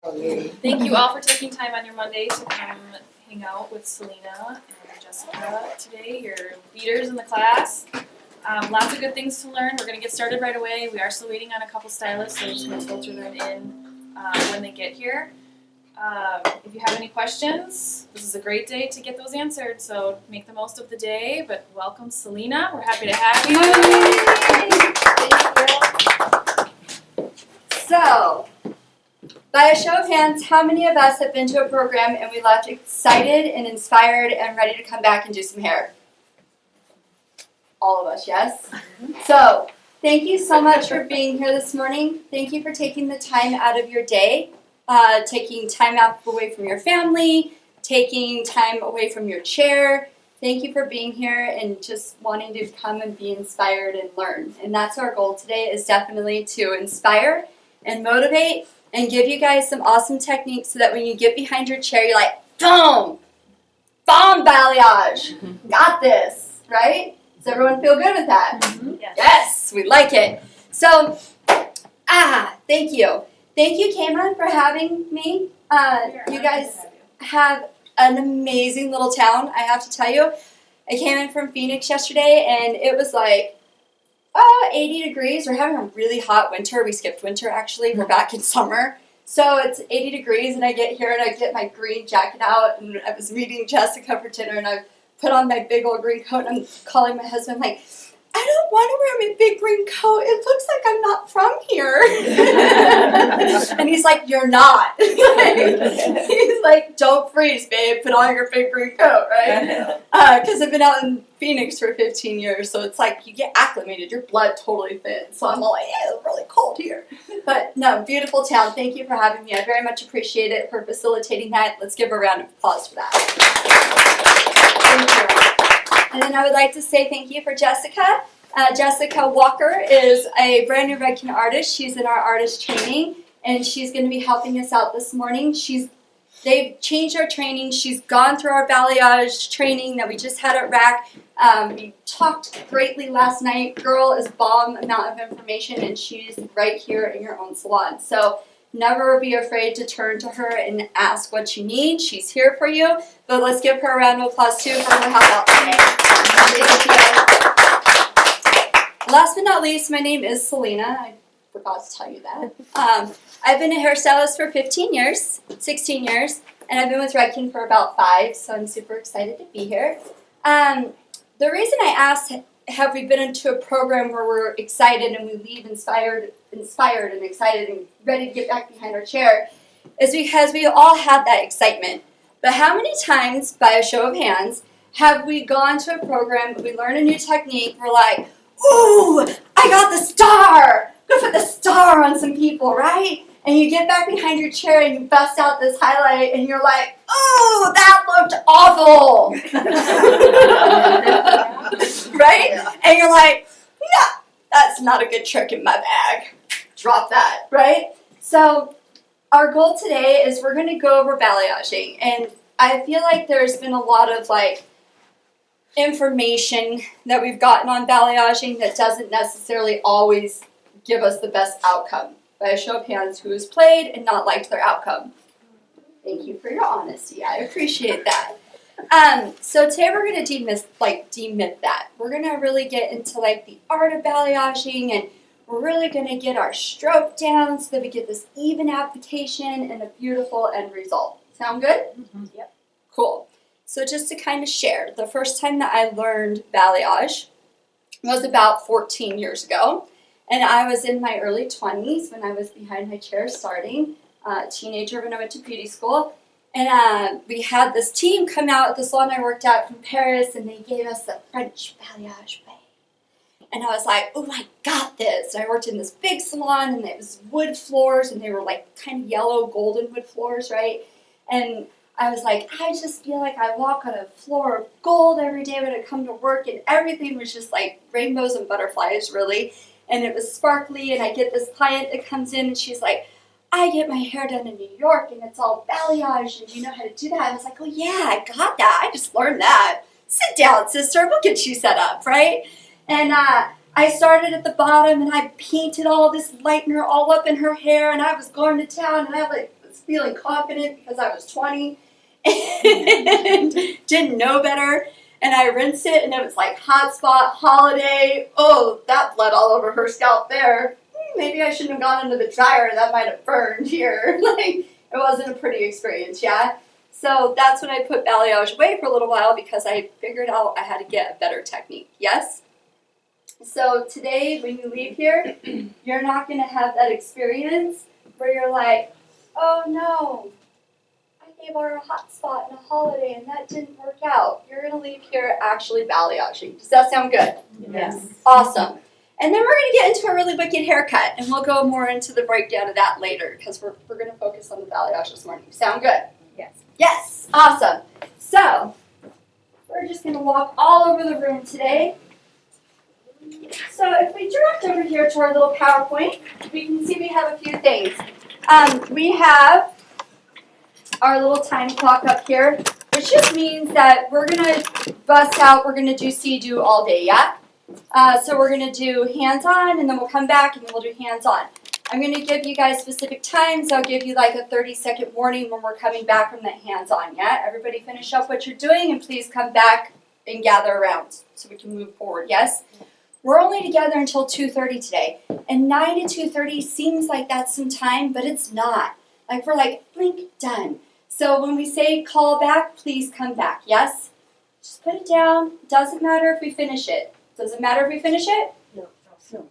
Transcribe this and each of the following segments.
Thank you all for taking time on your Monday to come hang out with Selena and Jessica today, your leaders in the class. Lots of good things to learn. We're going to get started right away. We are still waiting on a couple stylists, so we're just going to filter them in when they get here. If you have any questions, this is a great day to get those answered, so make the most of the day. But welcome, Selena. We're happy to have you. So, by a show of hands, how many of us have been to a program and we left excited and inspired and ready to come back and do some hair? All of us, yes? So, thank you so much for being here this morning. Thank you for taking the time out of your day, taking time out away from your family, taking time away from your chair. Thank you for being here and just wanting to come and be inspired and learn. And that's our goal today, is definitely to inspire and motivate and give you guys some awesome techniques so that when you get behind your chair, you're like, boom, bomb balayage, got this, right? Does everyone feel good with that? Mm-hmm. Yes, we like it. So, thank you. Thank you, Cameron, for having me. You guys have an amazing little town, I have to tell you. I came in from Phoenix yesterday, and it was like 80 degrees. We're having a really hot winter. We skipped winter, actually. We're back in summer. So it's 80 degrees, and I get here, and I get my green jacket out, and I was meeting Jessica for dinner, and I put on my big old green coat, and I'm calling my husband, like, I don't want to wear my big green coat. It looks like I'm not from here. And he's like, you're not. He's like, don't freeze, babe. Put on your big green coat, right? Because I've been out in Phoenix for 15 years, so it's like you get acclimated. Your blood totally thins. So I'm all like, yeah, it's really cold here. But no, beautiful town. Thank you for having me. I very much appreciate it for facilitating that. Let's give a round of applause for that. Thank you. And then I would like to say thank you for Jessica. Jessica Walker is a brand new Redken artist. She's in our artist training, and she's going to be helping us out this morning. They've changed our training. She's gone through our balayage training that we just had at RAC. We talked greatly last night. Girl is bomb amount of information, and she's right here in your own salon. So never be afraid to turn to her and ask what you need. She's here for you. But let's give her a round of applause, too, for her help out today. Thank you. Last but not least, my name is Selena. I forgot to tell you that. I've been a hairstylist for 16 years, and I've been with Redken for about 5, so I'm super excited to be here. The reason I asked, have we been into a program where we're excited and we leave inspired and excited and ready to get back behind our chair, is because we all had that excitement. But how many times, by a show of hands, have we gone to a program, we learn a new technique, we're like, ooh, I got the star! I'm gonna put the star on some people, right? And you get back behind your chair and you bust out this highlight and you're like, ooh, that looked awful! Right? And you're like, yeah, that's not a good trick in my bag. Drop that, right? So our goal today is we're gonna go over balayaging. And I feel like there's been a lot of information that we've gotten on balayaging that doesn't necessarily always give us the best outcome. By a show of hands, who has played and not liked their outcome? Thank you for your honesty. I appreciate that. So today we're going to demyth that. We're going to really get into the art of balayaging, and we're really going to get our stroke down so that we get this even application and a beautiful end result. Sound good? Mm-hmm. Yep. Cool. So just to kind of share, the first time that I learned balayage was about 14 years ago. And I was in my early 20s when I was behind my chair starting, teenager when I went to beauty school. And we had this team come out at the salon I worked at from Paris, and they gave us the French balayage way. And I was like, oh, I got this. And I worked in this big salon, and it was wood floors, and they were kind of yellow, golden wood floors, right? And I was like, I just feel like I walk on a floor of gold every day when I come to work, and everything was just like rainbows and butterflies, really. And it was sparkly, and I get this client that comes in, and she's like, I get my hair done in New York, and it's all balayage, and you know how to do that? I was like, oh, yeah, I got that. I just learned that. Sit down, sister. We'll get you set up, right? And I started at the bottom, and I painted all this lightener all up in her hair, and I was going to town, and I was feeling confident because I was 20 and didn't know better. And I rinsed it, and it was like hot spot, holiday. Oh, that bled all over her scalp there. Maybe I shouldn't have gone into the dryer. That might have burned here. Like, it wasn't a pretty experience, yeah? So that's when I put balayage away for a little while because I figured out I had to get a better technique, yes? So today, when you leave here, you're not going to have that experience where you're like, oh no, I gave her a hot spot in a holiday and that didn't work out. You're going to leave here actually balayaging. Does that sound good? Yes. Awesome. And then we're going to get into a really wicked haircut, and we'll go more into the breakdown of that later because we're going to focus on the balayage this morning. Sound good? Yes. Yes. Awesome. So we're just going to walk all over the room today. So if we direct over here to our little PowerPoint, we can see we have a few things. We have our little time clock up here, which just means that we're going to bust out, we're going to do see-do all day, yeah? So we're going to do hands-on, and then we'll come back and then we'll do hands-on. I'm going to give you guys specific times. I'll give you like a 30-second warning when we're coming back from that hands-on, yeah? Everybody finish up what you're doing, and please come back and gather around so we can move forward, yes? We're only together until 2:30 today, and 9 to 2:30 seems like that's some time, but it's not. Like we're like, blink, done. So when we say call back, please come back, yes? Just put it down. Doesn't matter if we finish it. Does it matter if we finish it? No.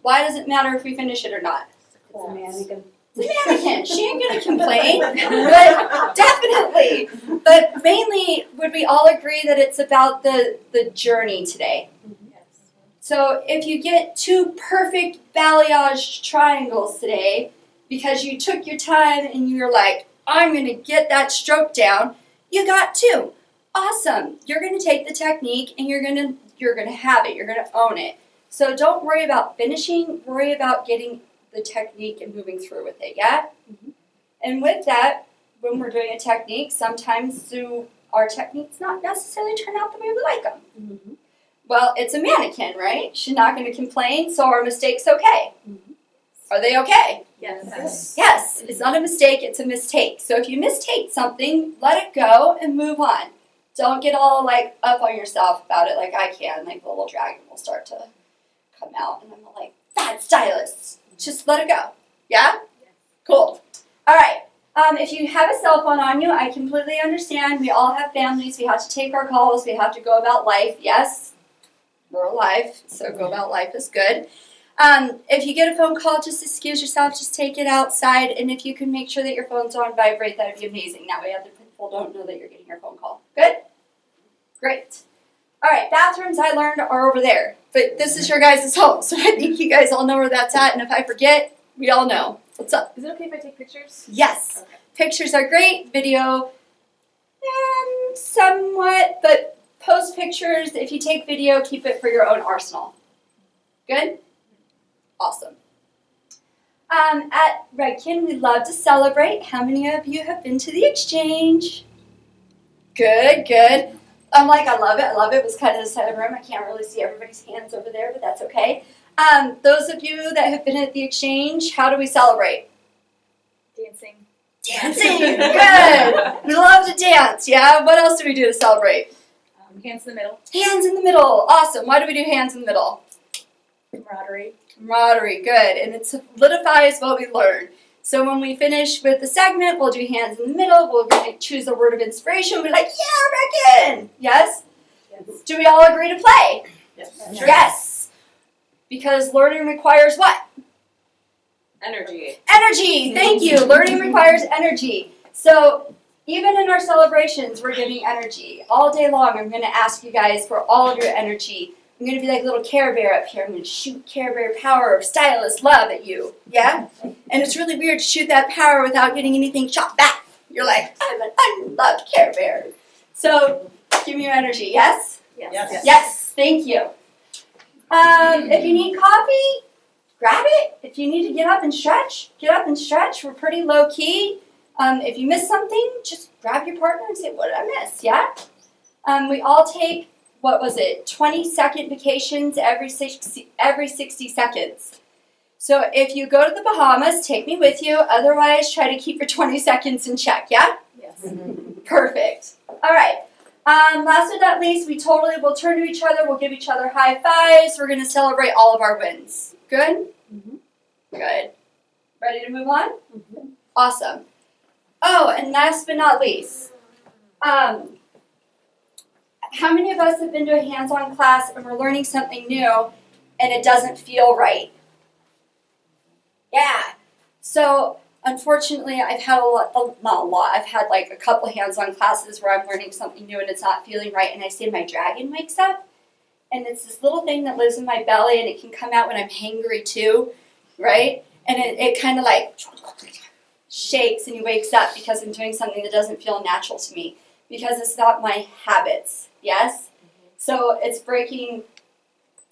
Why does it matter if we finish it or not? It's a mannequin. It's a mannequin. She ain't gonna complain, but definitely. But mainly, would we all agree that it's about the journey today? So if you get 2 perfect balayage triangles today, because you took your time and you're like, I'm going to get that stroke down, you got 2. Awesome. You're going to take the technique and you're going to have it. You're going to own it. So don't worry about finishing. Worry about getting the technique and moving through with it, yeah? And with that, when we're doing a technique, sometimes our techniques not necessarily turn out the way we like them. Well, it's a mannequin, right? She's not going to complain, so our mistake's okay. Are they okay? Yes. Yes, it's not a mistake, it's a mistake. So if you mistake something, let it go and move on. Don't get all like up on yourself about it like I can. Like the little dragon will start to come out and I'm like, bad stylist. Just let it go. Yeah? Cool. All right. If you have a cell phone on you, I completely understand. We all have families. We have to take our calls. We have to go about life. Yes. We're alive, so go about life is good. If you get a phone call, just excuse yourself, just take it outside, and if you can make sure that your phone's on vibrate, that would be amazing. That way other people don't know that you're getting your phone call. Good? Great. All right, bathrooms I learned are over there, but this is your guys' home, so I think you guys all know where that's at, and if I forget, we all know. What's up? Is it okay if I take pictures? Yes. Okay. Pictures are great, video, somewhat, but post pictures. If you take video, keep it for your own arsenal. Good? Awesome. At Redkin, we love to celebrate. How many of you have been to the exchange? Good, good. I'm like, I love it. I love it. It was kind of the side of the room. I can't really see everybody's hands over there, but that's okay. Those of you that have been at the exchange, how do we celebrate? Dancing. Dancing. Good. We love to dance, yeah? What else do we do to celebrate? Hands in the middle. Hands in the middle. Awesome. Why do we do hands in the middle? Camaraderie. Camaraderie. Good. And it solidifies what we learned. So when we finish with the segment, we'll do hands in the middle. We'll choose a word of inspiration. We'll be like, yeah, back in. Yes? Yes. Do we all agree to play? Yes. Sure. Yes. Because learning requires what? Energy. Energy. Thank you. Learning requires energy. So even in our celebrations, we're giving energy. All day long, I'm going to ask you guys for all of your energy. I'm going to be like a little Care Bear up here. I'm going to shoot Care Bear power of stylist love at you. Yeah? And it's really weird to shoot that power without getting anything shot back. You're like, I'm an unloved Care Bear. So give me your energy. Yes? Yes. Yes. Thank you. If you need coffee, grab it. If you need to get up and stretch, get up and stretch. We're pretty low key. If you miss something, just grab your partner and say, what did I miss? Yeah? We all take, 20-second vacations every 60 seconds. So if you go to the Bahamas, take me with you. Otherwise, try to keep your 20 seconds in check, yeah? Yes. Perfect. All right. Last but not least, we totally will turn to each other. We'll give each other high fives. We're going to celebrate all of our wins. Good? Mhm. Good. Ready to move on? Mhm. Awesome. Oh, and last but not least, how many of us have been to a hands-on class and we're learning something new and it doesn't feel right? Yeah. So unfortunately, I've had I've had like a couple hands-on classes where I'm learning something new and it's not feeling right, and I say my dragon wakes up, and it's this little thing that lives in my belly, and it can come out when I'm hangry too, right? And it kind of like shakes and he wakes up because I'm doing something that doesn't feel natural to me because it's not my habits, yes? So it's breaking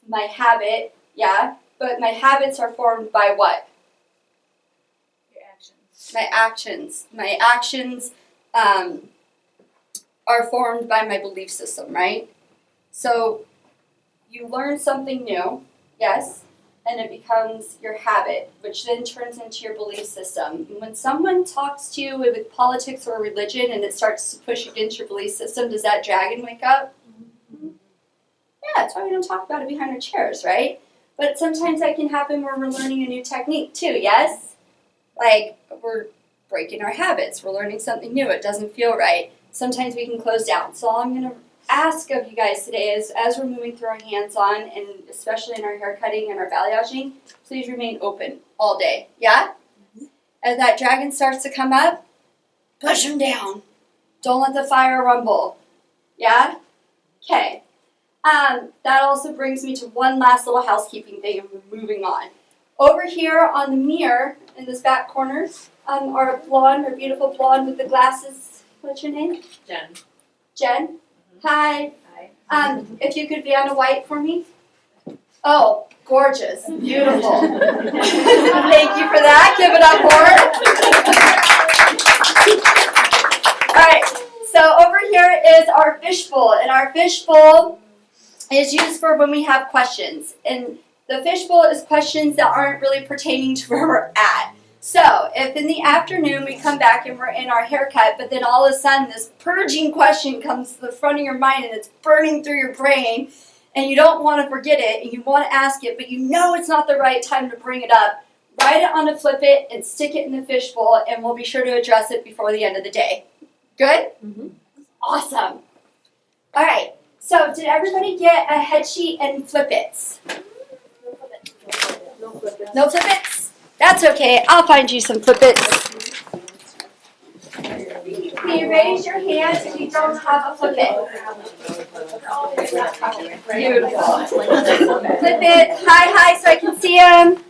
my habit, yeah? But my habits are formed by what? Your actions. My actions. My actions are formed by my belief system, right? So you learn something new, yes, and it becomes your habit, which then turns into your belief system. And when someone talks to you with politics or religion and it starts to push against your belief system, does that dragon wake up? Yeah, that's why we don't talk about it behind our chairs, right? But sometimes that can happen when we're learning a new technique too, yes? Like, we're breaking our habits. We're learning something new. It doesn't feel right. Sometimes we can close down. So all I'm going to ask of you guys today is, as we're moving through our hands-on, and especially in our hair cutting and our balayaging, please remain open all day. Yeah? As that dragon starts to come up, push him down. Don't let the fire rumble. Yeah? Okay. That also brings me to one last little housekeeping thing, and we're moving on. Over here on the mirror, in this back corner, our blonde, our beautiful blonde with the glasses. What's your name? Jen. Jen. Hi. Hi. If you could be on a white for me. Oh, gorgeous. Beautiful. Thank you for that. Give it up for her. All right. So over here is our fishbowl, and our fishbowl is used for when we have questions. And the fishbowl is questions that aren't really pertaining to where we're at. So, if in the afternoon we come back and we're in our haircut, but then all of a sudden this purging question comes to the front of your mind and it's burning through your brain, and you don't want to forget it, and you want to ask it, but you know it's not the right time to bring it up, write it on a flip it and stick it in the fishbowl, and we'll be sure to address it before the end of the day. Good? Mm-hmm. Awesome. All right. So, did everybody get a head sheet and flip-its? No flip-its. No flip-its? That's okay. I'll find you some flip-its. Can you raise your hand if you don't have a flip-it? Beautiful. Flip-it. Hi, so I can see them.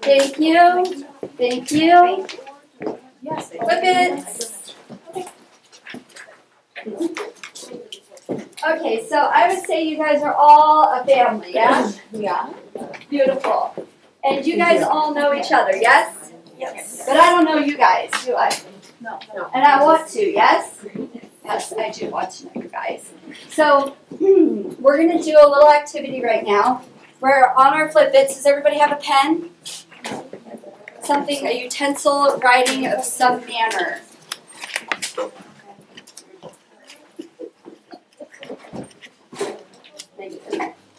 Thank you. Thank you. Flip-its. Okay, so I would say you guys are all a family, yeah? Yeah. Beautiful. And you guys all know each other, yes? Yes. But I don't know you guys, do I? No. And I want to, yes? Yes, I do want to know you guys. So, we're going to do a little activity right now. We're on our flip-its. Does everybody have a pen? Something, a utensil, writing of some manner.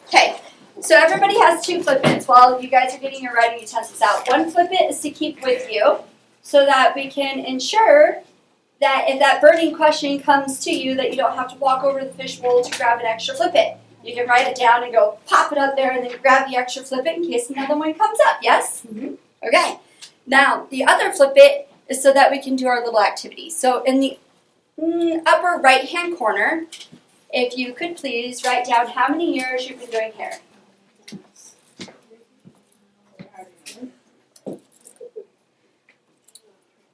Okay, so everybody has two flip-its while you guys are getting your writing utensils out. One flip-it is to keep with you so that we can ensure that if that burning question comes to you, that you don't have to walk over to the fishbowl to grab an extra flip-it. You can write it down and go pop it up there and then grab the extra flip-it in case another one comes up, yes? Mm-hmm. Okay, now the other flip-it is so that we can do our little activity. So in the upper right-hand corner, if you could please write down how many years you've been doing hair.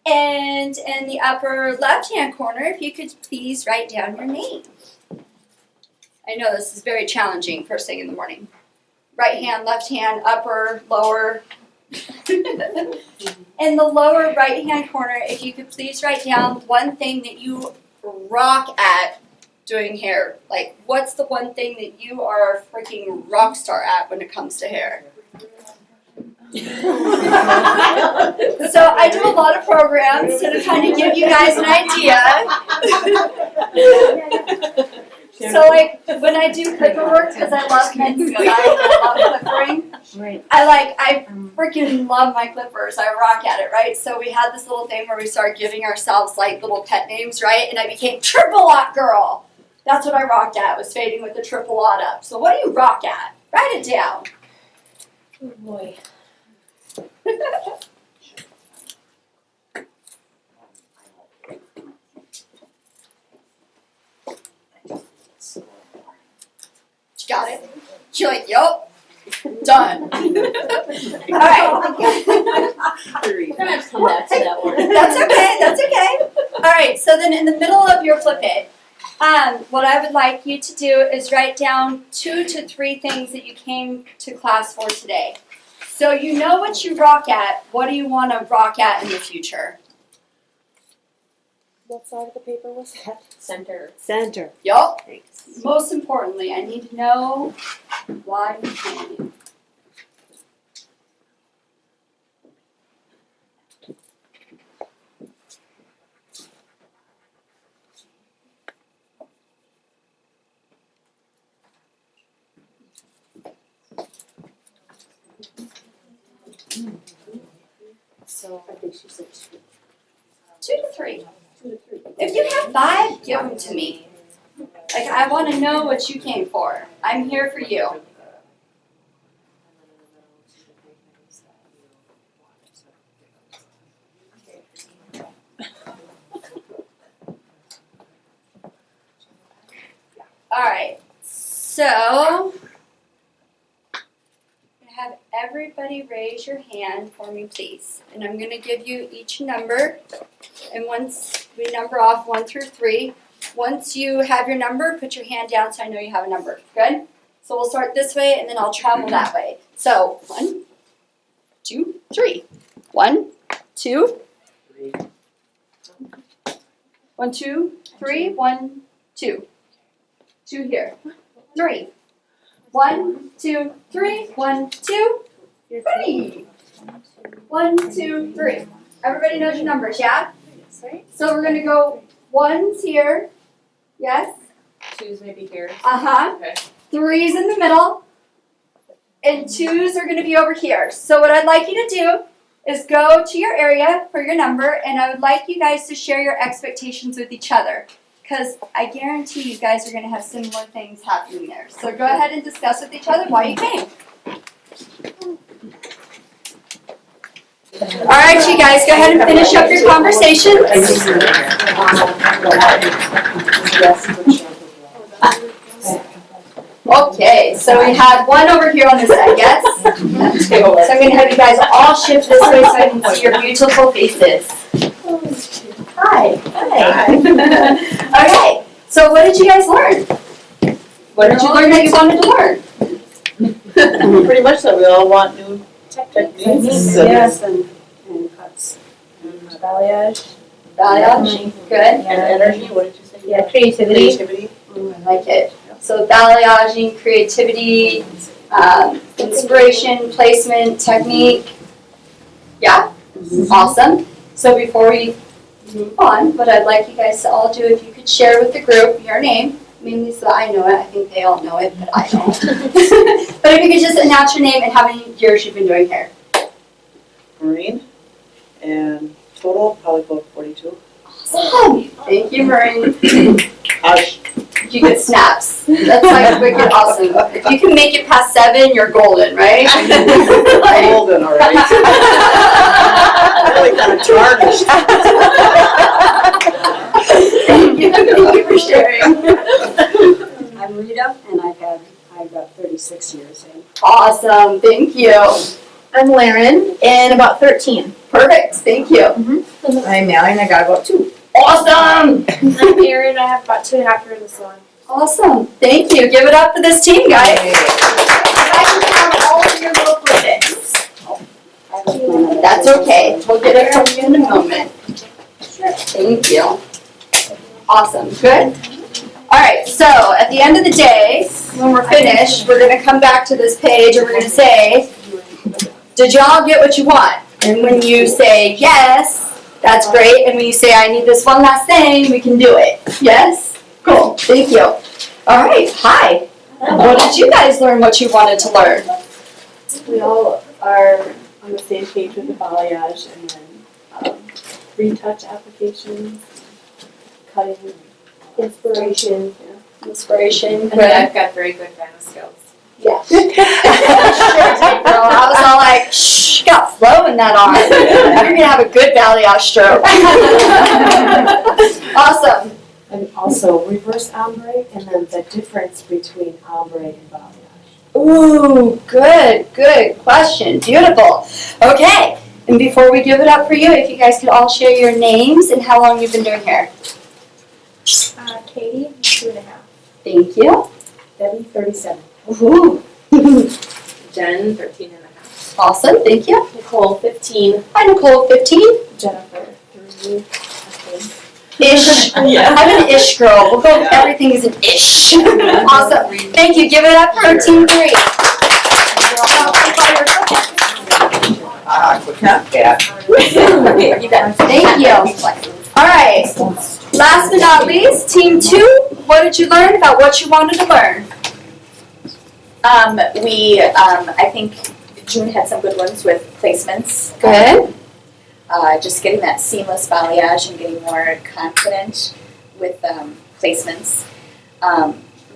And in the upper left-hand corner, if you could please write down your name. I know this is very challenging first thing in the morning. Right hand, left hand, upper, lower. In the lower right-hand corner, if you could please write down one thing that you rock at doing hair. Like, what's the one thing that you are a freaking rock star at when it comes to hair? So I do a lot of programs to kind of give you guys an idea. So like when I do clipper work, because I love men's design, I love clippering. Right. I freaking love my clippers. I rock at it, right? So we had this little thing where we started giving ourselves like little pet names, right? And I became Triple Lot Girl. That's what I rocked at, was fading with the triple lot up. So what do you rock at? Write it down. Oh boy. You got it? You're like, yup. Done. All right. We're gonna have to come back to that one. That's okay. That's okay. All right. So then, in the middle of your flip it, what I would like you to do is write down 2 to 3 things that you came to class for today. So you know what you rock at. What do you want to rock at in the future? What side of the paper was that? Center. Center. Yup. Most importantly, I need to know why you came. So I think she said 2. 2 to 3. 2 to 3. If you have 5, give them to me. Like, I want to know what you came for. I'm here for you. All right. So, have everybody raise your hand for me, please. And I'm going to give you each number. And once we number off 1 through 3, once you have your number, put your hand down so I know you have a number. Good? So we'll start this way and then I'll travel that way. So 1, 2, 3. 1, 2. 1, 2, 3. 1, 2. 2 here. 3. 1, 2, 3. 1, 2, 3. 1, 2, 3. Everybody knows your numbers, yeah? So we're going to go 1's here. Yes? 2's maybe here. Uh-huh. Okay. 3's in the middle. And 2's are going to be over here. So what I'd like you to do is go to your area for your number, and I would like you guys to share your expectations with each other. Because I guarantee you guys are going to have similar things happening there. So go ahead and discuss with each other why you came. All right, you guys, go ahead and finish up your conversations. Okay, so we had 1 over here on this side, yes? So I'm going to have you guys all shift this way so I can see your beautiful faces. Hi. Hi. Okay, so what did you guys learn? What did you learn that you wanted to learn? Pretty much that we all want new techniques. Yes, and cuts. Balayage. Balayage, good. And energy, what did you say? Yeah, creativity. Creativity. I like it. So balayaging, creativity, inspiration, placement, technique. Yeah? Awesome. So before we move on, what I'd like you guys to all do, if you could share with the group your name, mainly so that I know it. I think they all know it, but I don't. But if you could just announce your name and how many years you've been doing hair. Maureen. And total, probably about 42. Awesome. Thank you, Maureen. Hush. You get snaps. That's like wicked awesome. If you can make it past 7, you're golden, right? Like, Golden, all right. Really kind of tarnished. Thank you for sharing. I'm Rita, and I've got 36 years in. Awesome. Thank you. I'm Laren, and about 13. Perfect. Thank you. I'm Mallory, and I got about 2. Awesome. I'm Erin, I have about 2.5 years of salon. Awesome. Thank you. Give it up for this team, guys. You guys can have all of your little projects. That's okay. We'll get it from you in a moment. Thank you. Awesome. Good. All right. So at the end of the day, when we're finished, we're going to come back to this page and we're going to say, Did y'all get what you want? And when you say yes, that's great. And when you say I need this one last thing, we can do it. Yes? Cool. Thank you. All right. Hi. What did you guys learn what you wanted to learn? We all are on the same page with the balayage and then retouch applications, cutting, inspiration. Inspiration. And then I've got very good banana skills. Yeah. Sure did, girl. I was all like, shh, got flow in that arm. You're gonna have a good balayage stroke. Awesome. And also reverse ombre and then the difference between ombre and balayage. Ooh, good question. Beautiful. Okay. And before we give it up for you, if you guys could all share your names and how long you've been doing hair. Katie, 2.5. Thank you. Debbie, 37. Ooh. Jen, 13.5. Awesome. Thank you. Nicole, 15. Hi, Nicole. 15. Jennifer, 3. Okay. Ish. Yeah. I'm an ish girl. We'll go. Yeah. Everything is an ish. Awesome. Thank you. Give it up for Team 3. Yeah. You bet. Thank you. All right. Last but not least, Team 2. What did you learn about what you wanted to learn? I think June had some good ones with placements. Good. Just getting that seamless balayage and getting more confident with placements.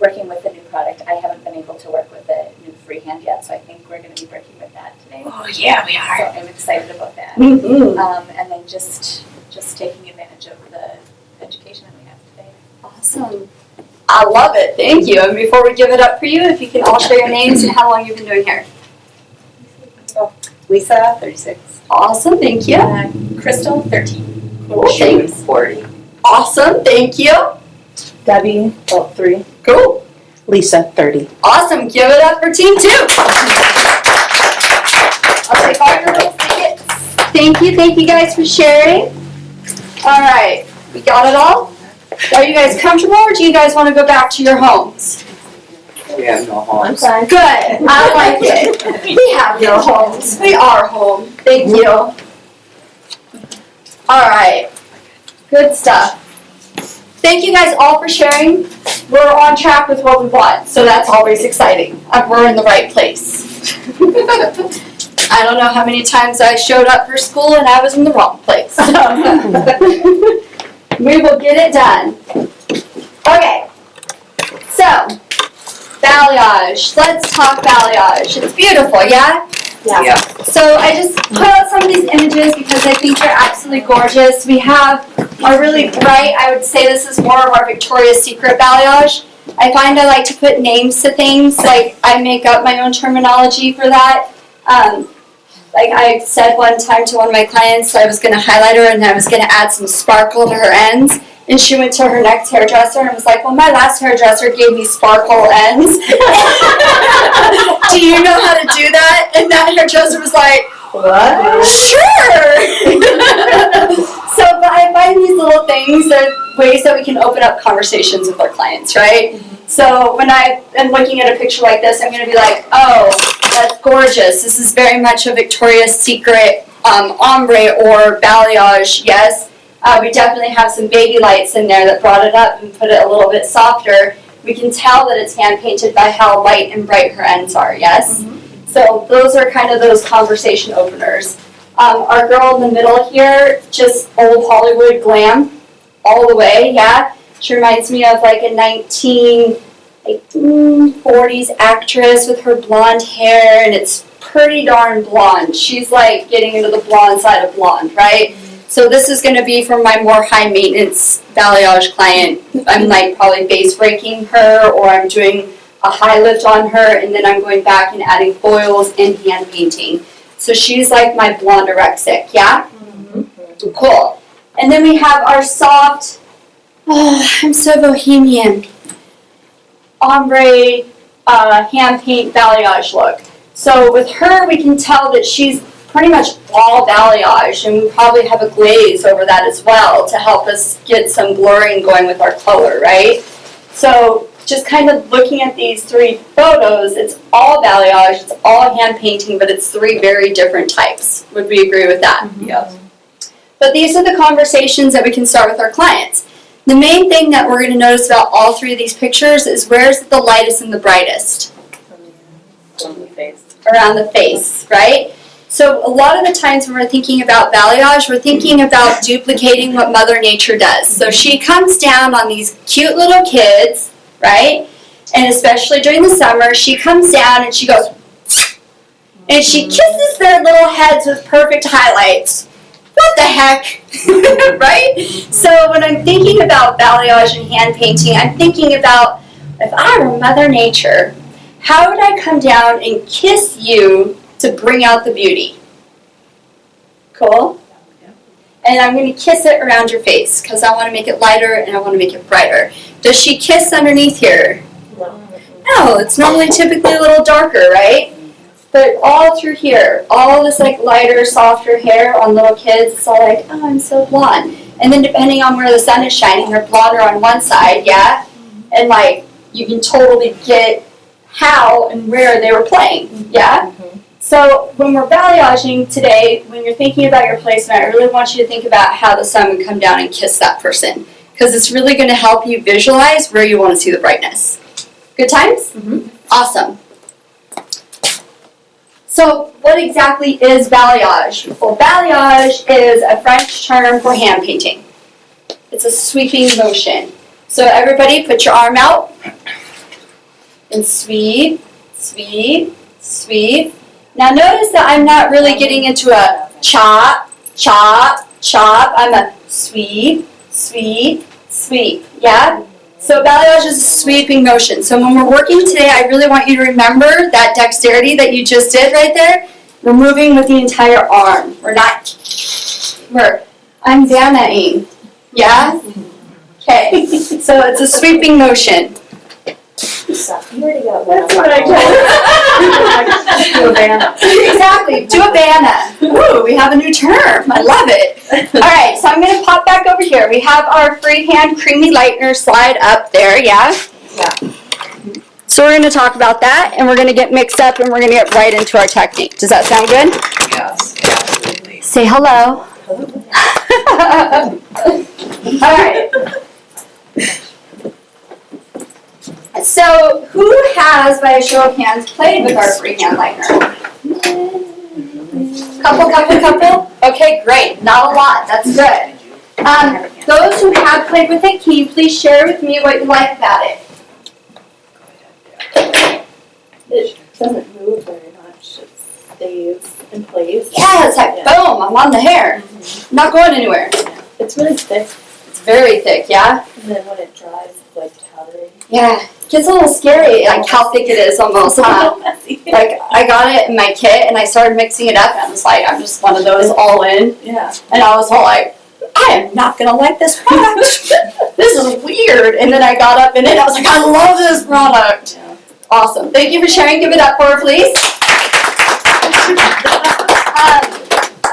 Working with the new product. I haven't been able to work with the new freehand yet, so I think we're going to be working with that today. Oh yeah, we So are. I'm excited about that. Mm-hmm. And then just taking advantage of the education that we have today. Awesome. I love it. Thank you. And before we give it up for you, if you can all share your names and how long you've been doing hair. Lisa, 36. Awesome. Thank you. Crystal, 13. Cool. Thanks. 40. Awesome. Thank you. Debbie, about 3. Cool. Lisa, 30. Awesome. Give it up for Team 2. I'll take all your little tickets. Thank you guys for sharing. All right. We got it all? Are you guys comfortable or do you guys want to go back to your homes? We have no homes. Good. I like it. We have no homes. We are home. Thank you. All right. Good stuff. Thank you guys all for sharing. We're on track with what we want, so that's always exciting. We're in the right place. I don't know how many times I showed up for school and I was in the wrong place. We will get it done. Okay. So, balayage. Let's talk balayage. It's beautiful, yeah? Yeah. So I just put out some of these images because I think they're absolutely gorgeous. We have a really bright, I would say this is more of our Victoria's Secret balayage. I find I like to put names to things, like I make up my own terminology for that. Like I said one time to one of my clients, I was going to highlight her and I was going to add some sparkle to her ends. And she went to her next hairdresser and was like, well, my last hairdresser gave me sparkle ends. Do you know how to do that? And that hairdresser was like, What? sure. So but I find these little things, they're ways that we can open up conversations with our clients, right? So when I am looking at a picture like this, I'm going to be like, oh, that's gorgeous. This is very much a Victoria's Secret ombre or balayage, yes. We definitely have some baby lights in there that brought it up and put it a little bit softer. We can tell that it's hand painted by how light and bright her ends are, yes? Mm-hmm. So those are kind of those conversation openers. Our girl in the middle here, just old Hollywood glam all the way, yeah? She reminds me of like a 1940s actress with her blonde hair, and it's pretty darn blonde. She's like getting into the blonde side of blonde, right? So this is going to be for my more high maintenance balayage client. I'm like probably base breaking her, or I'm doing a high lift on her, and then I'm going back and adding foils and hand painting. So she's like my blonde anorexic, yeah? Mm-hmm. Cool. And then we have our soft, oh, I'm so bohemian, ombre hand paint balayage look. So with her, we can tell that she's pretty much all balayage, and we probably have a glaze over that as well to help us get some blurring going with our color, right? So just kind of looking at these 3 photos, it's all balayage, it's all hand painting, but it's 3 very different types. Would we agree with that? Yes. But these are the conversations that we can start with our clients. The main thing that we're going to notice about all 3 of these pictures is where's the lightest and the brightest? On the face. Around the face, right? So a lot of the times when we're thinking about balayage, we're thinking about duplicating what Mother Nature does. So she comes down on these cute little kids, right? And especially during the summer, she comes down and she goes, and she kisses their little heads with perfect highlights. What the heck, right? So when I'm thinking about balayage and hand painting, I'm thinking about if I were Mother Nature, how would I come down and kiss you to bring out the beauty? Cool? And I'm going to kiss it around your face because I want to make it lighter and I want to make it brighter. Does she kiss underneath here? No, it's normally typically a little darker, right? But all through here, all this like lighter, softer hair on little kids, it's all like, oh, I'm so blonde. And then depending on where the sun is shining, they're blonder on one side, yeah? And like, you can totally get how and where they were playing, yeah? So when we're balayaging today, when you're thinking about your placement, I really want you to think about how the sun would come down and kiss that person. Because it's really going to help you visualize where you want to see the brightness. Good times? Mm-hmm. Awesome. So what exactly is balayage? Well, balayage is a French term for hand painting. It's a sweeping motion. So everybody put your arm out and sweep, sweep, sweep. Now notice that I'm not really getting into a chop, chop, chop. I'm a sweep, sweep, sweep, yeah? So balayage is a sweeping motion. So when we're working today, I really want you to remember that dexterity that you just did right there. We're moving with the entire arm. I'm Vanna-ing, yeah? Okay, so it's a sweeping motion. You already got one. That's what I Do a banner. Exactly, do a banana. Ooh, we have a new term. I love it. All right, so I'm going to pop back over here. We have our freehand creamy lightener slide up there, yeah? Yeah. So we're going to talk about that, and we're going to get mixed up, and we're going to get right into our technique. Does that sound good? Yes, absolutely. Say hello. All right. So who has, by a show of hands, played with our freehand lightener? Couple? Okay, great. Not a lot. That's good. Those who have played with it, can you please share with me what you like about it? It doesn't move very much. It stays in place. Yeah, it's like, boom, I'm on the hair. I'm not going anywhere. It's really thick, It's very thick, yeah? and then when it dries, it's like powdery. Yeah. It gets a little scary, like how thick it is almost, huh? Like, I got it in my kit, and I started mixing it up, and I was like, I'm just one of those all in. Yeah. And I was all like, I am not going to like this product. This is weird. And then I got up in it, I was like, I love this product. Yeah. Awesome. Thank you for sharing. Give it up for her, please.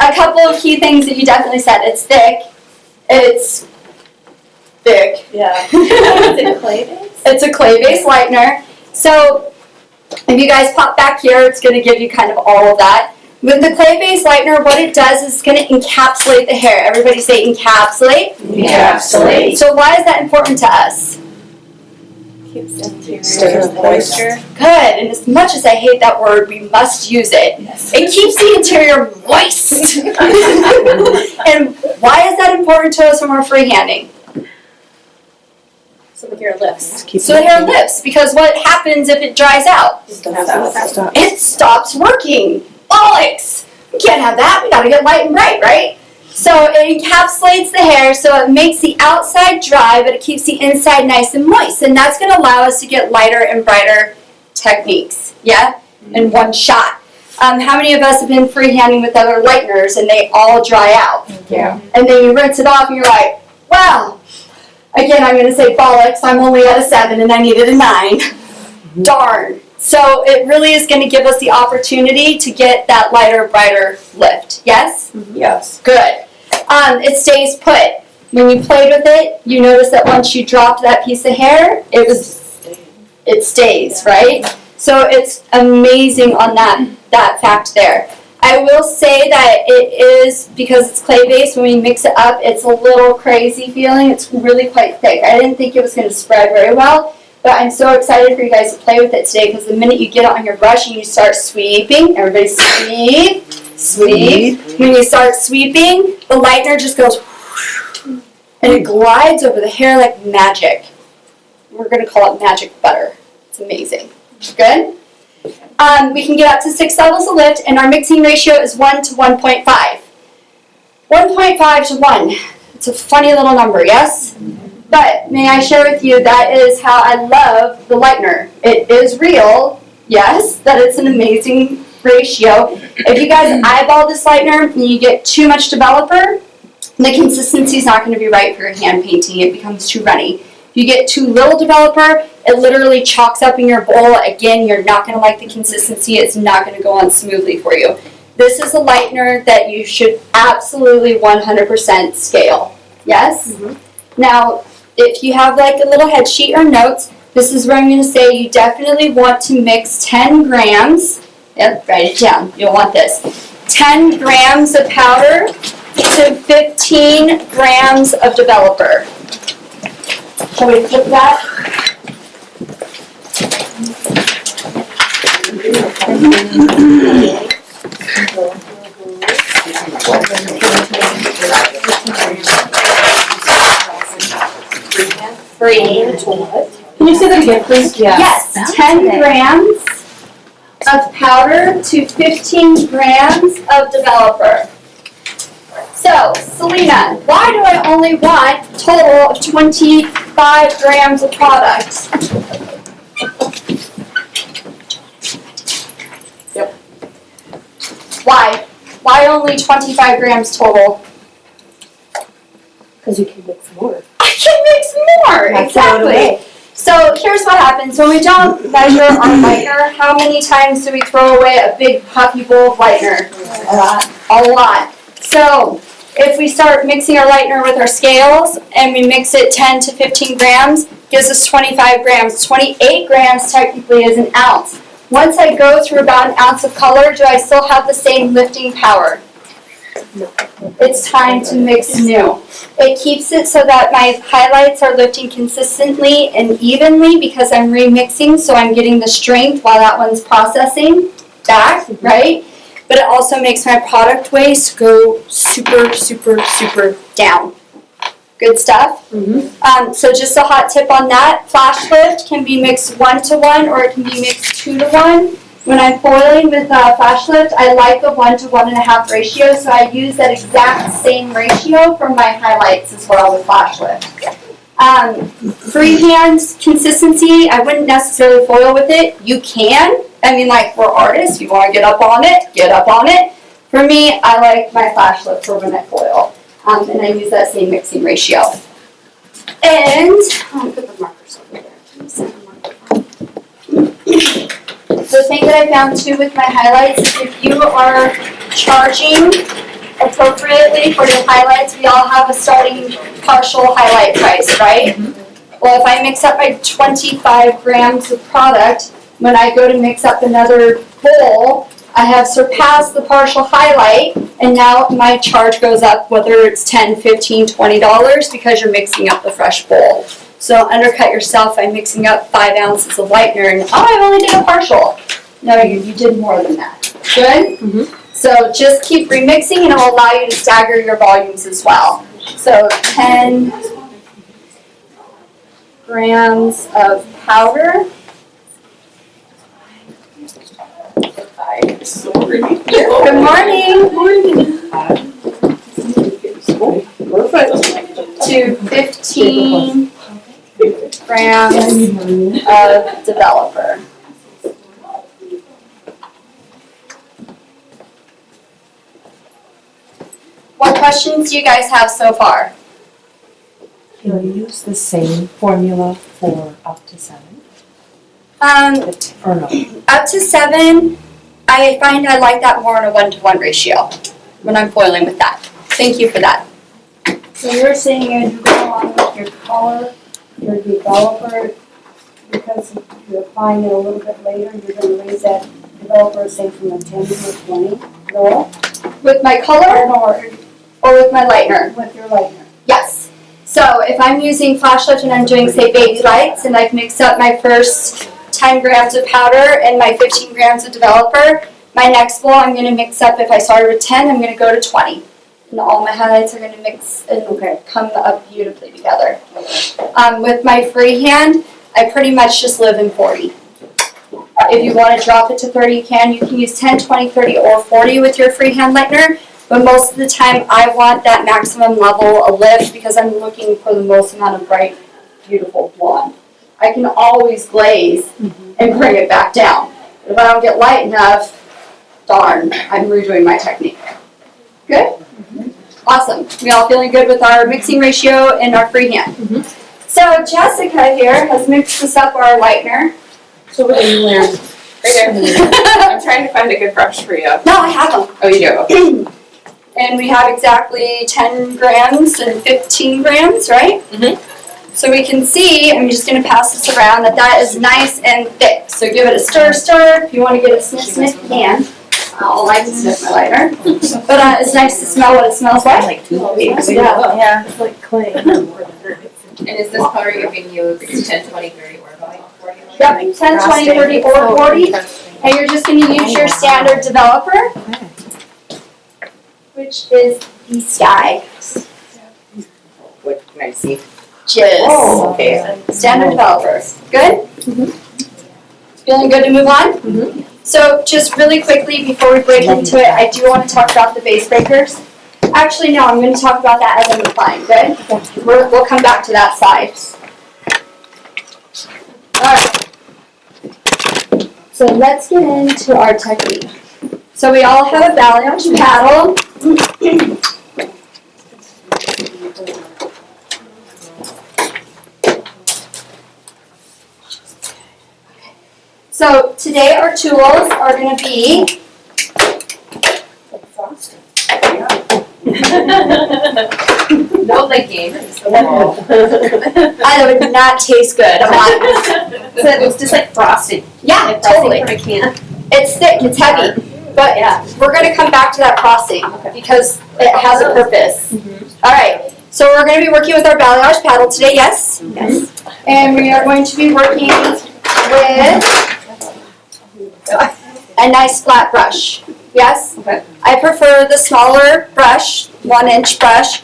A couple of key things that you definitely said. It's thick. It's thick. Yeah. Is it clay based? It's a clay-based lightener. So if you guys pop back here, it's going to give you kind of all of that. With the clay-based lightener, what it does is it's going to encapsulate the hair. Everybody say encapsulate. Encapsulate. So why is that important to us? Keeps interior Stirs moisture. Good. And as much as I hate that word, we must use it. It keeps the interior moist. And why is that important to us when we're freehanding? So the hair lifts. So the hair lifts, because what happens if it dries out? Stop. It stops working. Bollocks! We can't have that. We gotta get light and bright, right? So it encapsulates the hair, so it makes the outside dry, but it keeps the inside nice and moist. And that's gonna allow us to get lighter and brighter techniques, yeah? In one shot. How many of us have been freehanding with other lighteners and they all dry out? Yeah. And then you rinse it off and you're like, wow. Again, I'm gonna say bollocks, I'm only at a 7 and I needed a 9. Darn. So it really is going to give us the opportunity to get that lighter, brighter lift. Yes? Yes. Good. It stays put. When you played with it, you notice that once you dropped that piece of hair, it was it stays, right? So it's amazing on that fact there. I will say that it is, because it's clay-based, when we mix it up, it's a little crazy feeling. It's really quite thick. I didn't think it was going to spread very well, but I'm so excited for you guys to play with it today, because the minute you get it on your brush and you start sweeping, everybody sweep, sweep. When you start sweeping, the lightener just goes and it glides over the hair like magic. We're going to call it magic butter. It's amazing. Good? We can get up to 6 levels of lift, and our mixing ratio is 1 to 1.5. 1.5 to 1. It's a funny little number, yes? But may I share with you, that is how I love the lightener. It is real, yes, that it's an amazing ratio. If you guys eyeball this lightener and you get too much developer, the consistency is not going to be right for your hand painting. It becomes too runny. If you get too little developer, it literally chalks up in your bowl. Again, you're not going to like the consistency. It's not going to go on smoothly for you. This is a lightener that you should absolutely 100% scale. Yes? Mm-hmm. Now, if you have like a little head sheet or notes, this is where I'm going to say you definitely want to mix 10 grams. Yep, write it down. You'll want this. 10 grams of powder to 15 grams of developer. Shall we flip that? Free. Can you say that again, please? Yes, 10 grams of powder to 15 grams of developer. So, Selena, why do I only want a total of 25 grams of product? Yep. Why? Why only 25 grams total? Because you can mix more. I can mix more, exactly. So here's what happens. When we don't measure our lightener, how many times do we throw away a big puffy bowl of lightener? A lot. So if we start mixing our lightener with our scales and we mix it 10 to 15 grams, gives us 25 grams. 28 grams technically is an ounce. Once I go through about an ounce of color, do I still have the same lifting power? It's time to mix new. It keeps it so that my highlights are lifting consistently and evenly because I'm remixing, so I'm getting the strength while that one's processing back, right? But it also makes my product waste go super, super, super down. Good stuff? Mm-hmm. So just a hot tip on that. Flash lift can be mixed 1 to 1 or it can be mixed 2 to 1. When I'm foiling with flash lift, I like the 1 to 1.5 ratio, so I use that exact same ratio for my highlights as well with flash lift. Freehand consistency, I wouldn't necessarily foil with it. You can. I mean, like, we're artists. You want to get up on it, get up on it. For me, I like my flash lift for when I foil. And I use that same mixing ratio. And, I'm going to put the markers over there. The thing that I found too with my highlights is if you are charging appropriately for your highlights, we all have a starting partial highlight price, right? Mm-hmm. Well, if I mix up my 25 grams of product, when I go to mix up another bowl, I have surpassed the partial highlight, and now my charge goes up, whether it's $10, $15, $20, because you're mixing up the fresh bowl. So undercut yourself by mixing up 5 ounces of lightener, and I only did a partial. No, you did more than that. Good? Mm-hmm. So just keep remixing, and it will allow you to stagger your volumes as well. So 10 grams of powder. Good morning. To 15 grams of developer. What questions do you guys have so far? Can you use the same formula for up to 7? Or no? Up to 7, I find I like that more in a 1 to 1 ratio when I'm foiling with that. Thank you for that. So you're saying as you go along with your color, your developer, because you're applying it a little bit later, you're gonna raise that developer, say from a 10 to a 20, no? With my color or with my lightener? With your lightener. Yes. So if I'm using flashlight and I'm doing, say, baby lights, and I've mixed up my first 10 grams of powder and my 15 grams of developer, my next bowl I'm going to mix up, if I started with 10, I'm going to go to 20. And all my highlights are going to mix and come up beautifully together. With my freehand, I pretty much just live in 40. If you want to drop it to 30, you can. You can use 10, 20, 30, or 40 with your freehand lightener. But most of the time, I want that maximum level of lift because I'm looking for the most amount of bright, beautiful blonde. I can always glaze and bring it back down. But if I don't get light enough, darn, I'm redoing my technique. Good? Awesome. We all feeling good with our mixing ratio and our freehand? So Jessica here has mixed us up our lightener. So what are you wearing? Right there. I'm trying to find a good brush for you. No, I have them. Oh, you do? Okay. And we have exactly 10 grams and 15 grams, right? So we can see, I'm just going to pass this around, that is nice and thick. So give it a stir. If you want to get a sniff, you can. I don't like to sniff my lighter. But it's nice to smell what it smells like. Like toothpaste. Yeah, it's like clay. And is this powder giving you 10, 20, 30, or 40? Yep, 10, 20, 30, or 40. And you're just going to use your standard developer, which is the Sky. What can I see? Just Okay. standard developers. Good? Feeling good to move on? So just really quickly before we break into it, I do want to talk about the base breakers. Actually, no, I'm going to talk about that as I'm applying. Good? We'll come back to that side. Alright. So let's get into our technique. So we all have a balayage paddle. So today our tools are going to be No, like gamers. I would not taste good. I'm honest. So it looks just like frosting. Yeah, totally. I can't. It's thick, it's heavy. But we're going to come back to that frosting because it has a purpose. All right. So we're going to be working with our balayage paddle today, yes? Yes. And we are going to be working with a nice flat brush. Yes? Okay. I prefer the smaller brush, 1-inch brush,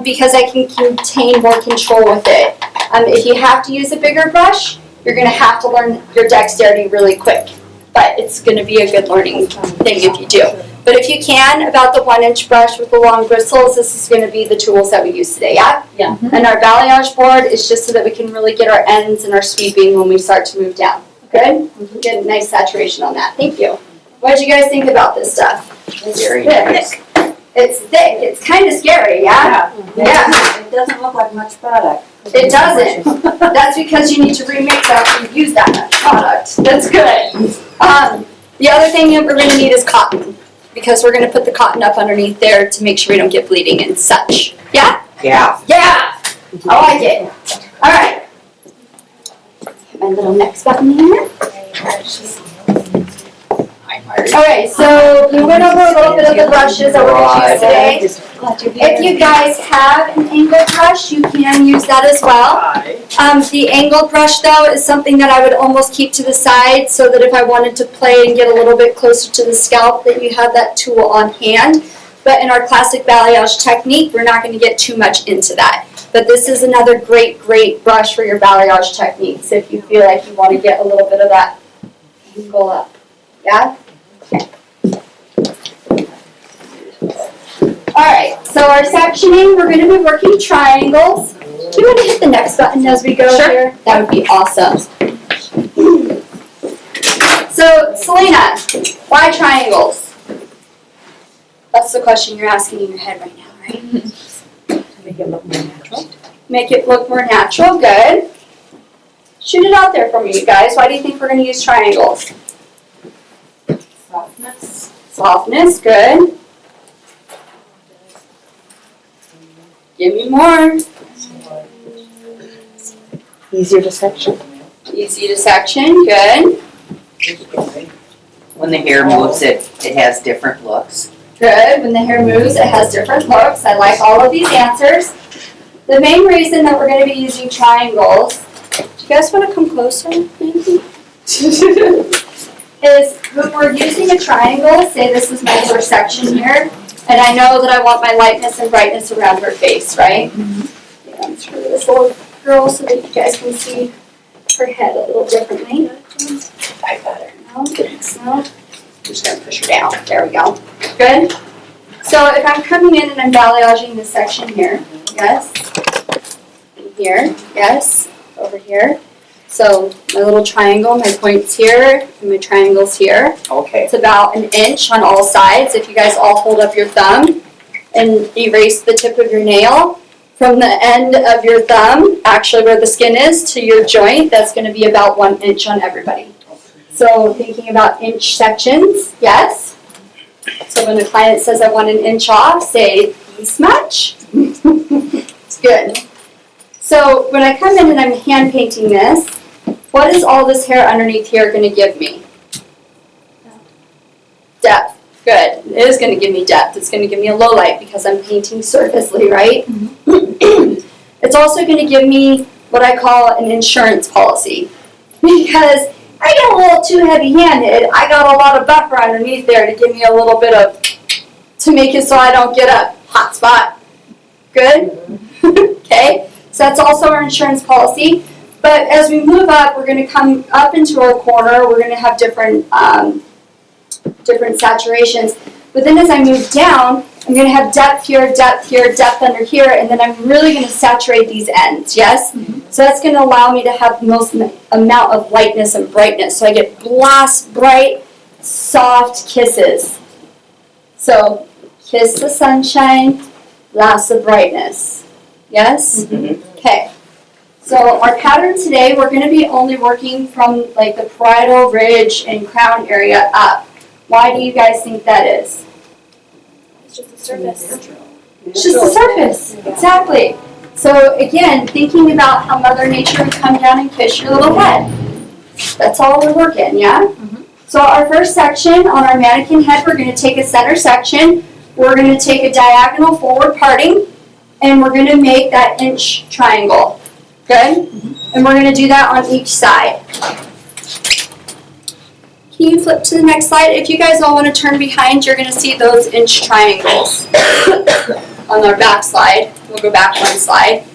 because I can contain more control with it. If you have to use a bigger brush, you're going to have to learn your dexterity really quick. But it's going to be a good learning thing if you do. But if you can, about the 1-inch brush with the long bristles, this is going to be the tools that we use today, yeah? Yeah. And our balayage board is just so that we can really get our ends and our sweeping when we start to move down. Good? Get a nice saturation on that. Thank you. What did you guys think about this stuff? It's thick. It's thick. It's kind of scary, yeah? Yeah. It doesn't look like much product. It doesn't. That's because you need to remix after you've used that much product. That's good. The other thing that we're going to need is cotton, because we're going to put the cotton up underneath there to make sure we don't get bleeding and such. Yeah? Yeah. Yeah! I like it. All right. Hit my little next button here. Okay, so we went over a little bit of the brushes that we're going to use today. If you guys have an angled brush, you can use that as well. The angled brush, though, is something that I would almost keep to the side so that if I wanted to play and get a little bit closer to the scalp, that you have that tool on hand. But in our classic balayage technique, we're not going to get too much into that. But this is another great, great brush for your balayage techniques if you feel like you want to get a little bit of that angle up. Yeah? Alright, so our sectioning, we're going to be working triangles. Do you want to hit the next button as we go here? That would be awesome. So, Selena, why triangles? That's the question you're asking in your head right now, right? Make it look more natural. Make it look more natural, good. Shoot it out there for me, you guys. Why do you think we're going to use triangles? Softness. Softness, good. Give me more. Easier to section. Easy to section, good. When the hair moves, it has different looks. Good. When the hair moves, it has different looks. I like all of these answers. The main reason that we're going to be using triangles, do you guys want to come closer, maybe? Is when we're using a triangle, say this is my first section here, and I know that I want my lightness and brightness around her face, right? Yeah, I'm sure this little girl so that you guys can see her head a little differently. I got her. No, I'm just going to push her down. There we go. Good. So if I'm coming in and I'm balayaging this section here, yes. And here, yes. Over here. So my little triangle, my point's here, and my triangle's here. Okay. It's about 1 inch on all sides. If you guys all hold up your thumb and erase the tip of your nail, from the end of your thumb, actually where the skin is, to your joint, that's going to be about 1 inch on everybody. So thinking about inch sections, yes. So when the client says, I want 1 inch off, say, this much. It's good. So when I come in and I'm hand painting this, what is all this hair underneath here going to give me? Depth. Good. It is going to give me depth. It's going to give me a low light because I'm painting surfacely, right? It's also going to give me what I call an insurance policy because I get a little too heavy-handed. I got a lot of buffer underneath there to give me a little bit of, to make it so I don't get a hot spot. Good? Okay? So that's also our insurance policy. But as we move up, we're going to come up into our corner. We're going to have different saturations. But then as I move down, I'm going to have depth here, depth under here, and then I'm really going to saturate these ends, yes? So that's going to allow me to have the most amount of lightness and brightness. So I get blast, bright, soft kisses. So kiss the sunshine, blast the brightness. Yes? Okay. So our pattern today, we're going to be only working from like the parietal ridge and crown area up. Why do you guys think that is? It's just the surface. It's just the surface, exactly. So again, thinking about how Mother Nature would come down and kiss your little head. That's all we're working, yeah? So our first section on our mannequin head, we're going to take a center section. We're going to take a diagonal forward parting, and we're going to make that inch triangle. Good? And we're going to do that on each side. Can you flip to the next slide? If you guys all want to turn behind, you're going to see those inch triangles on our back slide. We'll go back one slide.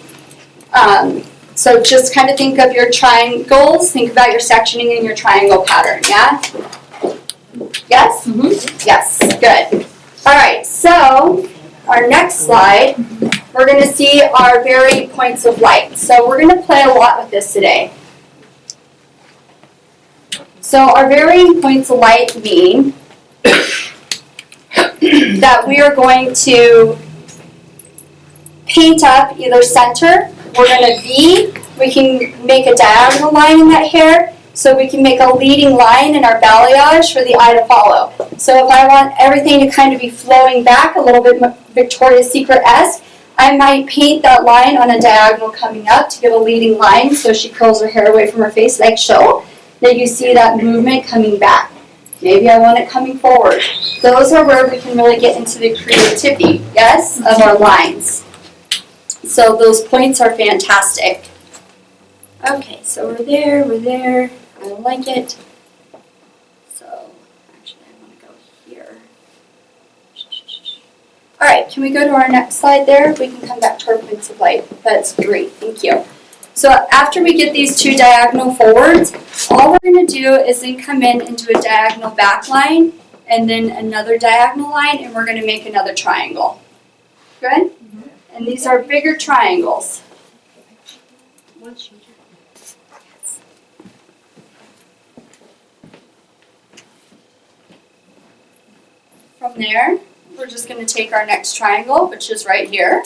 So just kind of think of your triangles. Think about your sectioning and your triangle pattern, yeah? Yes? Yes, good. All right, so our next slide, we're going to see our varied points of light. So we're going to play a lot with this today. So our varying points of light mean that we are going to paint up either center, we're going to V, we can make a diagonal line in that hair, so we can make a leading line in our balayage for the eye to follow. So if I want everything to kind of be flowing back a little bit Victoria's Secret-esque, I might paint that line on a diagonal coming up to give a leading line so she curls her hair away from her face like so. Then you see that movement coming back. Maybe I want it coming forward. Those are where we can really get into the creativity, yes, of our lines. So those points are fantastic. Okay, so we're there. I like it. So, actually I want to go here. Alright, can we go to our next slide there? We can come back to our points of light. That's great, thank you. So after we get these two diagonal forwards, all we're going to do is then come in into a diagonal back line and then another diagonal line, and we're going to make another triangle. Good? And these are bigger triangles. From there, we're just going to take our next triangle, which is right here.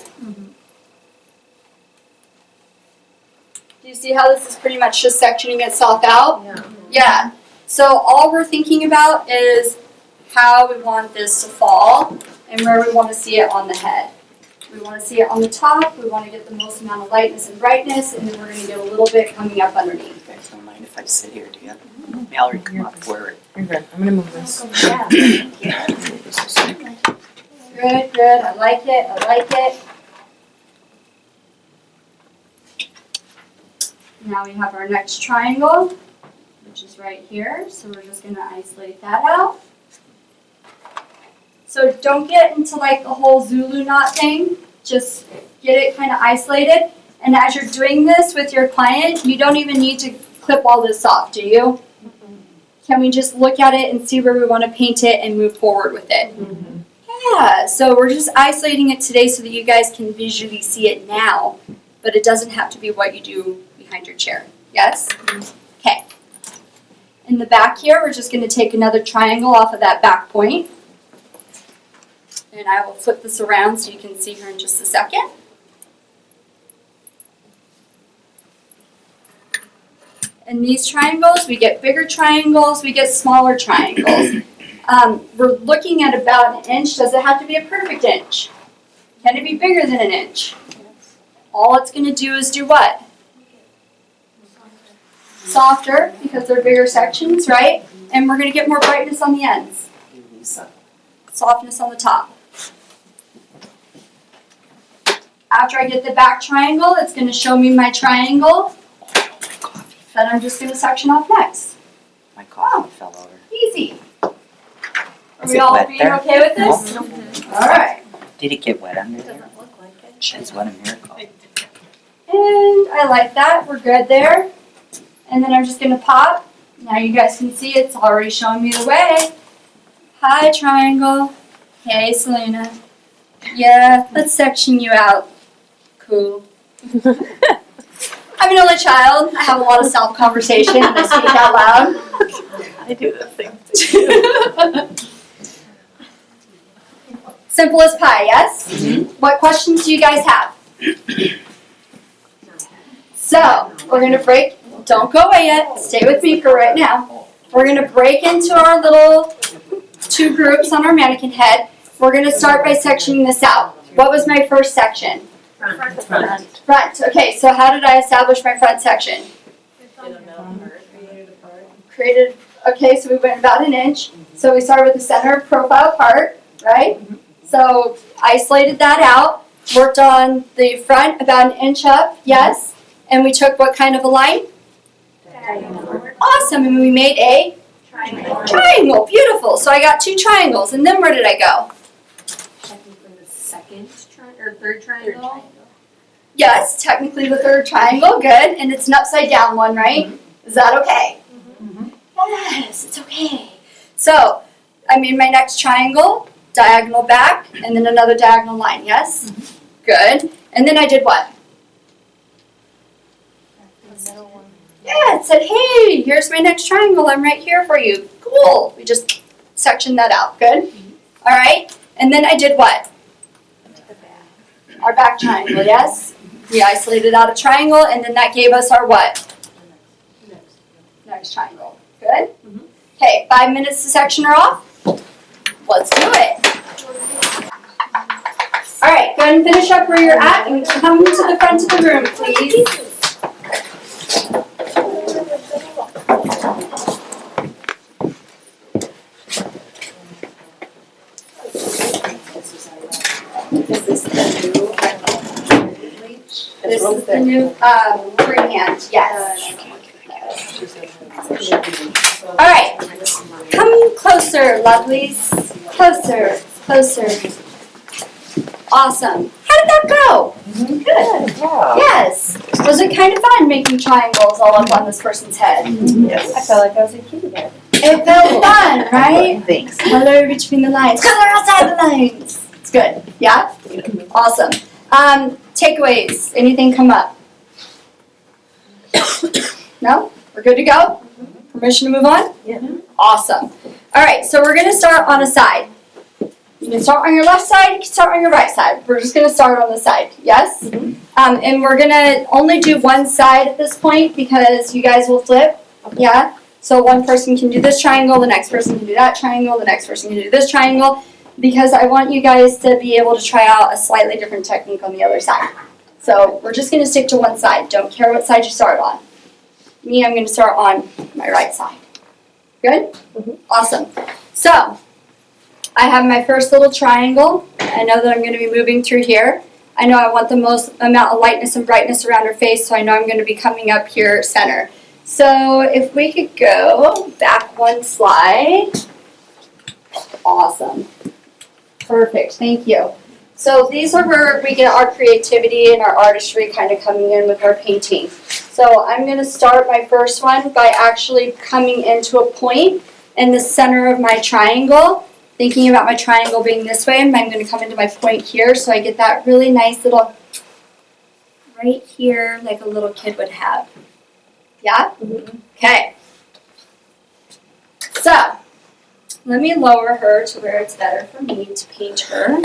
Do you see how this is pretty much just sectioning itself out? Yeah. So all we're thinking about is how we want this to fall and where we want to see it on the head. We want to see it on the top. We want to get the most amount of lightness and brightness, and then we're going to get a little bit coming up underneath. You guys don't mind if I sit here, do you? Mallory, come up where You're good. I'm gonna move this. Good, good. I like it. I like it. Now we have our next triangle, which is right here. So we're just going to isolate that out. So don't get into like the whole Zulu knot thing. Just get it kind of isolated. And as you're doing this with your client, you don't even need to clip all this off, do you? Can we just look at it and see where we want to paint it and move forward with it? Yeah, so we're just isolating it today so that you guys can visually see it now, but it doesn't have to be what you do behind your chair. Yes? Okay. In the back here, we're just going to take another triangle off of that back point. And I will flip this around so you can see her in just a second. In these triangles, we get bigger triangles, we get smaller triangles. We're looking at about 1 inch. Does it have to be a perfect inch? Can it be bigger than 1 inch? All it's going to do is do what? Softer, because they're bigger sections, right? And we're going to get more brightness on the ends. Softness on the top. After I get the back triangle, it's going to show me my triangle that I'm just going to section off next. My coffee fell over. Easy. Are Is we it all wet being there? okay with this? All right. Did it get wet under there? Doesn't look like it. Jeez, what a miracle. And I like that. We're good there. And then I'm just going to pop. Now you guys can see it's already showing me the way. Hi, triangle. Hey, Selena. Yeah, let's section you out. Cool. I'm an only child. I have a lot of self-conversation and I speak out loud. I do the same thing. Simple as pie, yes? What questions do you guys have? So, we're going to break, don't go away yet, stay with me for right now. We're going to break into our little 2 groups on our mannequin head. We're going to start by sectioning this out. What was my first section? Front. Okay, so how did I establish my front section? Created, okay, so we went about 1 inch. So we started with the center profile part, right? So isolated that out, worked on the front about 1 inch up, yes. And we took what kind of a line? Awesome, and we made a triangle, beautiful. So I got 2 triangles, and then where did I go? Technically the second or third triangle. Yes, technically the 3rd triangle, good. And it's an upside down one, right? Is that okay? Yes, it's okay. So I made my next triangle, diagonal back, and then another diagonal line, yes? Good. And then I did what? Yeah, it said, hey, here's my next triangle. I'm right here for you. Cool. We just sectioned that out. Good. All right. And then I did what? Our back triangle, yes? We isolated out a triangle, and then that gave us our what? Next triangle. Good? Okay, 5 minutes to section her off. Let's do it. All right, go ahead and finish up where you're at, and come to the front of the room, please. This is the new freehand, yes. All right, come closer, lovelies. Closer, closer. Awesome. How did that go? Good. Yes. Was it kind of fun making triangles all up on this person's head? Yes. I felt like I was a kid again. It felt fun, right? Thanks. Color between the lines. Color outside the lines. It's good. Yeah? Awesome. Takeaways. Anything come up? No? We're good to go? Permission to move on? Yeah. Awesome. All right, so we're going to start on a side. You can start on your left side, you can start on your right side. We're just going to start on the side, yes? And we're going to only do one side at this point because you guys will flip, yeah? So one person can do this triangle, the next person can do that triangle, the next person can do this triangle. because I want you guys to be able to try out a slightly different technique on the other side. So we're just going to stick to one side. Don't care what side you start on. Me, I'm going to start on my right side. Good? Awesome. So I have my first little triangle. I know that I'm going to be moving through here. I know I want the most amount of lightness and brightness around her face, so I know I'm going to be coming up here center. So if we could go back one slide. Awesome. Perfect. Thank you. So these are where we get our creativity and our artistry kind of coming in with our painting. So I'm going to start my first one by actually coming into a point in the center of my triangle. Thinking about my triangle being this way, and I'm going to come into my point here so I get that really nice little right here like a little kid would have. Yeah? Okay. So, let me lower her to where it's better for me to paint her.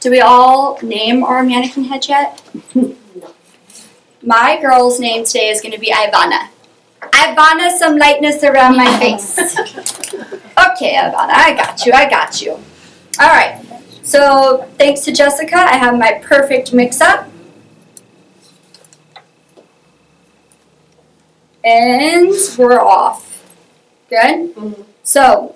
Do we all name our mannequin head yet? My girl's name today is going to be Ivana. Ivana, some lightness around my face. Okay, Ivana, I got you. All right, so thanks to Jessica, I have my perfect mix-up. And we're off. Good? So,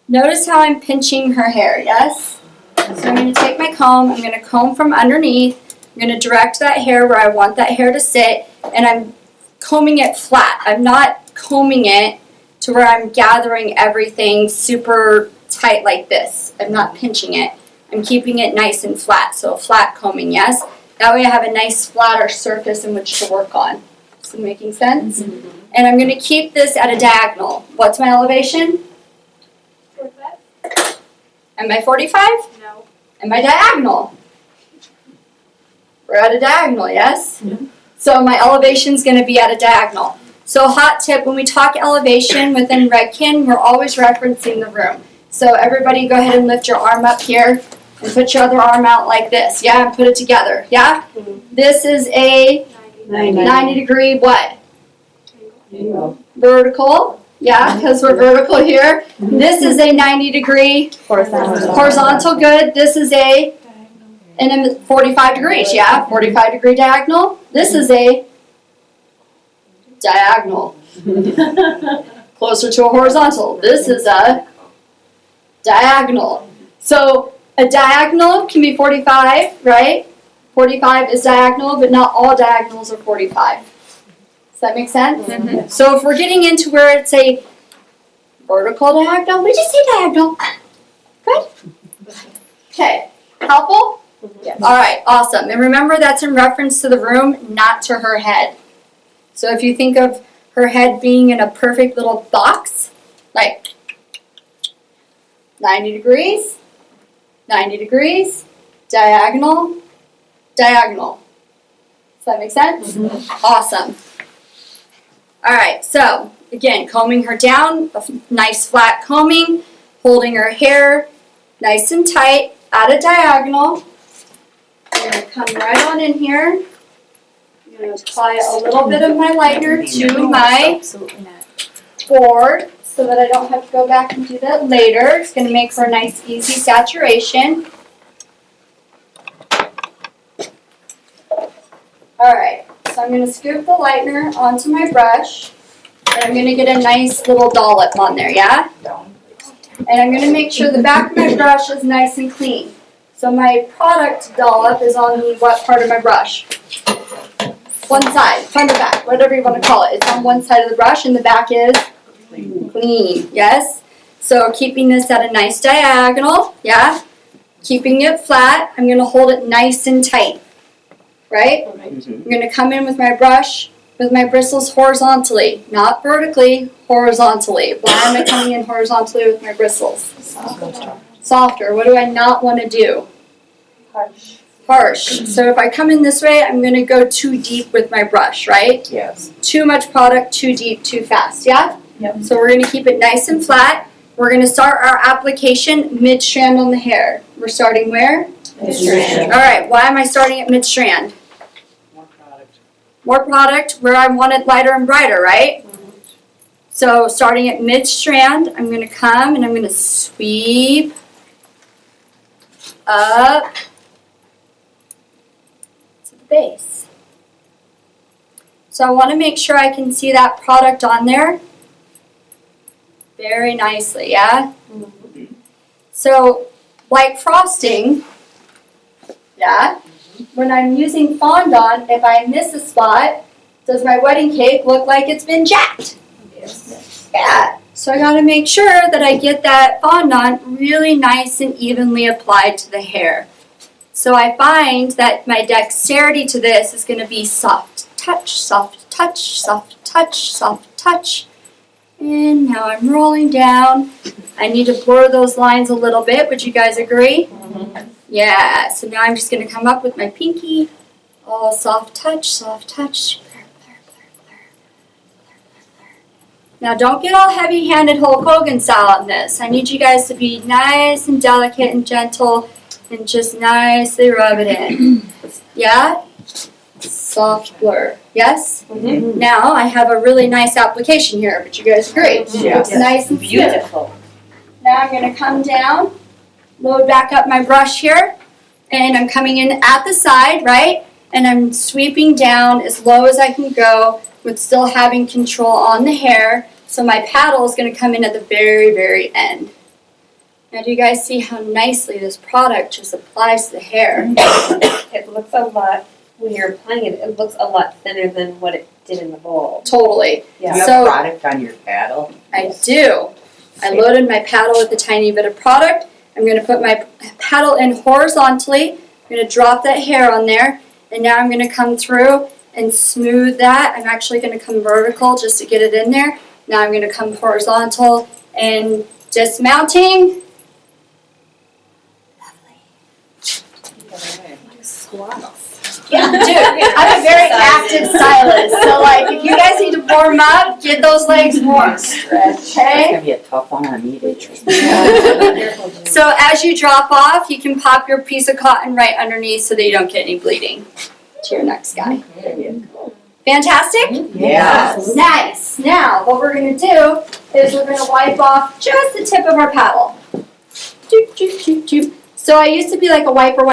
notice how I'm pinching her hair, yes? So I'm going to take my comb, I'm going to comb from underneath, I'm going to direct that hair where I want that hair to sit, and I'm combing it flat. I'm not combing it to where I'm gathering everything super tight like this. I'm not pinching it. I'm keeping it nice and flat, so flat combing, yes? That way I have a nice flatter surface in which to work on. Is it making sense? And I'm going to keep this at a diagonal. What's my elevation? 45? Am I 45? No. Am I diagonal? We're at a diagonal, yes? So my elevation's going to be at a diagonal. So hot tip, when we talk elevation within Redken, we're always referencing the room. So everybody go ahead and lift your arm up here and put your other arm out like this. Yeah, and put it together. Yeah? This is a 90 degree what? Vertical. Yeah, because we're vertical here. This is a 90 degree horizontal. Good. This is a 45 degrees. Yeah, 45 degree diagonal. This is a diagonal. Closer to a horizontal. This is a diagonal. So a diagonal can be 45, right? 45 is diagonal, but not all diagonals are 45. Does that make sense? So if we're getting into where it's a vertical diagonal, we just say diagonal. Good? Okay. Helpful? Yes. All right, awesome. And remember that's in reference to the room, not to her head. So if you think of her head being in a perfect little box, like 90 degrees, 90 degrees, diagonal, diagonal. Does that make sense? Awesome. All right, so again, combing her down, a nice flat combing, holding her hair nice and tight at a diagonal. I'm going to come right on in here. I'm going to apply a little bit of my lighter to my board so that I don't have to go back and do that later. It's going to make for a nice, easy saturation. All right, so I'm going to scoop the lightener onto my brush, and I'm going to get a nice little dollop on there, yeah? And I'm going to make sure the back of my brush is nice and clean. So my product dollop is on the what part of my brush? One side, front or back, whatever you want to call it. It's on one side of the brush, and the back is clean, yes? So keeping this at a nice diagonal, yeah? Keeping it flat, I'm going to hold it nice and tight. Right? I'm going to come in with my brush, with my bristles horizontally, not vertically, horizontally. Why am I coming in horizontally with my bristles? Softer. What do I not want to do? Harsh. So if I come in this way, I'm going to go too deep with my brush, right? Yes. Too much product, too deep, too fast, yeah? Yep. So we're going to keep it nice and flat. We're going to start our application mid-strand on the hair. We're starting where? Mid-strand. All right, why am I starting at mid-strand? More product. More product where I want it lighter and brighter, right? So starting at mid-strand, I'm going to come and I'm going to sweep up to the base. So I want to make sure I can see that product on there very nicely, yeah? So, like frosting, yeah? When I'm using fondant, if I miss a spot, does my wedding cake look like it's been jacked? Yes. Yeah. So I gotta make sure that I get that fondant really nice and evenly applied to the hair. So I find that my dexterity to this is gonna be soft touch, soft touch, soft touch, soft touch. And now I'm rolling down. I need to blur those lines a little bit. Would you guys agree? Yeah. So now I'm just gonna come up with my pinky. All soft touch, soft touch. Now don't get all heavy-handed Hulk Hogan style on this. I need you guys to be nice and delicate and gentle and just nicely rub it in. Yeah? Soft blur. Yes? Now I have a really nice application here. Would you guys agree? Yes. Looks nice and smooth. Beautiful. Now I'm going to come down, load back up my brush here, and I'm coming in at the side, right? And I'm sweeping down as low as I can go with still having control on the hair. So my paddle is going to come in at the very, very end. Now do you guys see how nicely this product just applies to the hair? It looks a lot, when you're applying it, it looks a lot thinner than what it did in the bowl. Totally. Do you have So- product on your paddle? I do. I loaded my paddle with a tiny bit of product. I'm going to put my paddle in horizontally. I'm going to drop that hair on there. And now I'm going to come through and smooth that. I'm actually going to come vertical just to get it in there. Now I'm going to come horizontal and dismounting. Yeah, dude, I'm a very active stylist. So, like, if you guys need to warm up, get those legs warm. It's Okay? gonna be a tough one on me to So, as you drop off, you can pop your piece of cotton right underneath so that you don't get any bleeding to your next guy. Fantastic? Yeah. Nice. Now, what we're going to do is we're going to wipe off just the tip of our paddle. Doop, doop, doop, doop. So I used to be like a wiper,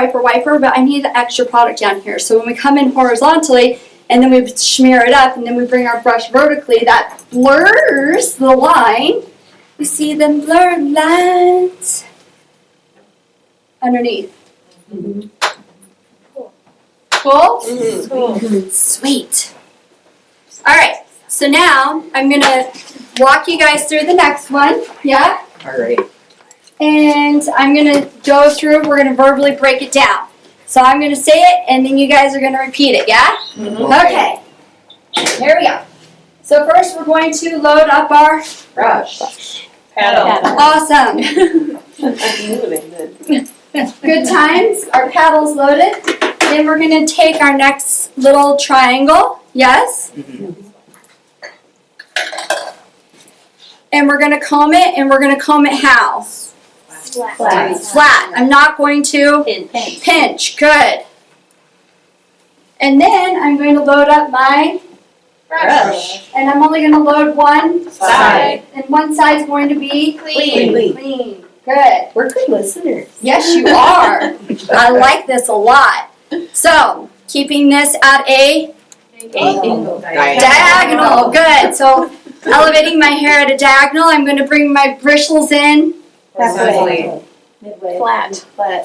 but I need the extra product down here. So when we come in horizontally, and then we smear it up, and then we bring our brush vertically, that blurs the line. You see them blurred lines underneath. Cool? Sweet. All right, so now I'm going to walk you guys through the next one. Yeah? All right. And I'm going to go through, we're going to verbally break it down. So I'm going to say it, and then you guys are going to repeat it, yeah? Okay. Here we go. So first we're going to load up our Brush. Paddle. awesome. Good times. Our paddle's loaded. Then we're going to take our next little triangle. Yes? And we're going to comb it, and we're going to comb it how? Flat. I'm not going to pinch. Good. And then I'm going to load up my Brush. and I'm only going to load one Side. and one side's going to be Clean. clean. Good. We're good listeners. Yes, you are. I like this a lot. So, keeping this at a diagonal. Good. So, elevating my hair at a diagonal, I'm going to bring my bristles in Midway. Flat.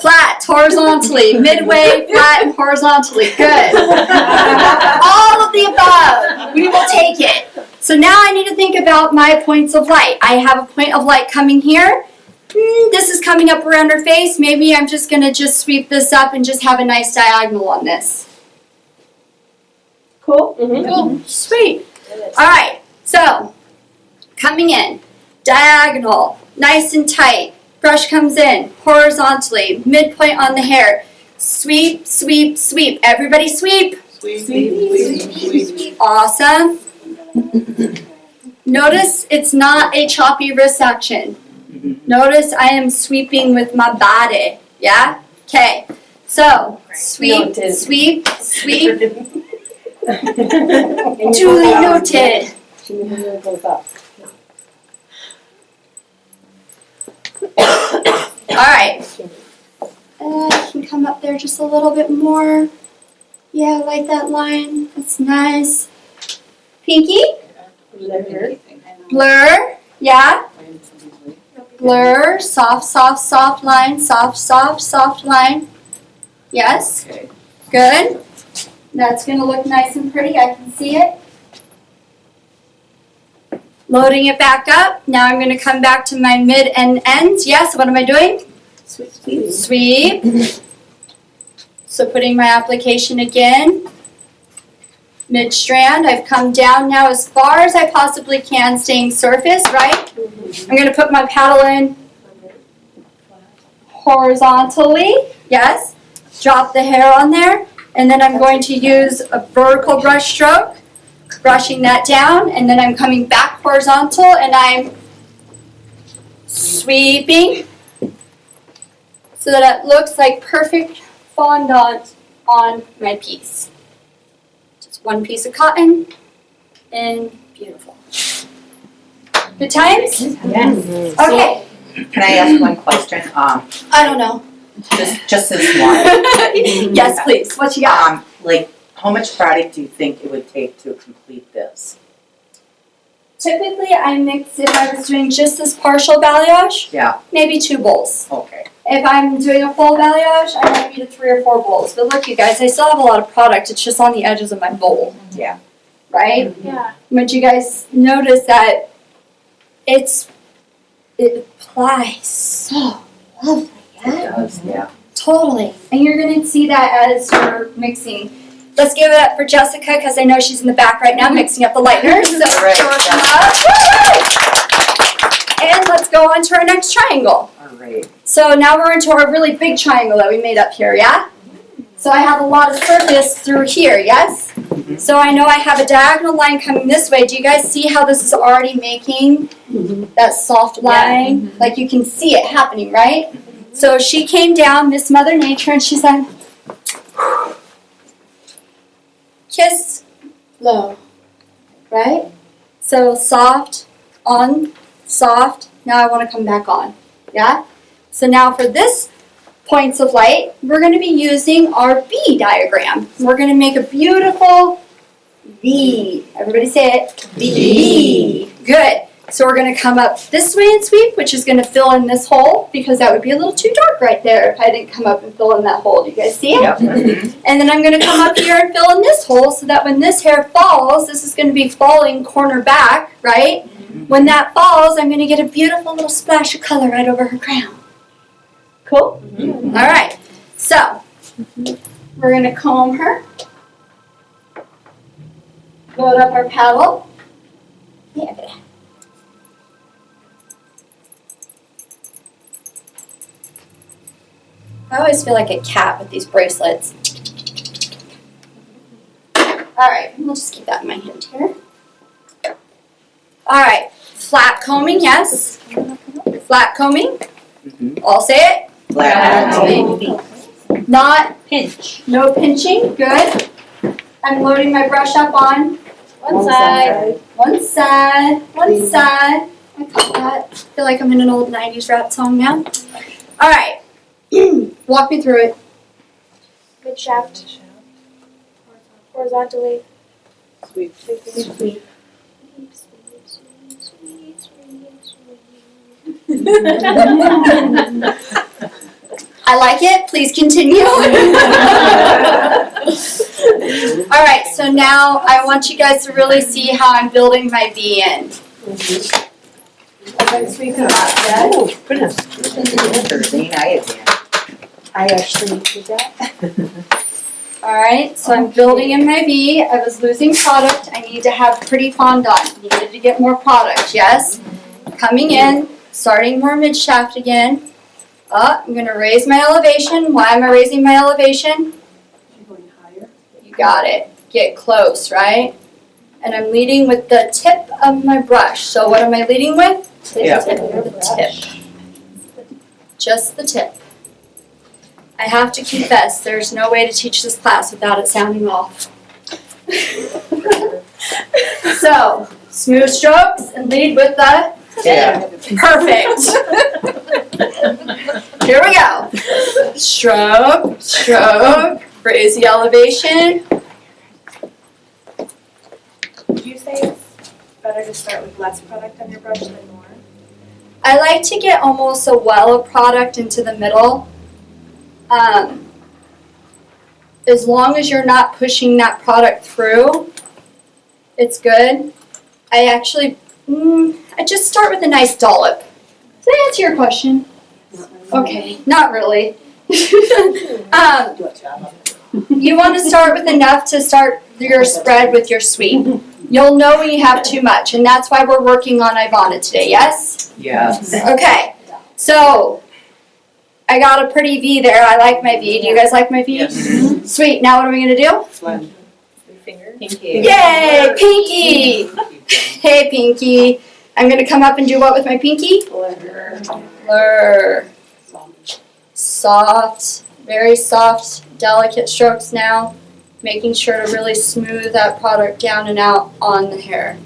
flat, horizontally, midway, flat, and horizontally. Good. All of the above. We will take it. So now I need to think about my points of light. I have a point of light coming here. This is coming up around her face. Maybe I'm just going to just sweep this up and just have a nice diagonal on this. Cool? Cool. Sweet. All right. So, coming in, diagonal, nice and tight. Brush comes in, horizontally, midpoint on the hair. Sweep, sweep, sweep. Everybody sweep. Awesome. Notice it's not a choppy wrist action. Notice I am sweeping with my body. Yeah? Okay. So, sweep, sweep, sweep. Duly noted. She never goes up. All right. And I can come up there just a little bit more. Yeah, I like that line. That's nice. Pinky? Blur. Yeah. Blur. Soft, soft, soft line. Soft, soft, soft line. Yes. Okay. Good. That's going to look nice and pretty. I can see it. Loading it back up. Now I'm going to come back to my mid and ends. Yes, what am I doing? Sweep. So putting my application again. Mid strand. I've come down now as far as I possibly can, staying surface, right? I'm going to put my paddle in horizontally. Yes. Drop the hair on there. And then I'm going to use a vertical brush stroke, brushing that down, and then I'm coming back horizontal and I'm sweeping so that it looks like perfect fondant on my piece. Just one piece of cotton and beautiful. Good times? Yes. Okay. Can I ask one question? I don't know. Just this one. Yes, please. What you got? Like, how much product do you think it would take to complete this? Typically, I mix, if I was doing just this partial balayage, Yeah, maybe 2 bowls. okay. If I'm doing a full balayage, I might need 3 or 4 bowls. But look, you guys, I still have a lot of product. It's just on the edges of my bowl. Yeah. Right? Yeah. But you guys notice that it applies so lovely. It Yeah? does, yeah. Totally. And you're going to see that as you're mixing. Let's give it up for Jessica because I know she's in the back right now mixing up the lighteners. So Right, show her some love. And let's go on to our next triangle. All right. So now we're into our really big triangle that we made up here, yeah? So I have a lot of surface through here, yes? So I know I have a diagonal line coming this way. Do you guys see how this is already making that soft line? Like you can see it happening, right? So she came down, Miss Mother Nature, and she said, kiss, low, right? So soft, on, soft. Now I want to come back on, yeah? So now for this points of light, we're going to be using our V diagram. We're going to make a beautiful V. Everybody say it. V. Good. So we're going to come up this way and sweep, which is going to fill in this hole because that would be a little too dark right there if I didn't come up and fill in that hole. Do you guys see it? Yep. And then I'm going to come up here and fill in this hole so that when this hair falls, this is going to be falling corner back, right? When that falls, I'm going to get a beautiful little splash of color right over her crown. Cool? All right. So we're going to comb her. Load up our paddle. Yeah, I always feel like a cat with these bracelets. All right, we'll just keep that in my hand here. All right, flat combing, yes. Flat combing. I'll say it. Flat combing. Not pinch. No pinching. Good. I'm loading my brush up on one side. One side. One side. I got that. I feel like I'm in an old 90s rap song now. All right. Walk me through it. Mid shaft. Horizontally. Sweep. Sweep. I like it. Please continue. All right, so now I want you guys to really see how I'm building my V in. Oh, goodness. Thursday night again. I actually did that. All right, so I'm building in my V. I was losing product. I need to have pretty fondant. Needed to get more product, yes? Coming in, starting more mid-shaft again. I'm going to raise my elevation. Why am I raising my elevation? Going higher. You got it. Get close, right? And I'm leading with the tip of my brush. So what am I leading with? Yeah. The tip. Just the tip. I have to confess, there's no way to teach this class without it sounding off. So, smooth strokes and lead with the tip. Yeah. Perfect. Here we go. Stroke, stroke, raise the elevation. Would you say it's better to start with less product on your brush than more? I like to get almost a well of product into the middle. As long as you're not pushing that product through, it's good. I actually, I just start with a nice dollop. Does that answer your question? Okay, not really. You want to start with enough to start your spread with your sweep. You'll know when you have too much, and that's why we're working on Ivana today, yes? Yes. Okay, so I got a pretty V there. I like my V. Do you guys like my V? Yes. Sweet, now what are we going to do? Pinky. Yay, Pinky! Hey, Pinky. I'm going to come up and do what with my pinky? Blur. Soft, very soft, delicate strokes now. Making sure to really smooth that product down and out on the hair.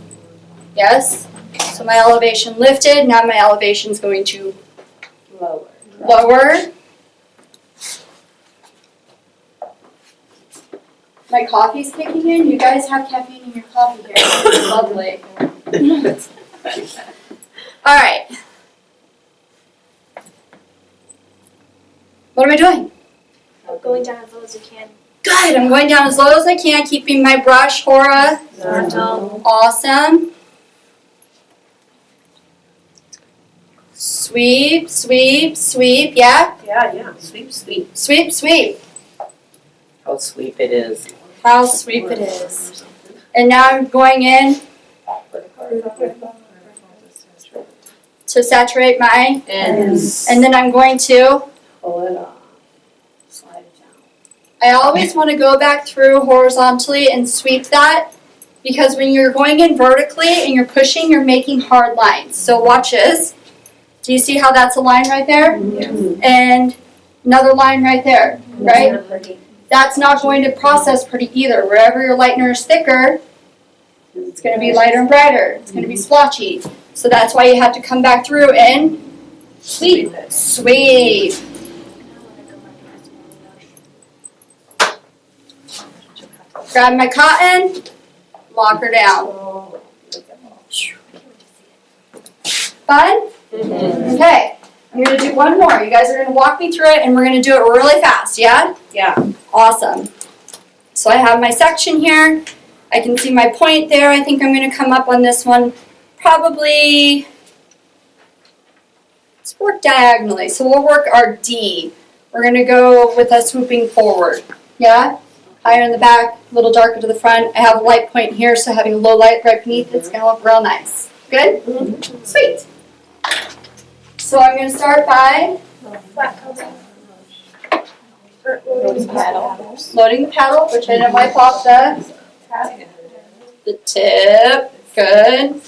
Yes? So my elevation lifted. Now my elevation is going to lower. My coffee's kicking in. You guys have caffeine in your coffee here. It's lovely. All right. What am I doing? Going down as low as you can. Good. I'm going down as low as I can, keeping my brush horizontal. Awesome. Sweep, sweep, sweep. Yeah? Yeah. Sweep, sweep. Sweep, sweep. How sweep it is. How sweep it is. And now I'm going in to saturate my ends. And then I'm going to Pull it off. Slide it down. I always want to go back through horizontally and sweep that, because when you're going in vertically and you're pushing, you're making hard lines. So watch this. Do you see how that's a line right there? And another line right there, right? That's not going to process pretty either. Wherever your lightener is thicker, it's going to be lighter and brighter. It's going to be splotchy. So that's why you have to come back through and sweep. Sweep. Grab my cotton, lock her down. Fun? Okay, I'm going to do one more. You guys are going to walk me through it, and we're going to do it really fast, yeah? Yeah. Awesome. So I have my section here. I can see my point there. I think I'm going to come up on this one probably, let's work diagonally. So we'll work our D. We're going to go with a swooping forward, yeah? Higher in the back, a little darker to the front. I have a light point here, so having a low light right beneath it's going to look real nice. Good? Sweet. So I'm going to start by loading the paddle, which I didn't wipe off the tip. Good.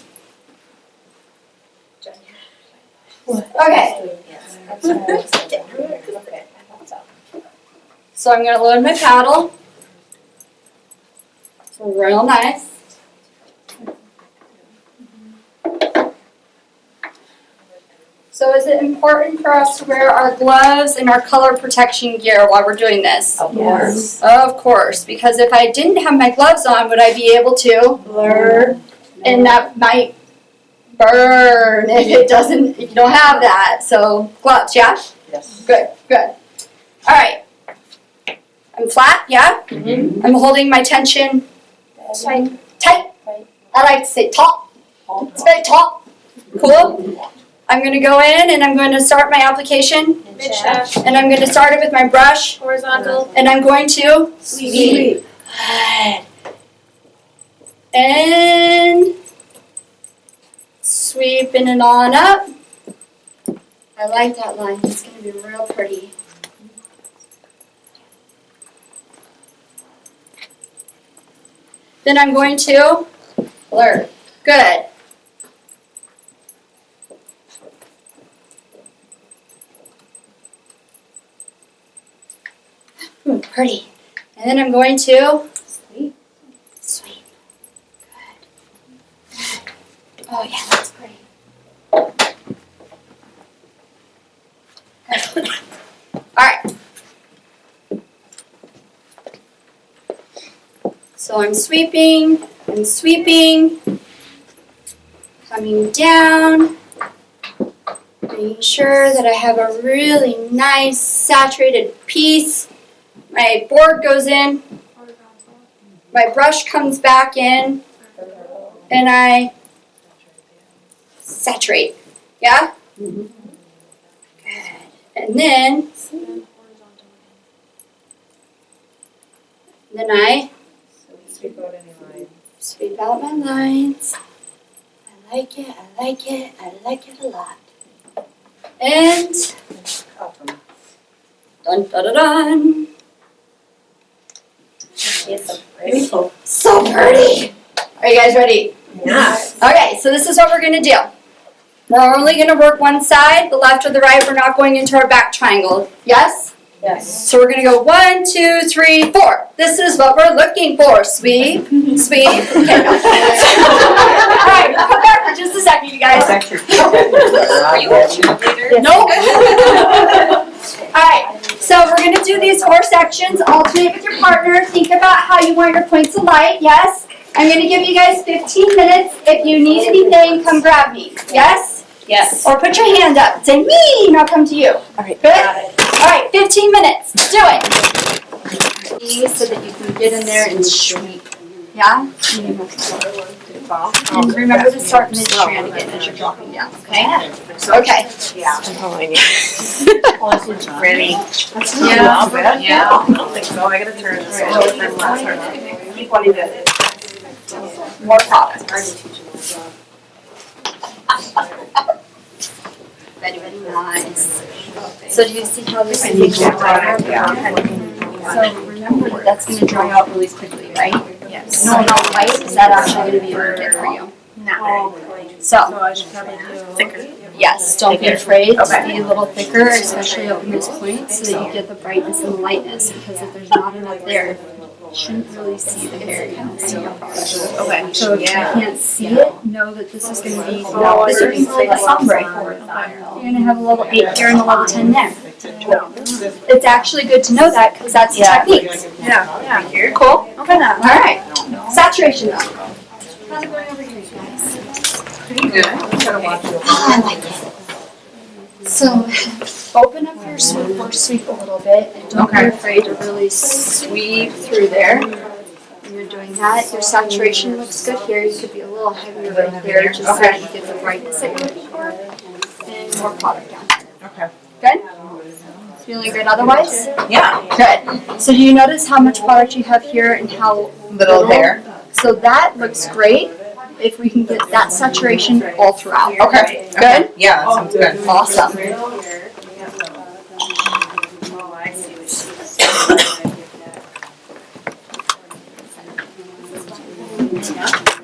Okay. So I'm going to load my paddle. So real nice. So is it important for us to wear our gloves and our color protection gear while we're doing this? Of course. Of course, because if I didn't have my gloves on, would I be able to blur? And that might burn if it doesn't, if you don't have that. So gloves, yeah? Yes. Good, good. All right. I'm flat, yeah? I'm holding my tension tight. I like to say taut. It's very taut. Cool. I'm going to go in and I'm going to start my application. Mid-shaft. And I'm going to start it with my brush. Horizontal. And I'm going to Sweep. Good. And sweeping it on up. I like that line. It's going to be real pretty. Then I'm going to blur. Good. Ooh, pretty. And then I'm going to sweep. Sweep. Good. Good. Oh yeah, that's pretty. Good. So I'm sweeping, coming down, making sure that I have a really nice saturated piece. My board goes in, my brush comes back in, and I saturate. Yeah? Good. And then I sweep out my lines. I like it a lot. And dun dun dun dun. Beautiful. So pretty! Are you guys ready? Yeah. Okay, so this is what we're gonna do. We're only gonna work one side, the left or the right. We're not going into our back triangle. Yes? Yes. So we're gonna go 1, 2, 3, 4. This is what we're looking for. Sweep, sweep. Okay, no. Alright, come back for just a second, you guys. Are you a cheerleader? Nope. Alright, so we're gonna do these 4 sections. Alternate with your partner. Think about how you want your points of light. Yes? I'm gonna give you guys 15 minutes. If you need anything, come grab me. Yes? Yes. Or put your hand up. Say me, and I'll come to you. Alright. Good? Alright, 15 minutes. Do it. So that you can get in there and sweep. Yeah? And remember to start mid-strand again as you're dropping down, okay? Okay. Ready? Yeah. Yeah. I don't think so. I gotta turn this off. Keep wanting to. More product. Very, very nice. So do you see how this is So remember that that's going to dry out really quickly, right? Yes. No, not white, is that actually going to be a little bit for you? Not So, I should probably do thicker. yes, don't be afraid to be a little thicker, especially up in this point, so that you get the brightness and the lightness, because if there's not enough there, you shouldn't really see the hair, you don't see your product. Okay. So if you can't see it, know that this is going to be, this is going to be like a sombre. You're going to have a level 8 here and a level 10 there. It's actually good to know that, because that's the technique. Yeah. Here. Cool? Okay. Alright. Saturation though. How's it going over here, you guys? Pretty good. I like it. So, open up your sweep or sweep a little bit, and don't be afraid to really sweep through there. When you're doing that, your saturation looks good here. You could be a little heavier right there, just so that you get the brightness that you're looking for, and more product down here. Okay. Good? Feeling good otherwise? Yeah. Good. So do you notice how much product you have here and how Little there. So that looks great if we can get that saturation all throughout. Okay. Good? Yeah, that sounds good. Awesome.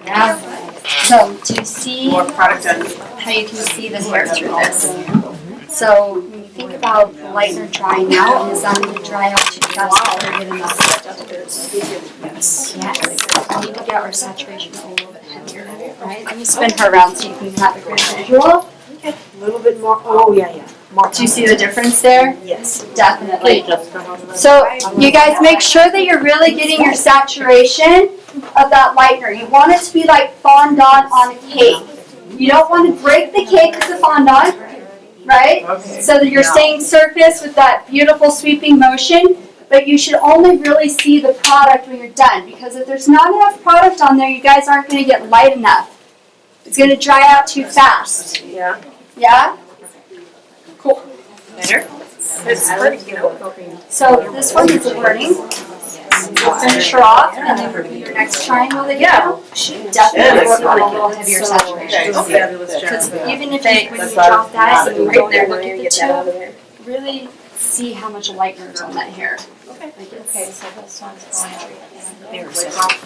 Yeah. So do you see More product done. how you can see the hair through this? So when you think about the lightener drying out, is that going to dry out too fast before we get enough product? Yes. We need to get our saturation a little bit heavier, right? Let me spin her around so you can have a good visual. A little bit more, oh, yeah. More. Do you see the difference there? Yes. Definitely. So you guys make sure that you're really getting your saturation of that lightener. You want it to be like fondant on a cake. You don't want to break the cake with the fondant, right? Okay. So that you're staying surface with that beautiful sweeping motion, but you should only really see the product when you're done, because if there's not enough product on there, you guys aren't going to get light enough. It's going to dry out too fast. Yeah. Yeah? Cool. Better? It's good, you know. So this one is burning. Finish her off, and then for your next triangle that you do, definitely work on a little heavier saturation. Because even if you, when you drop that and you right there look at the tube, really see how much lightener is on that hair. Okay, so this one's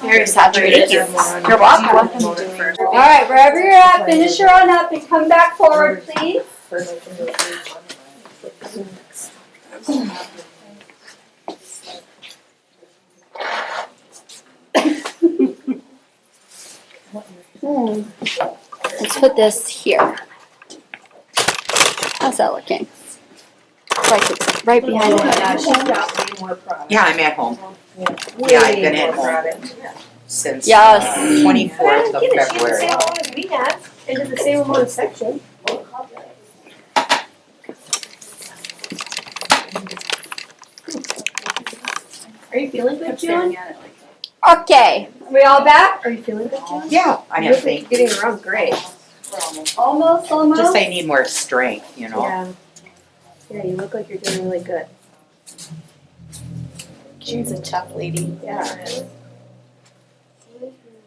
Very saturated. You're welcome. All right, wherever you're at, finish her on up and come back forward, please. Let's put this here. How's that looking? It's like it's right behind the head. Yeah, I'm at home. Yeah, I've been at home since Yes. 24th of Get it, she has the February. same amount as we have, and it's the same amount of section. Are you feeling good, June? Okay, we all back? Are you feeling good, June? Yeah, I am You're thinking. getting around great. Almost. Just I need more strength, you know? Yeah. Yeah, you look like you're doing really good. June's a tough lady. Yeah.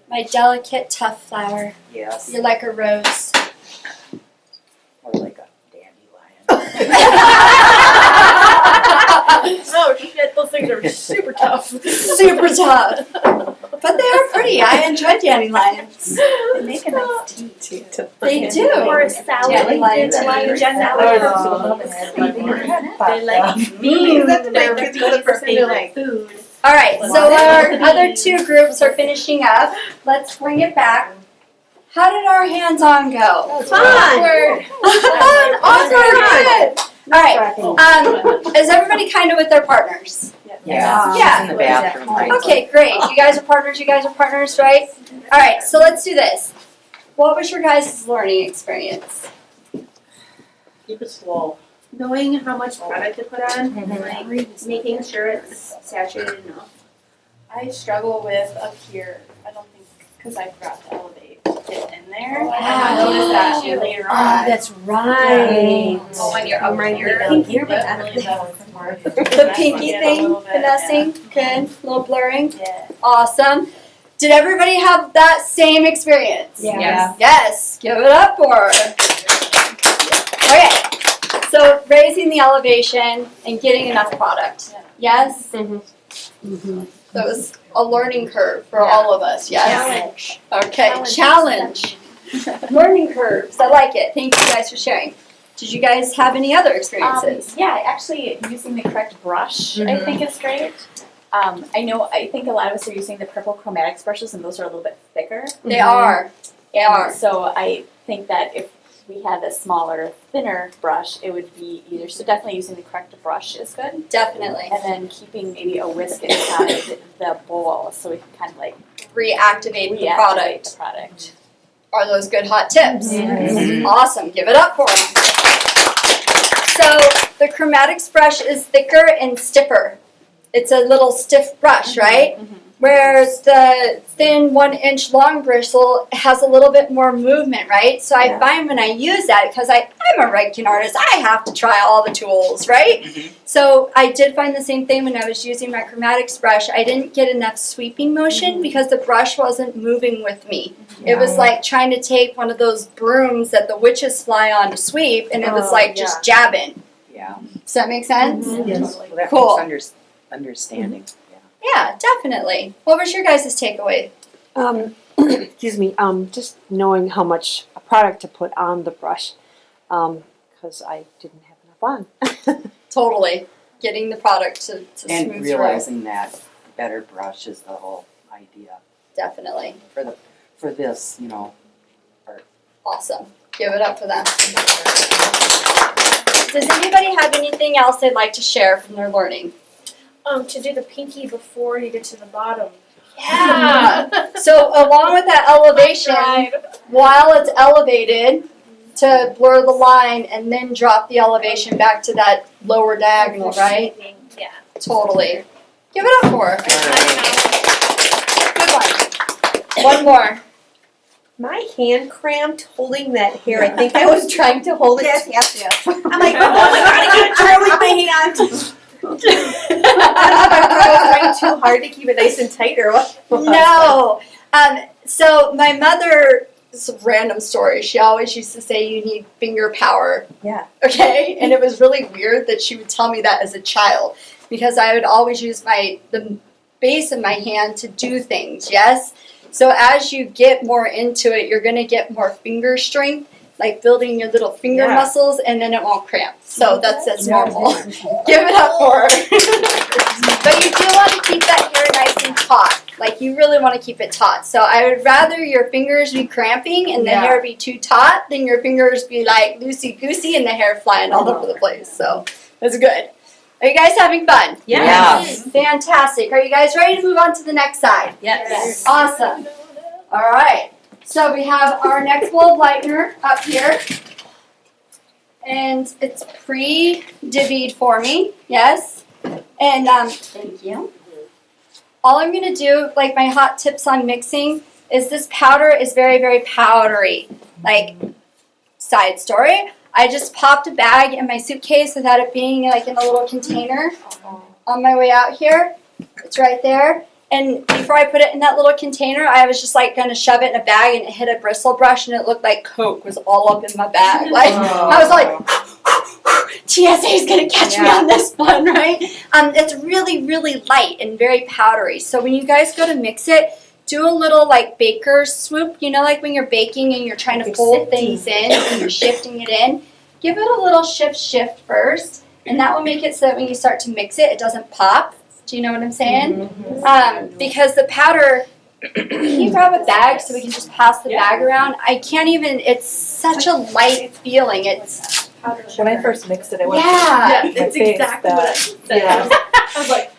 My delicate, tough flower. Yes. You're like a rose. More like a dandelion. Oh shit, those things are super tough. Super tough. But they are pretty. I enjoy dandelions. They make a nice tea too. They do. Or a salad. Dandelions. Dandelion They like me. That's the first thing they like. Food. All right, so our other two groups are finishing up. Let's bring it back. How did our hands-on go? Fun. Awkward. Good. All right. Is everybody kind of with their partners? Yeah. Yeah. In the bathroom. right? Okay, great. You guys are partners, right? All right, so let's do this. What was your guys' learning experience? Keep it slow. Knowing how much product to put on, like making sure it's saturated enough. I struggle with up here. I don't think, because I forgot to elevate it in there. Wow. I noticed that too later on. That's right. Oh, when you're up Right here, down here, you but get really bad. The pinky thing, finessing, good, little blurring, Yeah. awesome. Did everybody have that same experience? Yeah. Yes, give it up for her. Okay, so raising the elevation and getting enough product. Yes? That was a learning curve for all of us, yes? Okay, challenge. Learning curves, I like it. Thank you guys for sharing. Did you guys have any other experiences? Yeah, actually using the correct brush I think is great. I think a lot of us are using the purple chromatics brushes and those are a little bit thicker. They are. They are. So I think that if we had a smaller, thinner brush, it would be either, so definitely using the correct brush is good. Definitely. And then keeping maybe a whisk inside the bowl so we can kind of like Reactivate the reactivate product. the product. Are those good hot tips? Awesome. Give it up for them. So the chromatics brush is thicker and stiffer. It's a little stiff brush, right? Whereas the thin 1 inch long bristle has a little bit more movement, right? So I find when I use that, because I'm a Reikian artist, I have to try all the tools, right? So I did find the same thing when I was using my chromatics brush. I didn't get enough sweeping motion because the brush wasn't moving with me. It was like trying to take one of those brooms that the witches fly on to sweep, and it was like just jabbing. Yeah. Does that make sense? Well, that Cool. makes understanding. Yeah, definitely. What was your guys' takeaway? Excuse me, just knowing how much product to put on the brush, because I didn't have enough on. Totally. Getting the product to And smooth realizing that better brush is the whole idea through. Definitely. for this, you know. Awesome. Give it up for them. Does anybody have anything else they'd like to share from their learning? To do the pinky before you get to the bottom. Yeah. So along with that elevation, while it's elevated, to blur the line and then drop the elevation back to that lower diagonal, right? Yeah. Totally. Give it up for her. Good one. One more. My hand cramped holding that hair. I think I was trying to hold it. yes. I'm like, oh my god, I got it with my hand. I don't know if I was trying too hard to keep it nice and tight or what. No. So my mother, this is a random story. She always used to say you need finger power. Yeah. Okay? And it was really weird that she would tell me that as a child because I would always use the base of my hand to do things, yes? So as you get more into it, you're going to get more finger strength, like building your little finger muscles, and then it won't cramp. So that's normal. Give it up for her. But you do want to keep that hair nice and taut. Like you really want to keep it taut. So I would rather your fingers be cramping and the hair be too taut than your fingers be like loosey-goosey and the hair flying all over the place. So that's good. Are you guys having fun? Yes. Fantastic. Are you guys ready to move on to the next side? Yes. Awesome. All right. So we have our next bulb lightener up here. And it's pre-divvied for me. Yes. And thank you. All I'm going to do, like my hot tips on mixing, is this powder is very, very powdery. Like, side story, I just popped a bag in my suitcase without it being like in a little container on my way out here. It's right there. And before I put it in that little container, I was just like going to shove it in a bag, and it hit a bristle brush, and it looked like Coke was all up in my bag. Like, I was like, TSA is going to catch me on this one, right? It's really, really light and very powdery. So when you guys go to mix it, do a little like baker's swoop. You know, like when you're baking and you're trying to fold things in and you're shifting it in. Give it a little shift first, and that will make it so that when you start to mix it, it doesn't pop. Do you know what I'm saying? Because the powder, can you grab a bag so we can just pass the bag around? I can't even, it's such a light feeling. It's When I first mixed it, I went yeah. it's exactly what I said. Yeah. I was like,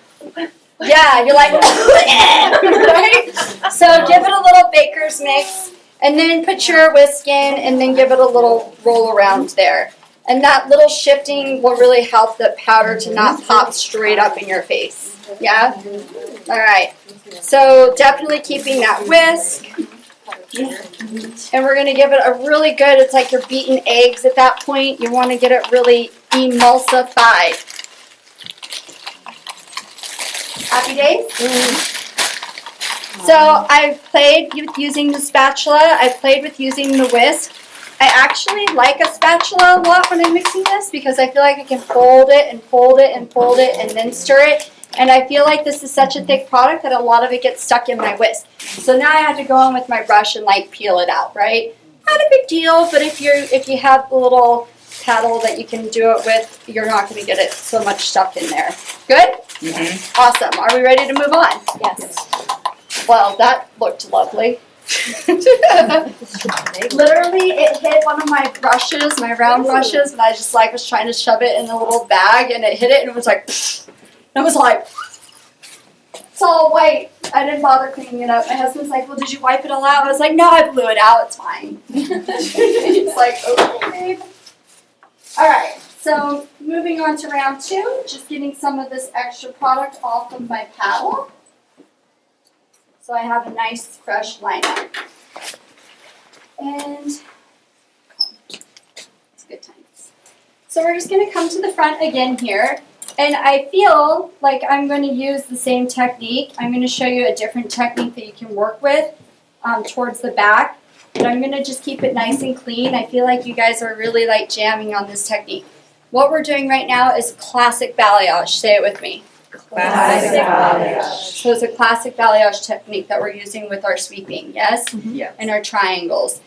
Yeah, you're like, right? So give it a little baker's mix, and then put your whisk in, and then give it a little roll around there. And that little shifting will really help the powder to not pop straight up in your face. Yeah? All right. So definitely keeping that whisk. And we're going to give it a really good, it's like you're beating eggs at that point. You want to get it really emulsified. Happy days? So I've played with using the spatula. I've played with using the whisk. I actually like a spatula a lot when I'm mixing this because I feel like I can fold it and fold it and fold it and then stir it. And I feel like this is such a thick product that a lot of it gets stuck in my whisk. So now I have to go in with my brush and like peel it out, right? Not a big deal, but if you have the little paddle that you can do it with, you're not going to get it so much stuck in there. Good? Mm-hmm. Awesome. Are we ready to move on? Yes. Well, that looked lovely. Literally, it hit one of my brushes, my round brushes, and I just like was trying to shove it in a little bag, and it hit it, and it was like, it was like, it's all white. I didn't bother cleaning it up. My husband's like, well, did you wipe it all out? I was like, no, I blew it out. It's fine. He's like, okay, babe. All right. So moving on to round 2, just getting some of this extra product off of my paddle. So I have a nice fresh lineup. And it's good times. So we're just going to come to the front again here. And I feel like I'm going to use the same technique. I'm going to show you a different technique that you can work with towards the back. But I'm going to just keep it nice and clean. I feel like you guys are really like jamming on this technique. What we're doing right now is classic balayage. Say it with me. Classic balayage. So it's a classic balayage technique that we're using with our sweeping, yes? Yes. And our triangles.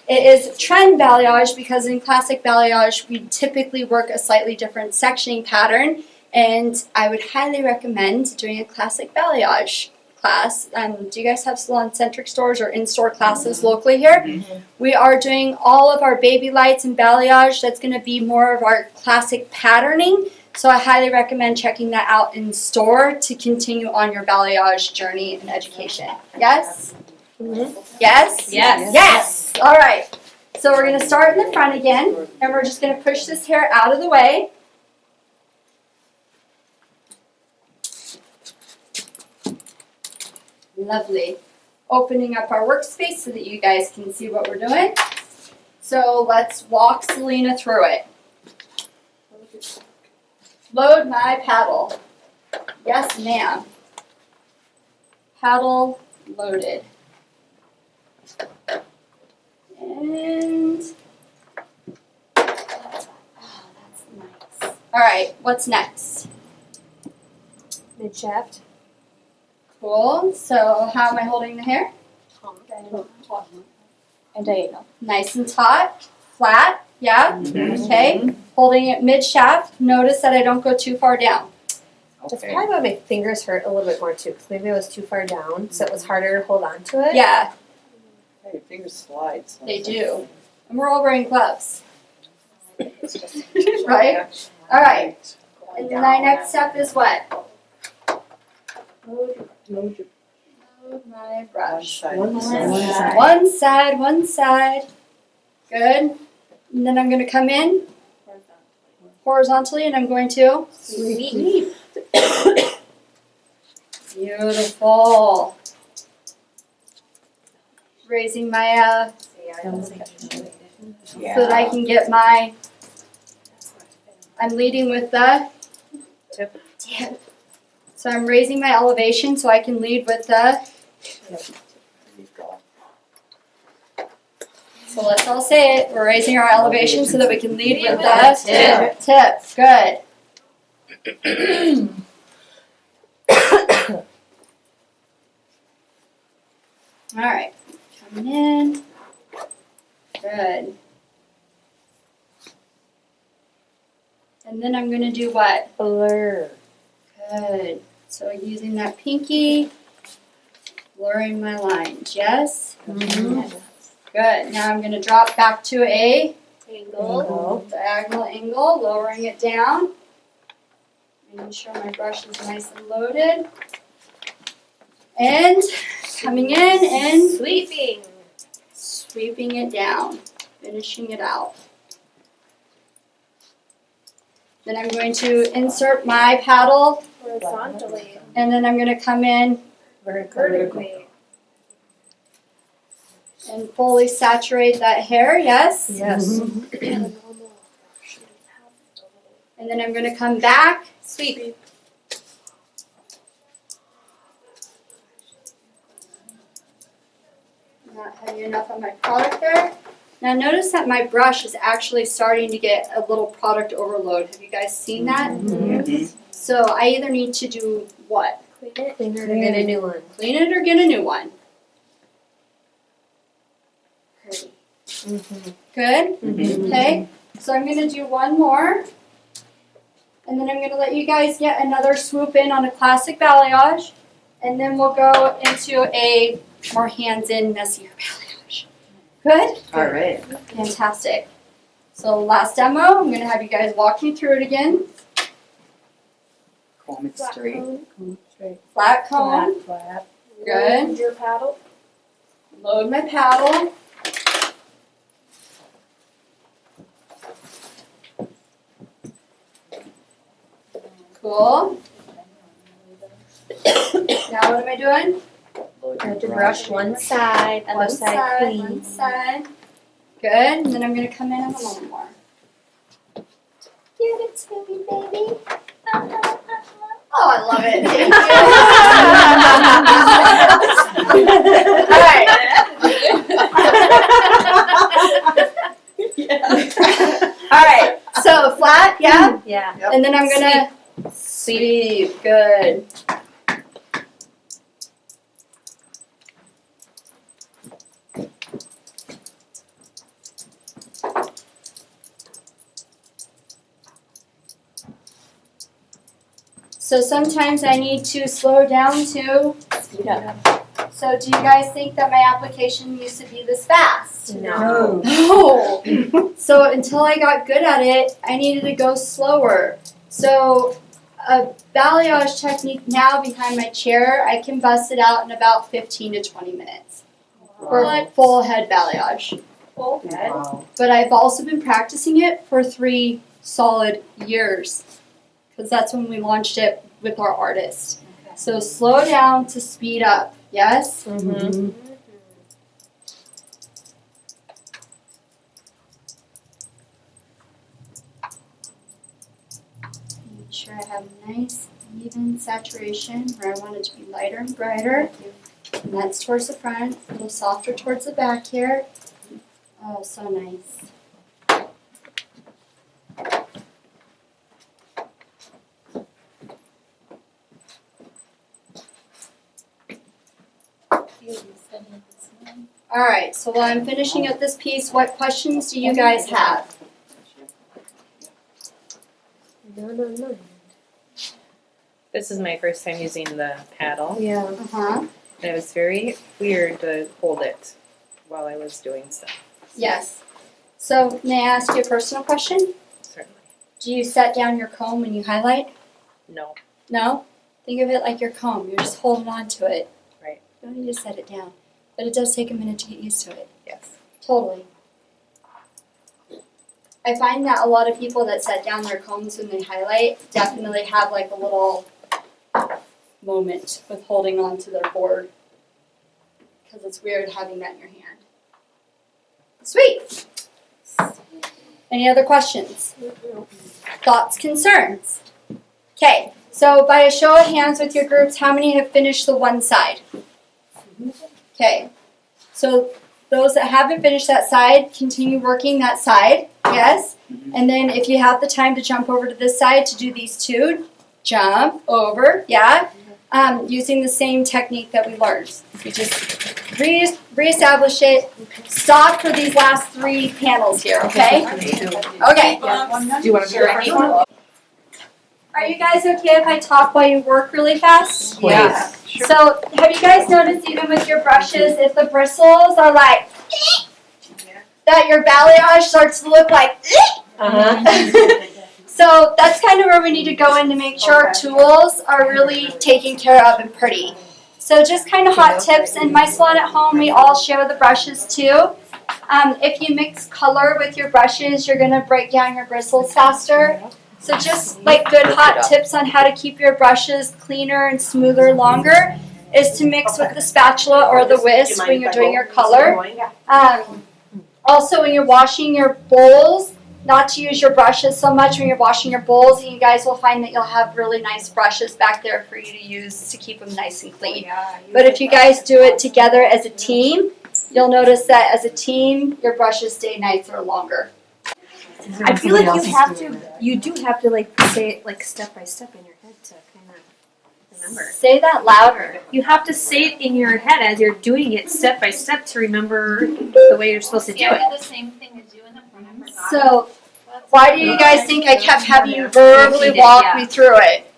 It is trend balayage because in classic balayage we typically work a slightly different sectioning pattern, and I would highly recommend doing a classic balayage class. Do you guys have salon-centric stores or in-store classes locally here? Mm-hmm. We are doing all of our baby lights and balayage. That's going to be more of our classic patterning. So I highly recommend checking that out in store to continue on your balayage journey and education. Yes? Mm-hmm. Yes? Yes. Yes! All right. So we're going to start in the front again, and we're just going to push this hair out of the way. Lovely. Opening up our workspace so that you guys can see what we're doing. So let's walk Selena through it. Load my paddle. Yes, ma'am. Paddle loaded. And that's nice. All right, what's next? Mid shaft. Cool. So how am I holding the hair? And diagonal. Nice and taut, flat. Yeah. Okay. Holding it mid shaft. Notice that I don't go too far down. That's probably why my fingers hurt a little bit more too, because maybe I was too far down, so it was harder to hold on to it. Yeah, Your fingers slide. So they do. And we're all wearing gloves. Right? All right. And my next step is what? Load your Load my brush. One side. One side. Good. And then I'm going to come in horizontally and I'm going to Sweep. Beautiful. Raising my so that I can get my, I'm leading with the Tip. So I'm raising my elevation so I can lead with the, so let's all say it, we're raising our elevation so that we can lead with the tip. Good. All right, coming in. Good. And then I'm going to do what? Blur. Good. So using that pinky, blurring my lines. Yes? Mm-hmm. Good. Now I'm going to drop back to a Angle. diagonal angle, lowering it down. Making sure my brush is nice and loaded. And coming in and Sweeping. sweeping it down, finishing it out. Then I'm going to insert my paddle, Horizontally. and then I'm going to come in Vertically. and fully saturate that hair, yes? Yes. And then I'm going to come back, sweep. Not heavy enough on my product there. Now notice that my brush is actually starting to get a little product overload. Have you guys seen that? So I either need to do what? Clean it or get a new one. Clean it or get a new one. Pretty. Good? Okay, so I'm going to do one more. And then I'm going to let you guys get another swoop in on a classic balayage. And then we'll go into a more hands-in, messier balayage. Good? All right. Fantastic. So last demo, I'm going to have you guys walk me through it again. Comb it straight. Flat comb. Flat. Good. Load your paddle. Load my paddle. Cool. Now what am I doing? Load You have your to brush one side, other One side side, clean. one side. Good. And then I'm going to come in a little more. Give it to me, baby. Oh, I love it. Thank you. All right. All right. So flat, yeah? Yeah. And then I'm going to sweep. Good. So sometimes I need to slow down to speed up. So do you guys think that my application used to be this fast? No. No. So until I got good at it, I needed to go slower. So a balayage technique now behind my chair, I can bust it out in about 15 to 20 minutes for like full head balayage. Full head. Wow. But I've also been practicing it for 3 solid years because that's when we launched it with our artist. So slow down to speed up, yes? Mm-hmm. Make sure I have nice, even saturation where I want it to be lighter and brighter. And that's towards the front, a little softer towards the back here. Oh, so nice. All right, so while I'm finishing up this piece, what questions do you guys have? No. This is my first time using the paddle, Yeah. Uh-huh. and it was very weird to hold it while I was doing stuff. Yes. So may I ask you a personal question? Certainly. Do you set down your comb when you highlight? No. No? Think of it like your comb. You're just holding on to it. Right. You don't need to set it down. But it does take a minute to get used to it. Yes. Totally. I find that a lot of people that set down their combs when they highlight definitely have like a little moment with holding on to their board. Because it's weird having that in your hand. Sweet! Any other questions? Thoughts, concerns? Okay, so by a show of hands with your groups, how many have finished the one side? Okay, so those that haven't finished that side, continue working that side, yes? And then if you have the time to jump over to this side to do these two, jump over, yeah? Using the same technique that we learned. You just reestablish it. Stop for these last 3 panels here, okay? Okay. Do you want to do the first one? Are you guys okay if I talk while you work really fast? Yeah. So, have you guys noticed even with your brushes, if the bristles are like, that your balayage starts to look like, so that's kind of where we need to go in to make sure our tools are really taken care of and pretty. So just kind of hot tips. In my salon at home, we all share the brushes too. If you mix color with your brushes, you're going to break down your bristles faster. So just like good hot tips on how to keep your brushes cleaner and smoother longer is to mix with the spatula or the whisk when you're doing your color. Also, when you're washing your bowls, not to use your brushes so much when you're washing your bowls, and you guys will find that you'll have really nice brushes back there for you to use to keep them nice and clean. But if you guys do it together as a team, you'll notice that as a team, your brushes stay nicer longer. I feel like you do have to like say it like step by step in your head to kind of remember. Say that louder. You have to say it in your head as you're doing it step by step to remember the way you're supposed to do it. the same thing as you and I forgot. So, why do you guys think I kept having you verbally walk me through it?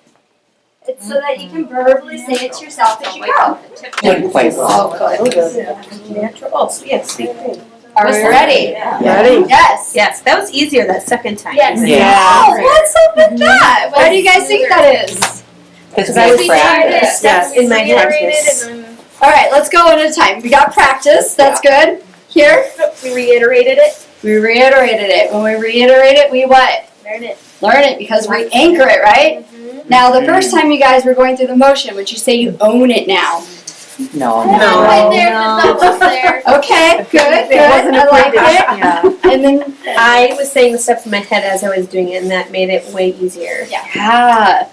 It's so that you can verbally say it to yourself as you go. Wouldn't quite well. Oh, yes. Are we ready? Ready? Yes. Yes, that was easier that second time. Yes. Yeah. Oh, what's up with that? Why do you guys think that is? Because I was we practice. Yes, in my head. All right, let's go one at a time. We got practice. That's good. Here, We reiterated it. we reiterated it. When we reiterate it, we what? Learn it. Learn it because we anchor it, right? Now, the first time you guys were going through the motion, would you say you own it now? No. Okay, good, good. I like it. Yeah. And then, I was saying the steps in my head as I was doing it, and that made it way easier. yeah.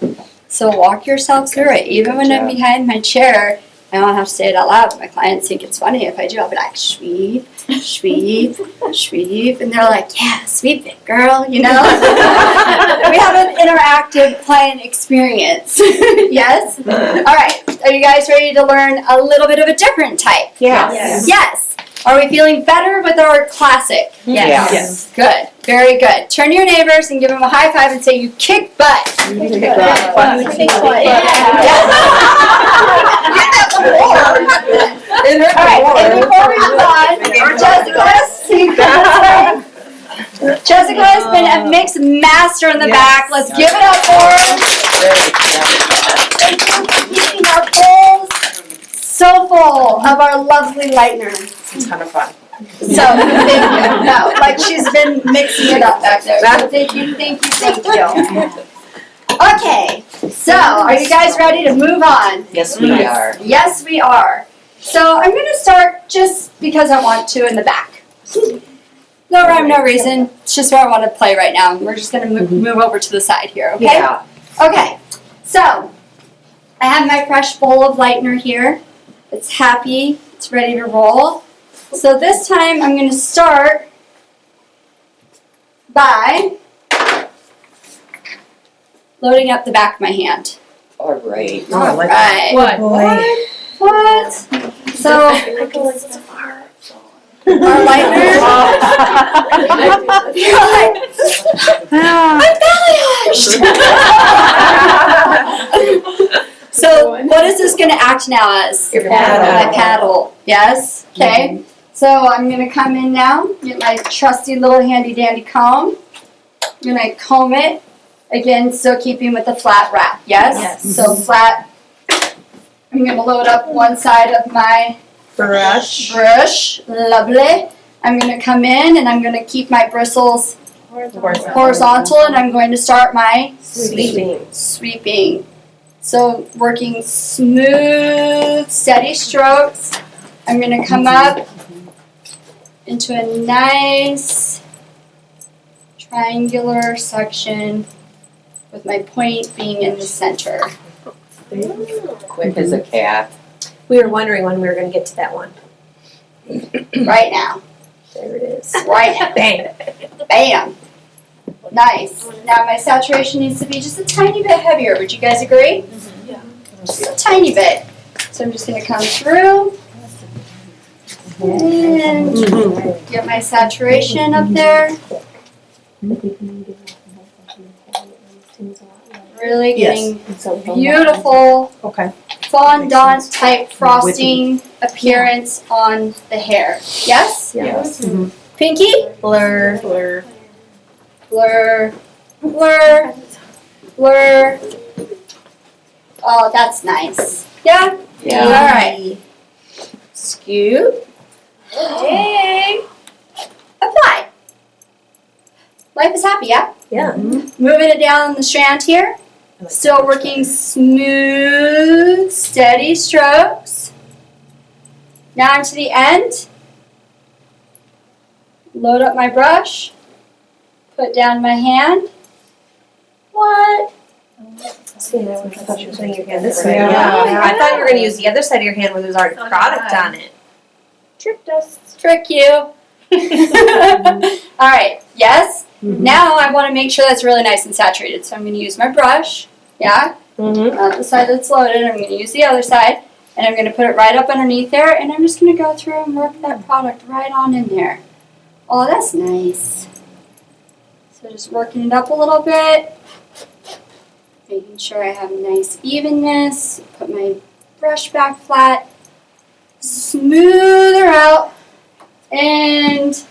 So walk yourself through it. Even when I'm behind my chair, I don't have to say it out loud, but my clients think it's funny if I do. I'll be like, sweep, sweep, sweep. And they're like, yeah, sweep it, girl, you know? We have an interactive client experience. Yes? All right. Are you guys ready to learn a little bit of a different type? Yes. Yes. Are we feeling better with our classic? Yes. Yes. Good. Very good. Turn to your neighbors and give them a high five and say, you kick butt. You kick butt. You kick butt. All right, and before we move on, Jessica has been a mix master in the back. Let's give it up for her. Thank you for keeping our bowls so full of our lovely lightener. It's a ton of fun. So, thank you. No, like she's been mixing it up back there. So thank you, thank you, thank you. Okay, so are you guys ready to move on? Yes, we are. Yes, we are. So I'm going to start just because I want to in the back. No rhyme, no reason. It's just where I want to play right now. We're just going to move over to the side here, okay? Yeah. Okay, so I have my fresh bowl of lightener here. It's happy. It's ready to roll. So this time I'm going to start by loading up the back of my hand. All right. All right. What? What? So, our lightner. You're like, I'm balayaged. So, what is this going to act now as? Your paddle. My paddle. Yes? Okay. So, I'm going to come in now, get my trusty little handy dandy comb. I'm gonna comb it. Again, still keeping with the flat wrap, yes? Yes. So flat. I'm gonna load up one side of my Brush. lovely. I'm gonna come in and I'm gonna keep my bristles horizontal and I'm going to start my sweeping. So working smooth, steady strokes. I'm gonna come up into a nice triangular section with my point being in the center. Quick as a cat. We were wondering when we were gonna get to that one. Right now. There it is. Right now. Bang. Bam. Nice. Now my saturation needs to be just a tiny bit heavier. Would you guys agree? Yeah. Just a tiny bit. So I'm just going to come through and get my saturation up there. Really getting beautiful Okay. fondant type frosting appearance on the hair. Yes? Yes. Pinky? Blur. Blur. Blur, blur, blur. Oh, that's nice. Yeah? Yeah. All right. Scoop. Hey. Apply. Life is happy, yeah? Yeah. Moving it down the strand here. Still working smooth, steady strokes. Now to the end. Load up my brush. Put down my hand. What? See, I thought you were putting your hand this way. way. Yeah. I thought you were gonna use the other side of your hand where there's already product on it. Tricked us. Trick you. All right. Yes. Now I want to make sure that's really nice and saturated. So I'm going to use my brush. Yeah. Not the side that's loaded. I'm going to use the other side, and I'm going to put it right up underneath there, and I'm just going to go through and work that product right on in there. Oh, that's nice. So just working it up a little bit, making sure I have nice evenness. Put my brush back flat, smooth her out, and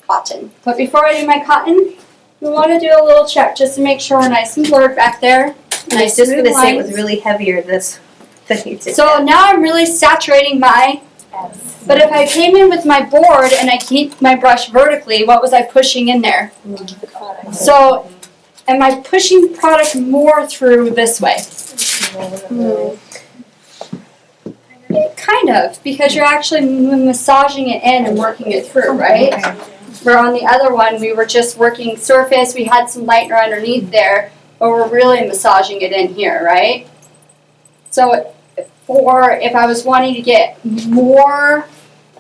cotton. But before I do my cotton, we want to do a little check just to make sure we're nice and blurred back there. And I was just gonna say it was really heavier this than you did. So now I'm really saturating my. But if I came in with my board and I keep my brush vertically, what was I pushing in there? So, am I pushing product more through this way? Kind of, because you're actually massaging it in and working it through, right? Where on the other one, we were just working surface, we had some lightener underneath there, but we're really massaging it in here, right? So, or if I was wanting to get more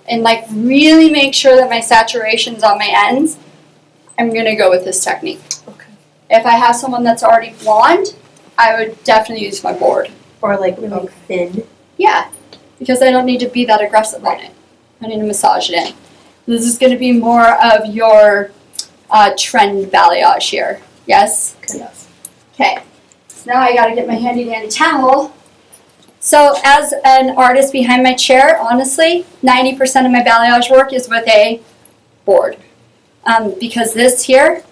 and like really make sure that my saturation's on my ends, I'm gonna go with this technique. Okay. If I have someone that's already blonde, I would definitely use my board. Or like really thin. Yeah, because I don't need to be that aggressive on it. I need to massage it in. This is gonna be more of your trend balayage here. Yes? Yes. Okay, so now I gotta get my handy dandy towel. So as an artist behind my chair, honestly, 90% of my balayage work is with a board. Because this here,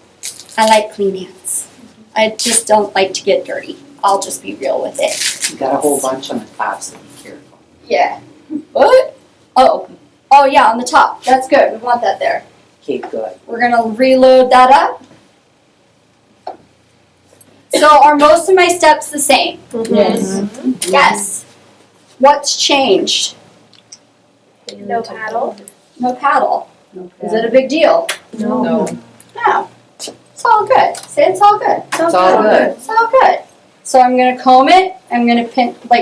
I like clean hands. I just don't like to get dirty. I'll just be real with it. You got a whole bunch on the top, so be careful. Yeah. What? Oh. Oh yeah, on the top. That's good. We want that there. Okay, good. We're gonna reload that up. So are most of my steps the same? Yes. Yes. What's changed? No paddle. No paddle. Is it a big deal? No. No. It's all good. Say it's all good. It's all good. It's all good. So I'm gonna comb it. I'm gonna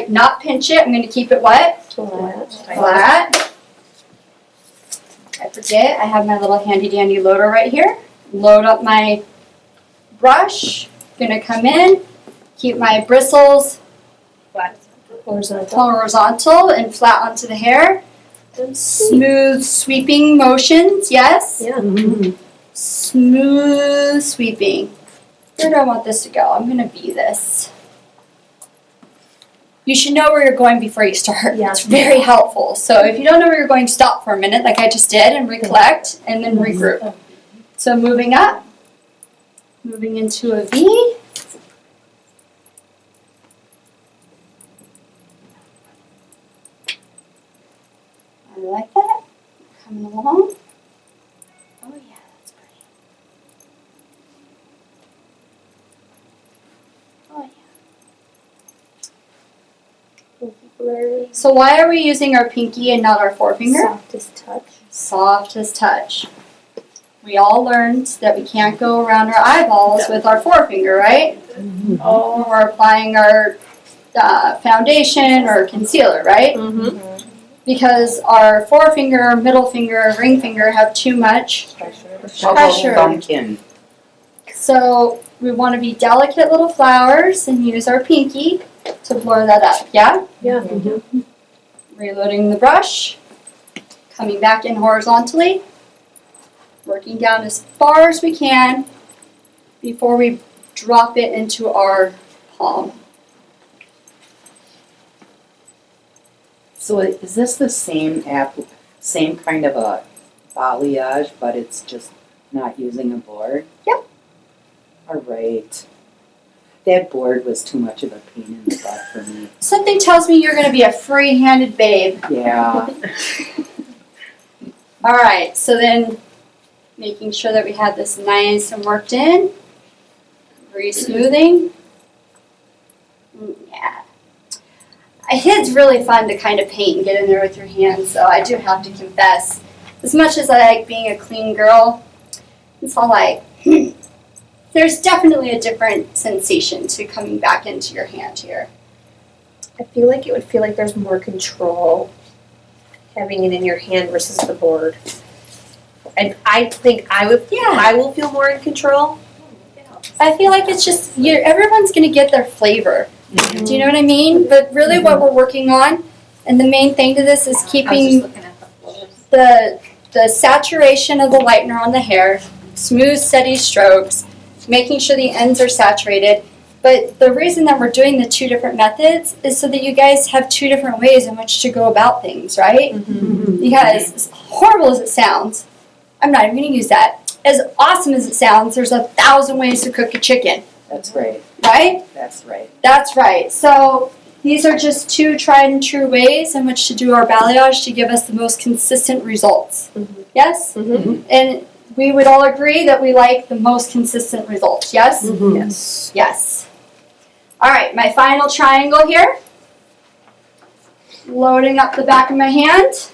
not pinch it. I'm gonna keep it what? Flat. I forget. I have my little handy dandy loader right here. Load up my brush. Gonna come in. Keep my bristles horizontal and flat onto the hair. Smooth sweeping motions. Yes. Yeah. Smooth sweeping. Where do I want this to go? I'm going to be this. You should know where you're going before you start. Yeah. It's very helpful. So if you don't know where you're going, stop for a minute like I just did and recollect and then regroup. So moving up. Moving into a V. I like that. Coming along. Oh yeah, that's pretty. Oh yeah. So why are we using our pinky and not our forefinger? Softest touch. Softest touch. We all learned that we can't go around our eyeballs with our forefinger, right? Oh. When we're applying our foundation or concealer, right? Mm-hmm. Because our forefinger, middle finger, ring finger have too much How about pressure. pumpkin? So we want to be delicate little flowers and use our pinky to blur that up, yeah? Yeah. Reloading the brush, coming back in horizontally, working down as far as we can before we drop it into our palm. So is this the same kind of a balayage, but it's just not using a board? Yep. All right. That board was too much of a pain in the butt for me. Something tells me you're going to be a free-handed babe. Yeah. All right, so then making sure that we have this nice and worked in, re-smoothing. Yeah. It's really fun to kind of paint and get in there with your hands, so I do have to confess. As much as I like being a clean girl, it's all like, there's definitely a different sensation to coming back into your hand here. I feel like it would feel like there's more control having it in your hand versus the board. And I think I will feel more in control. I feel like it's just, everyone's going to get their flavor. Do you know what I mean? But really what we're working on, and the main thing to this is keeping the saturation of the lightener on the hair, smooth, steady strokes, making sure the ends are saturated. But the reason that we're doing the two different methods is so that you guys have two different ways in which to go about things, right? Because as horrible as it sounds, I'm not even going to use that. As awesome as it sounds, there's 1,000 ways to cook a chicken. That's right. Right? That's right. That's right. So these are just two tried and true ways in which to do our balayage to give us the most consistent results. Yes? And we would all agree that we like the most consistent results. Yes? Yes. Yes. All right, my final triangle here. Loading up the back of my hand.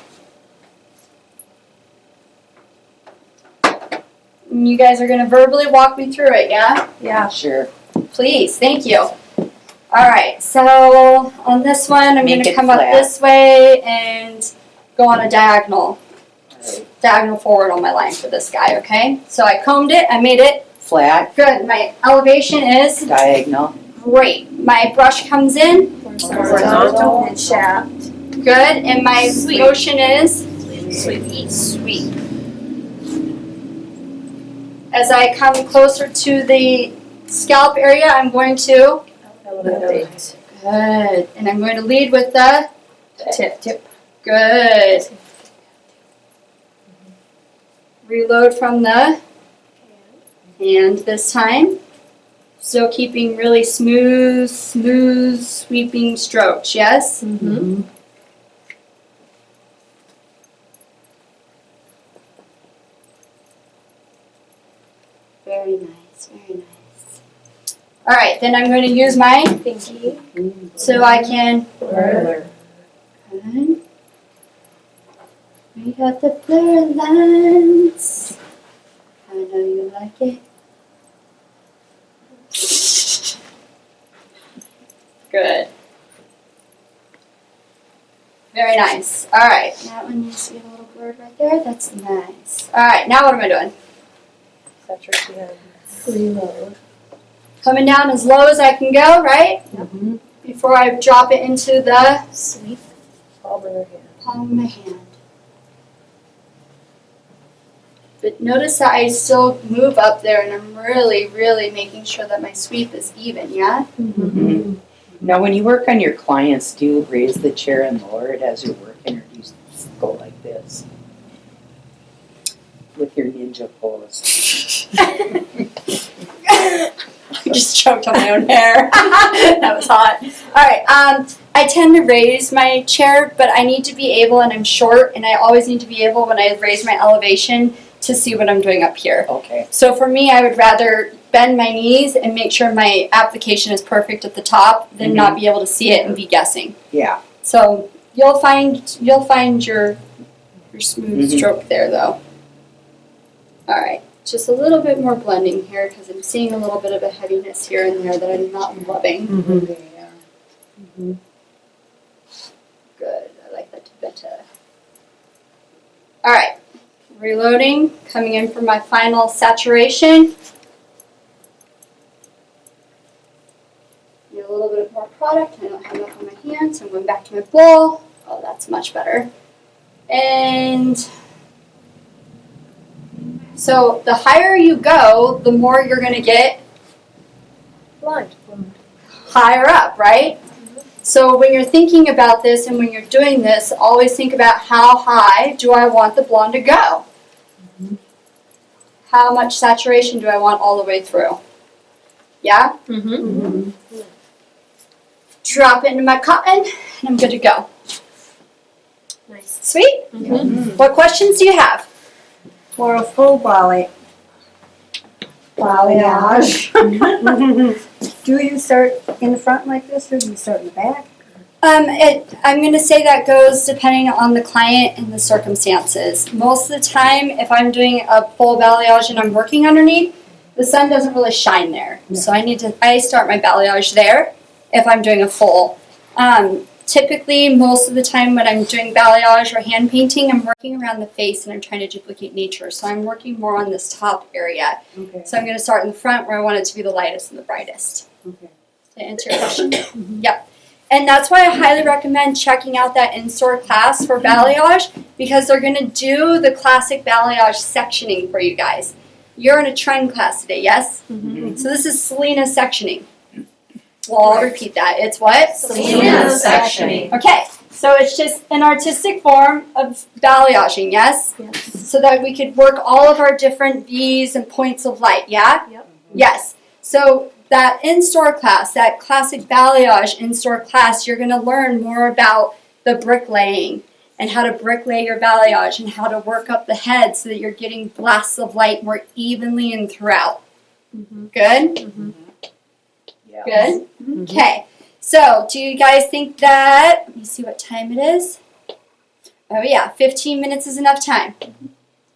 And you guys are going to verbally walk me through it, yeah? Yeah, sure. Please, thank you. All right, so on this one, I'm going Make to it come up flat. this way and go on a diagonal. Right. Diagonal forward on my line for this guy, okay? So I combed it, I made it. Flat, Good, my elevation is diagonal. great. My brush comes in, Horizontal and shaft. good, and my motion is sweep. As I come closer to the scalp area, I'm going to, Elevate. good, and I'm going to lead with the Tip. good. Reload from the hand this time. Still keeping really smooth, sweeping strokes, yes? Mm-hmm. Very nice, very nice. All right, then I'm going to use my Pinky. so I can. Blur. Good. We got the blur lines. I know you like it. Good. Very nice. All right, that one needs to get a little blurred right there. That's nice. All right, now what am I doing? Saturate reload. Coming down as low as I can go, right? Before I drop it into the Sweep. Palm of your hand. palm of my hand. But notice that I still move up there and I'm really, really making sure that my sweep is even, yeah? Mm-hmm. Now, when you work on your clients, do you raise the chair and lower it as you're working, or do you just go like this? with your ninja pose. I just choked on my own hair. That was hot. All right. I tend to raise my chair, but I need to be able, and I'm short, and I always need to be able when I raise my elevation to see what I'm doing up here. Okay. So for me, I would rather bend my knees and make sure my application is perfect at the top than not be able to see it and be guessing. Yeah. So you'll find your smooth stroke there, though. All right. Just a little bit more blending here because I'm seeing a little bit of a heaviness here and there that I'm not loving. Good. I like that better. All right. Reloading. Coming in for my final saturation. Need a little bit more product. I don't have enough on my hands, so I'm going back to my bowl. Oh, that's much better. And so the higher you go, the more you're going to get higher up, right? So when you're thinking about this and when you're doing this, always think about how high do I want the blonde to go? How much saturation do I want all the way through? Yeah? Drop it into my cotton and I'm good to go. Nice. Sweet? What questions do you have? For a full balayage, do you start in the front like this or do you start in the back? I'm going to say that goes depending on the client and the circumstances. Most of the time, if I'm doing a full balayage and I'm working underneath, the sun doesn't really shine there. Yeah. So I start my balayage there if I'm doing a full. Typically, most of the time when I'm doing balayage or hand painting, I'm working around the face and I'm trying to duplicate nature. So I'm working more on this top area. Okay. So I'm going to start in the front where I want it to be the lightest and the brightest. Okay. To answer your question? Yep. And that's why I highly recommend checking out that in-store class for balayage because they're going to do the classic balayage sectioning for you guys. You're in a trend class today, yes? So this is Selena's sectioning. Well, I'll repeat that. It's what? Selena's sectioning. Okay, so it's just an artistic form of balayaging, yes? So that we could work all of our different V's and points of light, yeah? Yes. So that in-store class, that classic balayage in-store class, you're going to learn more about the bricklaying and how to bricklay your balayage and how to work up the head so that you're getting blasts of light more evenly and throughout. Good? Good? Okay. So, do you guys think that, let me see what time it is. Oh yeah, 15 minutes is enough time.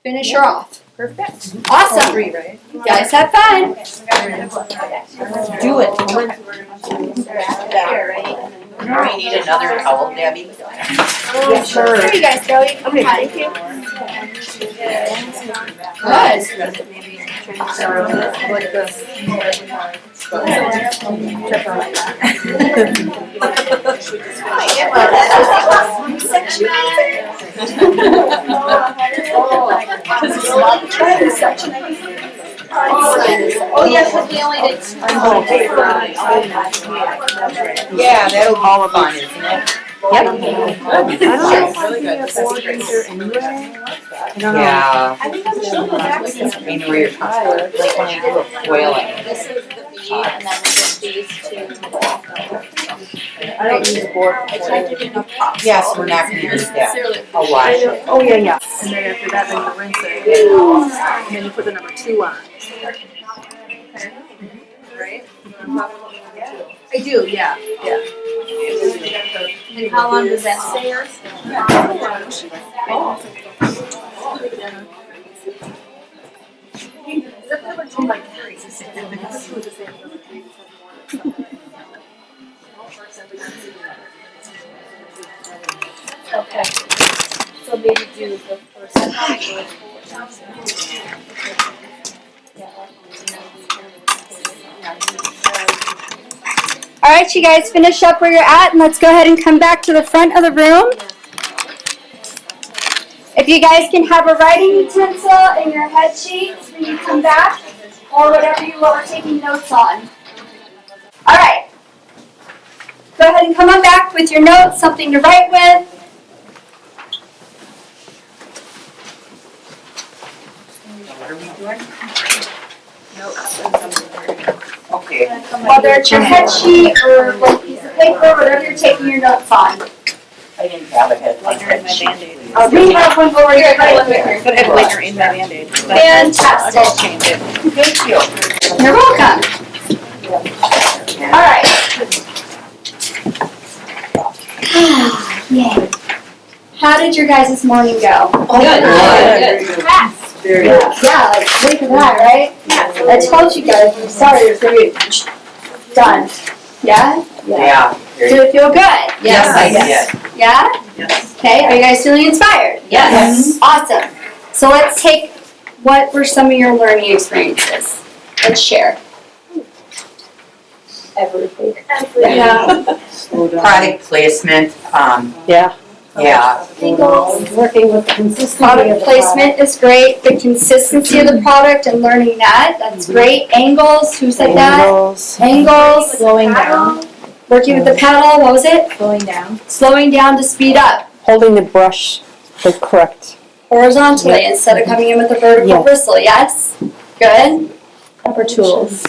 Finish her off. Perfect. Awesome. Right? You guys have fun. Do it. We need another towel, Debbie. Yes, sure. Here you guys go. You can thank you. Like this. Oh, yeah, because we only did two. Yeah, that'll be fun, isn't it? I don't know if I'd be a board user anyway. I don't know. Yeah. I think that's a I know where you're talking about. Like when I do a foil, This is the B, and then we did these two. I don't use board. I tried to do enough props. yes, we're not gonna use that. I'll wash it. Oh, yeah, yeah. And then after that, then you rinse it. And then you put the number 2 on. Right? I do, yeah. And how long does that stay on? Okay. So maybe do the first. All right, you guys finish up where you're at, and let's go ahead and come back to the front of the room. If you guys can have a writing utensil and your head sheets when you come back, or whatever you are taking notes on. All right. Go ahead and come on back with your notes, something to write with. Okay. Whether it's your head sheet or one piece of paper, whatever you're taking your notes on. I didn't have a head sheet. We have one over here. But I like your aim my Band-Aid. Fantastic. I'll change it. Thank you. You're welcome. All right. Yay. How did your guys' morning go? Good. Very good. Yeah, like look at that, right? I told you guys when we started it was gonna be done. Yeah? Yeah. Do it feel good? Yes. Yeah? Yes. Okay, are you guys feeling inspired? Yes. Awesome. So let's take, what were some of your learning experiences? Let's share. Everything. Yeah. Product placement, Yeah. yeah. Working with the consistency of Product the placement is great. The consistency of the product and learning that, that's great. Angles, who said that? Angles. Angles. Slowing down. Working with the paddle, what was it? Slowing down. Slowing down to speed up. Holding the brush the correct. Horizontally instead of coming in with a vertical Yes. bristle, yes? Good. Proper tools.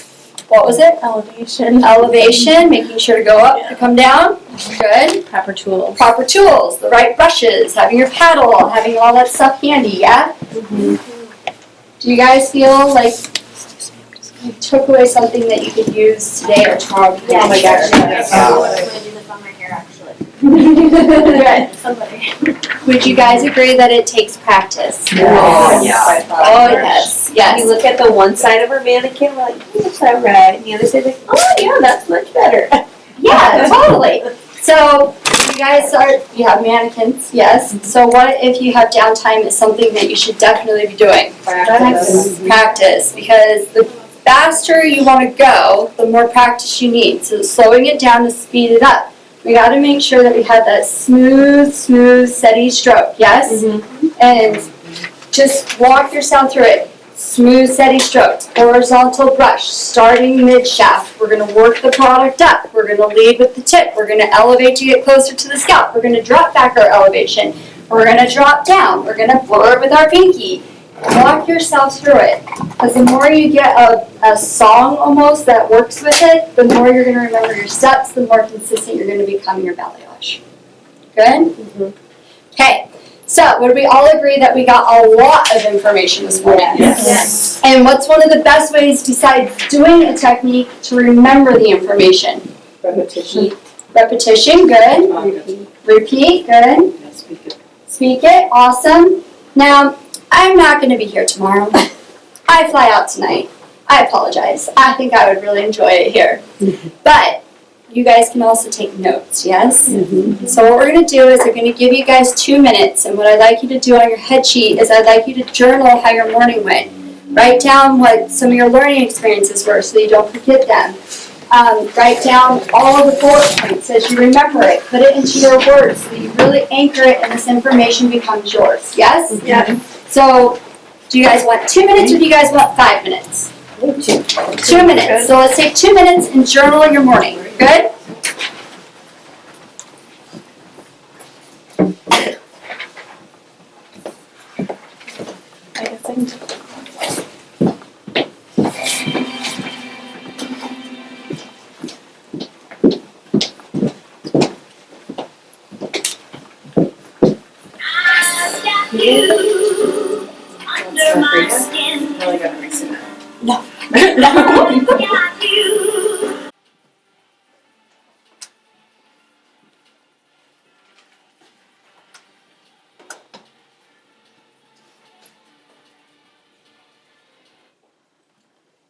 What was it? Elevation. Elevation, making sure to go up, to come down. Good. Proper tools. Proper tools, the right brushes, having your paddle, having all that stuff handy, yeah? Do you guys feel like you took away something that you could use today or tomorrow? Yeah. Oh my gosh. Yeah. I'm gonna do this on my hair actually. Good. Somebody. Would you guys agree that it takes practice? Oh, yeah. Oh, yes, You yes. look at the one side of her mannequin, we're like, that's alright. And the other side's like, oh yeah, that's much better. Yeah, totally. So, you guys you have mannequins, yes. So what if you have downtime is something that you should definitely be doing? Practice, because the faster you want to go, the more practice you need. So slowing it down to speed it up. We got to make sure that we have that smooth, steady stroke, yes? And just walk yourself through it. Smooth, steady strokes, horizontal brush, starting mid-shaft. We're going to work the product up. We're going to lead with the tip. We're going to elevate to get closer to the scalp. We're going to drop back our elevation. We're going to drop down. We're going to blur with our pinky. Walk yourself through it. Because the more you get a song almost that works with it, the more you're going to remember your steps, the more consistent you're going to become in your balayage. Good? Okay. So, would we all agree that we got a lot of information this morning? Yes. And what's one of the best ways besides doing a technique to remember the information? Repetition. Repetition, good. Repeat, good. Speak it, awesome. Now, I'm not going to be here tomorrow. I fly out tonight. I apologize. I think I would really enjoy it here. But you guys can also take notes, yes? So what we're going to do is I'm going to give you guys 2 minutes, and what I'd like you to do on your head sheet is I'd like you to journal how your morning went. Write down what some of your learning experiences were so you don't forget them. Write down all of the bullet points as you remember it. Put it into your words so that you really anchor it and this information becomes yours, yes? Yeah. So do you guys want 2 minutes or do you guys want 5 minutes? 2 minutes. So let's take 2 minutes and journal your morning. Good? I guess I can Under my skin. really gotta reset it. Got you.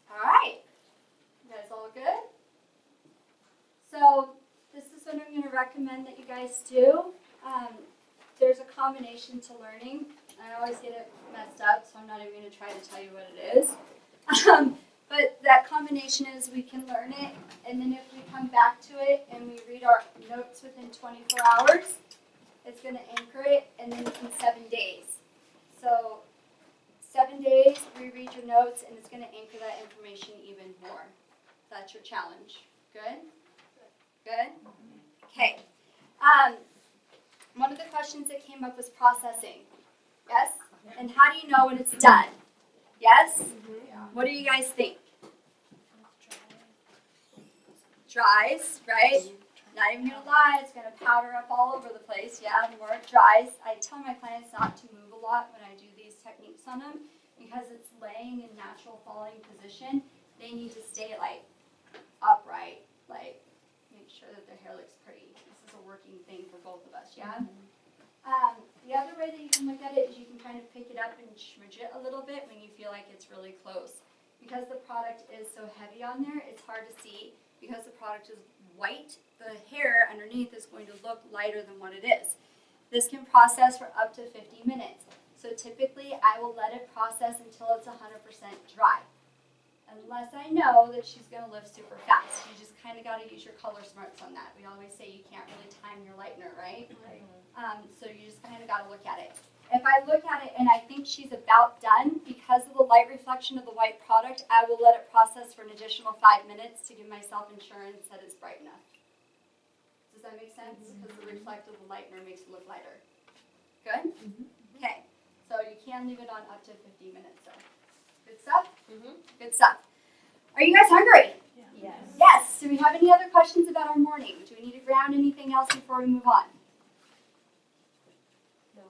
Alright. You guys all good? So this is what I'm going to recommend that you guys do. There's a combination to learning. I always get it messed up, so I'm not even going to try to tell you what it is. But that combination is we can learn it, and then if we come back to it and we read our notes within 24 hours, it's going to anchor it, and then in 7 days. So 7 days, reread your notes, and it's going to anchor that information even more. That's your challenge. Good? Good? Okay. One of the questions that came up was processing. Yes? And how do you know when it's done? Yes? What do you guys think? dries, right? Not even gonna lie, it's gonna powder up all over the place. Yeah, the more it dries, I tell my clients not to move a lot when I do these techniques on them because it's laying in natural falling position. They need to stay like upright, like make sure that their hair looks pretty. This is a working thing for both of us, yeah? The other way that you can look at it is you can kind of pick it up and smudge it a little bit when you feel like it's really close. Because the product is so heavy on there, it's hard to see. Because the product is white, the hair underneath is going to look lighter than what it is. This can process for up to 50 minutes. So typically, I will let it process until it's 100% dry. Unless I know that she's going to lift super fast. You just kind of got to use your color smarts on that. We always say you can't really time your lightener, right? So you just kind of got to look at it. If I look at it and I think she's about done, because of the light reflection of the white product, I will let it process for an additional 5 minutes to give myself insurance that it's bright enough. Does that make sense? Because the reflect of the lightener makes it look lighter. Good? Okay. So you can leave it on up to 50 minutes though. Good stuff? Good stuff. Are you guys hungry? Yes. Yes. Do we have any other questions about our morning? Do we need to ground anything else before we move on? No.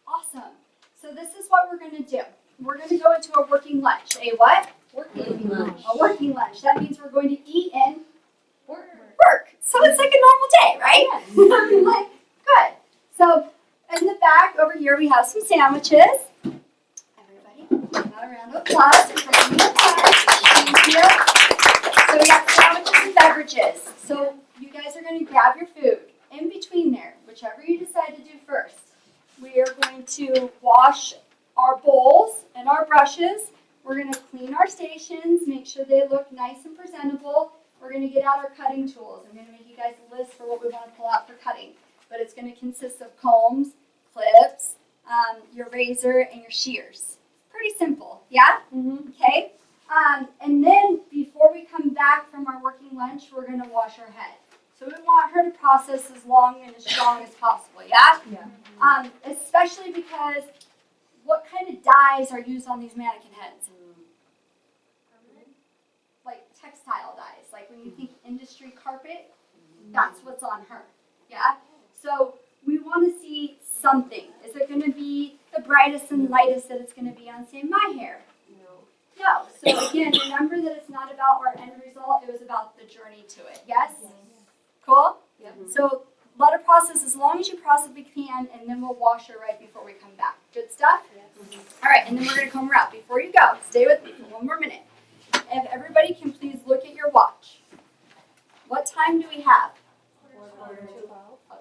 Awesome. So this is what we're going to do. We're going to go into a working lunch. A what? Working lunch. A working lunch. That means we're going to eat and work. So it's like a normal day, right? Like, good. So in the back over here we have some sandwiches. Everybody, not a round of applause. Thank you. So we got sandwiches and beverages. So you guys are going to grab your food. In between there, whichever you decide to do first, we are going to wash our bowls and our brushes. We're going to clean our stations, make sure they look nice and presentable. We're going to get out our cutting tools. I'm going to make you guys a list for what we want to pull out for cutting. But it's going to consist of combs, clips, your razor, and your shears. Pretty simple, yeah? Okay? And then before we come back from our working lunch, we're going to wash our head. So we want her to process as long and as strong as possible, yeah? Yeah. Especially because what kind of dyes are used on these mannequin heads? Like textile dyes. Like when you think industry carpet, that's what's on her, yeah? So we want to see something. Is it going to be the brightest and lightest that it's going to be on, say, my hair? No. So again, remember that it's not about our end result. It was about the journey to it, yes? Cool? Yep. So let it process as long as you possibly can, and then we'll wash her right before we come back. Good stuff? All right, and then we're going to comb her out. Before you go, stay with me for one more minute. If everybody can please look at your watch. What time do we have?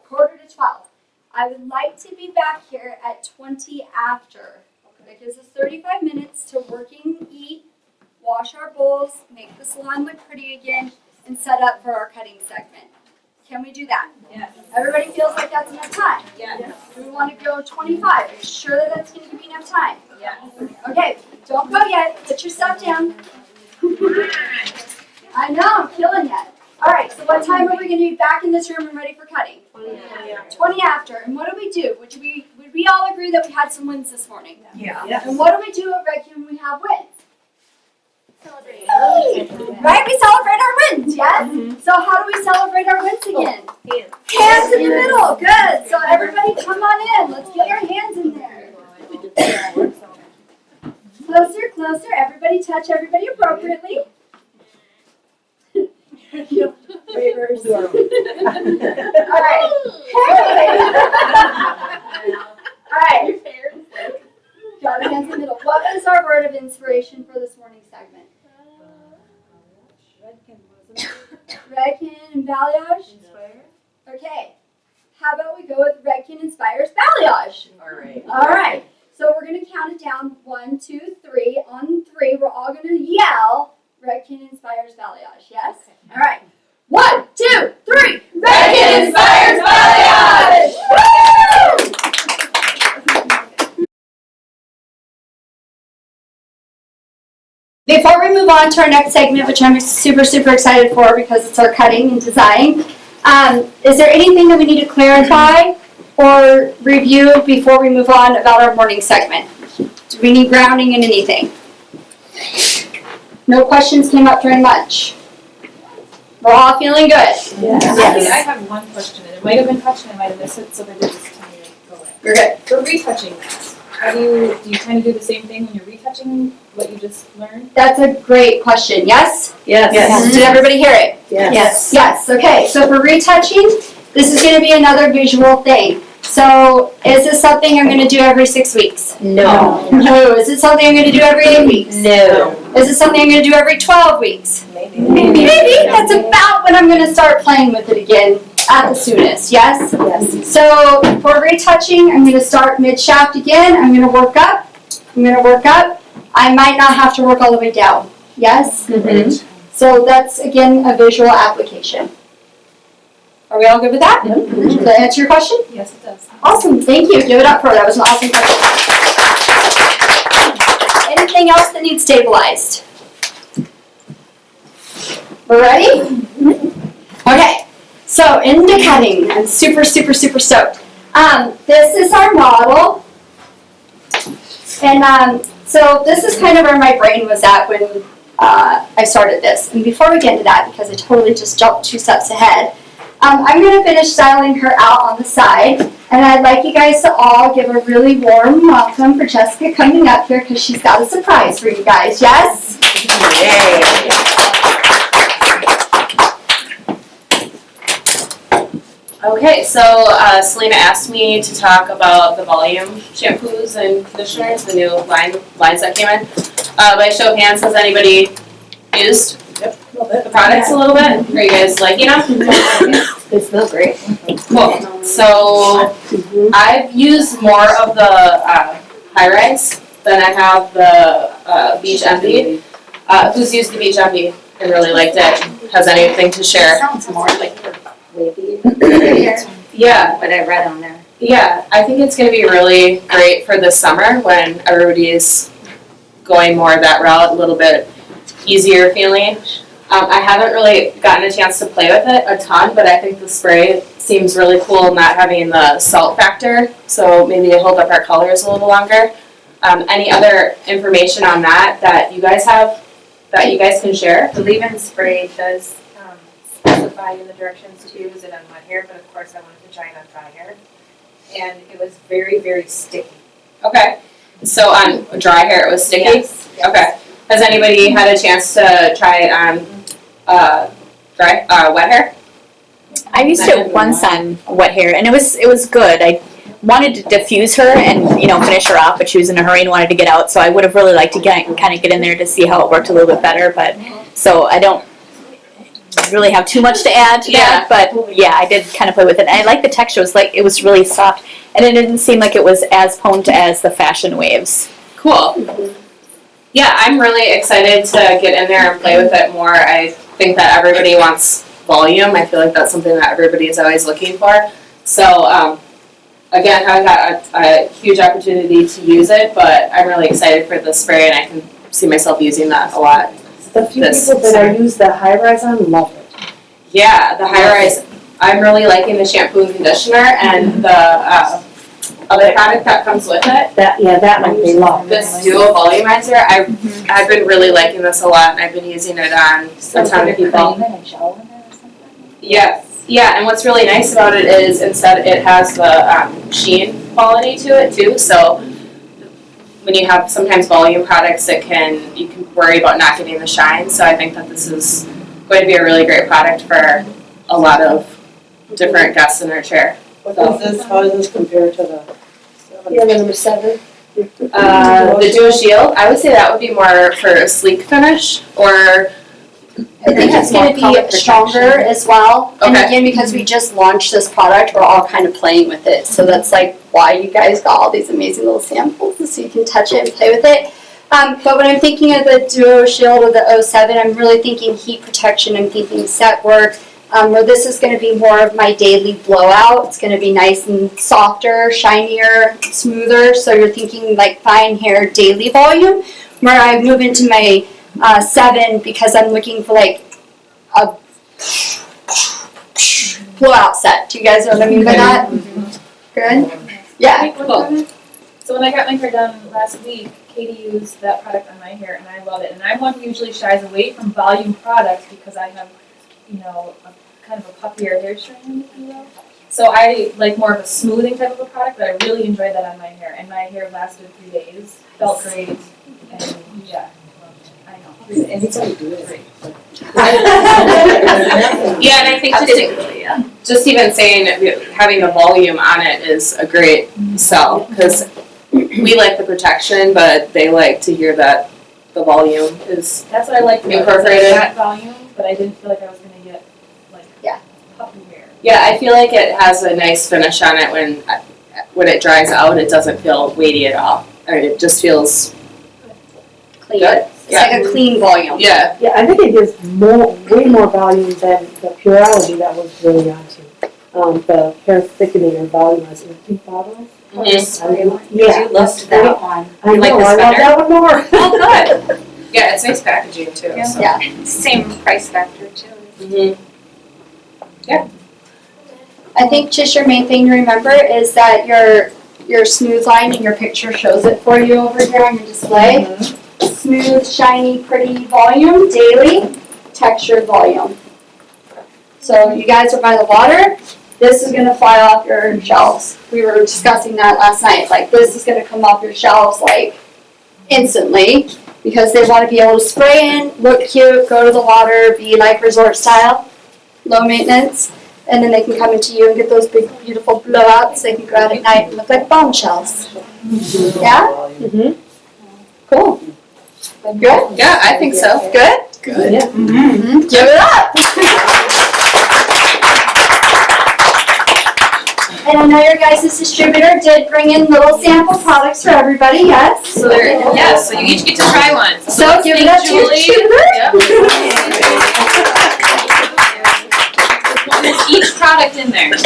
11:45. I would like to be back here at 20 after. That gives us 35 minutes to working, eat, wash our bowls, make the salon look pretty again, and set up for our cutting segment. Can we do that? Yes. Everybody feels like that's enough time? Yes. Do we want to go 25? Are you sure that that's going to give you enough time? Yes. Okay, don't go yet. Put your stuff down. I know, I'm killing you. All right, so what time are we going to be back in this room and ready for cutting? 20 after. And what do we do? Would we all agree that we had some wins this morning? Yeah. And what do we do at Red Key when we have wins? Right? We celebrate our wins, yes? So how do we celebrate our wins again? Hands in the middle. Good. So everybody come on in. Let's get your hands in there. Closer, closer. Everybody touch everybody appropriately. Favors. All right. Hey! All right. Got our hands in the middle. What is our word of inspiration for this morning's segment? Redkin and Balayage? Okay. How about we go with Redkin inspires Balayage? All right. So we're going to count it down. 1, 2, 3. On 3, we're all going to yell Redkin inspires Balayage. Yes? All right. 1, 2, 3. Redkin inspires Balayage! Woo! Before we move on to our next segment, which I'm super, super excited for because it's our cutting and design, is there anything that we need to clarify or review before we move on about our morning segment? Do we need grounding in anything? No questions came up during lunch. We're all feeling good. Actually, I have one question, and it might have been touched and I might have missed it, so maybe just tell me to go in. You're good. For retouching that, how do you kind of do the same thing when you're retouching what you just learned? That's a great question. Yes? Yes. Did everybody hear it? Yes. Yes, okay. So for retouching, this is going to be another visual thing. So is this something I'm going to do every 6 weeks? No. No. Is it something I'm going to do every 8 weeks? No. Is it something I'm going to do every 12 weeks? Maybe. That's about when I'm going to start playing with it again at the soonest. Yes? Yes. So for retouching, I'm going to start mid-shaft again. I'm going to work up. I might not have to work all the way down. Yes? Mm-hmm. So that's, again, a visual application. Are we all good with that? Does that answer your question? Yes, it does. Awesome, thank you. Give it up for her. That was an awesome question. Anything else that needs stabilized? We're ready? Okay, so into cutting. I'm super stoked. This is our model. And so this is kind of where my brain was at when I started this. And before we get into that, because I totally just jumped 2 steps ahead, I'm going to finish styling her out on the side, and I'd like you guys to all give a really warm welcome for Jessica coming up here because she's got a surprise for you guys, yes? Okay, so Selena asked me to talk about the volume shampoos and conditioners, the new lines that came in. By show of hands, has anybody used the products a little bit? Are you guys liking them? They smell great. Cool. So I've used more of the high-rise than I have the Beach Envy. Who's used the Beach Envy and really liked it? Has anything to share? Sounds more like wavy. Yeah. What I read on there. Yeah, I think it's going to be really great for this summer when everybody is going more that route, a little bit easier feeling. I haven't really gotten a chance to play with it a ton, but I think the spray seems really cool not having the salt factor, so maybe it'll hold up our colors a little longer. Any other information on that you guys have that you guys can share? The leave-in spray does specify in the directions to use it on wet hair, but of course I wanted to try it on dry hair. And it was very sticky. Okay, so on dry hair it was sticky? Yes. Okay. Has anybody had a chance to try it on wet hair? I used it once on wet hair, and it was good. I wanted to diffuse her and finish her off, but she was in a hurry and wanted to get out. So I would have really liked to kind of get in there to see how it worked a little bit better. But so I don't really have too much to add to that. But yeah, I did kind of play with it. And I like the texture. It was really soft, and it didn't seem like it was as potent as the Fashion Waves. Cool. Yeah, I'm really excited to get in there and play with it more. I think that everybody wants volume. I feel like that's something that everybody is always looking for. So, again, I got a huge opportunity to use it, but I'm really excited for the spray, and I can see myself using that a lot. The few people that I use the high-rise on love it. Yeah, the high-rise. I'm really liking the shampoo and conditioner, and the other product that comes with it. That one they love. This dual volumizer, I've been really liking this a lot, and I've been using it on a ton of people. Yeah, and what's really nice about it is instead it has the sheen quality to it too. So when you have sometimes volume products, you can worry about not getting the shine. So I think that this is going to be a really great product for a lot of different guests in their chair. How does this compare to the number 7? The Duo Shield, I would say that would be more for a sleek finish, or I think it's going to be stronger as well. And again, because we just launched this product, we're all kind of playing with it. So that's like why you guys got all these amazing little samples, so you can touch it and play with it. But when I'm thinking of the Duo Shield or the 07, I'm really thinking heat protection. I'm thinking set work. Where this is going to be more of my daily blowout. It's going to be nice and softer, shinier, smoother. So you're thinking like fine hair daily volume. Where I move into my 7 because I'm looking for like a blowout set. Do you guys know what I mean by that? Good? Yeah. Cool. So when I got my hair done last week, Katie used that product on my hair and I love it. And I'm one who usually shies away from volume products because I have kind of a puffier hair strand, if you will. So I like more of a smoothing type of a product, but I really enjoyed that on my hair. And my hair lasted 3 days, felt great, and yeah, I know. Anybody do it? Great. Yeah, and I think just even saying having the volume on it is a great sell, because we like the protection, but they like to hear that the volume is That's what I liked about it. incorporated. That volume, but I didn't feel like I was gonna get like puffy hair. Yeah, I feel like it has a nice finish on it when it dries out. It doesn't feel weighty at all. It just feels Clean. good. It's like a clean volume. Yeah. Yeah, I think it gives way more volume than the Purality that was really onto. The hair thickening or volumizer in pink bottles. You loved that one. I like know, this I love better? that one more. Oh, good. Yeah, it's nice packaging too. Yeah. So. Yeah. Same price factor too. Mm-hmm. I think just your main thing to remember is that your smooth line in your picture shows it for you over here on your display. Smooth, shiny, pretty volume, daily, textured volume. So you guys are by the water, this is gonna fly off your shelves. We were discussing that last night, like this is gonna come off your shelves like instantly, because they wanna be able to spray in, look cute, go to the water, be like resort style, low maintenance. And then they can come into you and get those big, beautiful blowouts. They can go out at night and look like bombshells. Yeah? Mm-hmm. Cool. Good? Yeah, I think so. Good? Good. Yeah. Mm-hmm. Give it up! And I know your guys' distributor did bring in little sample products for everybody, yes? So so you each get to try one. So give it up to your distributor. There's each product in there.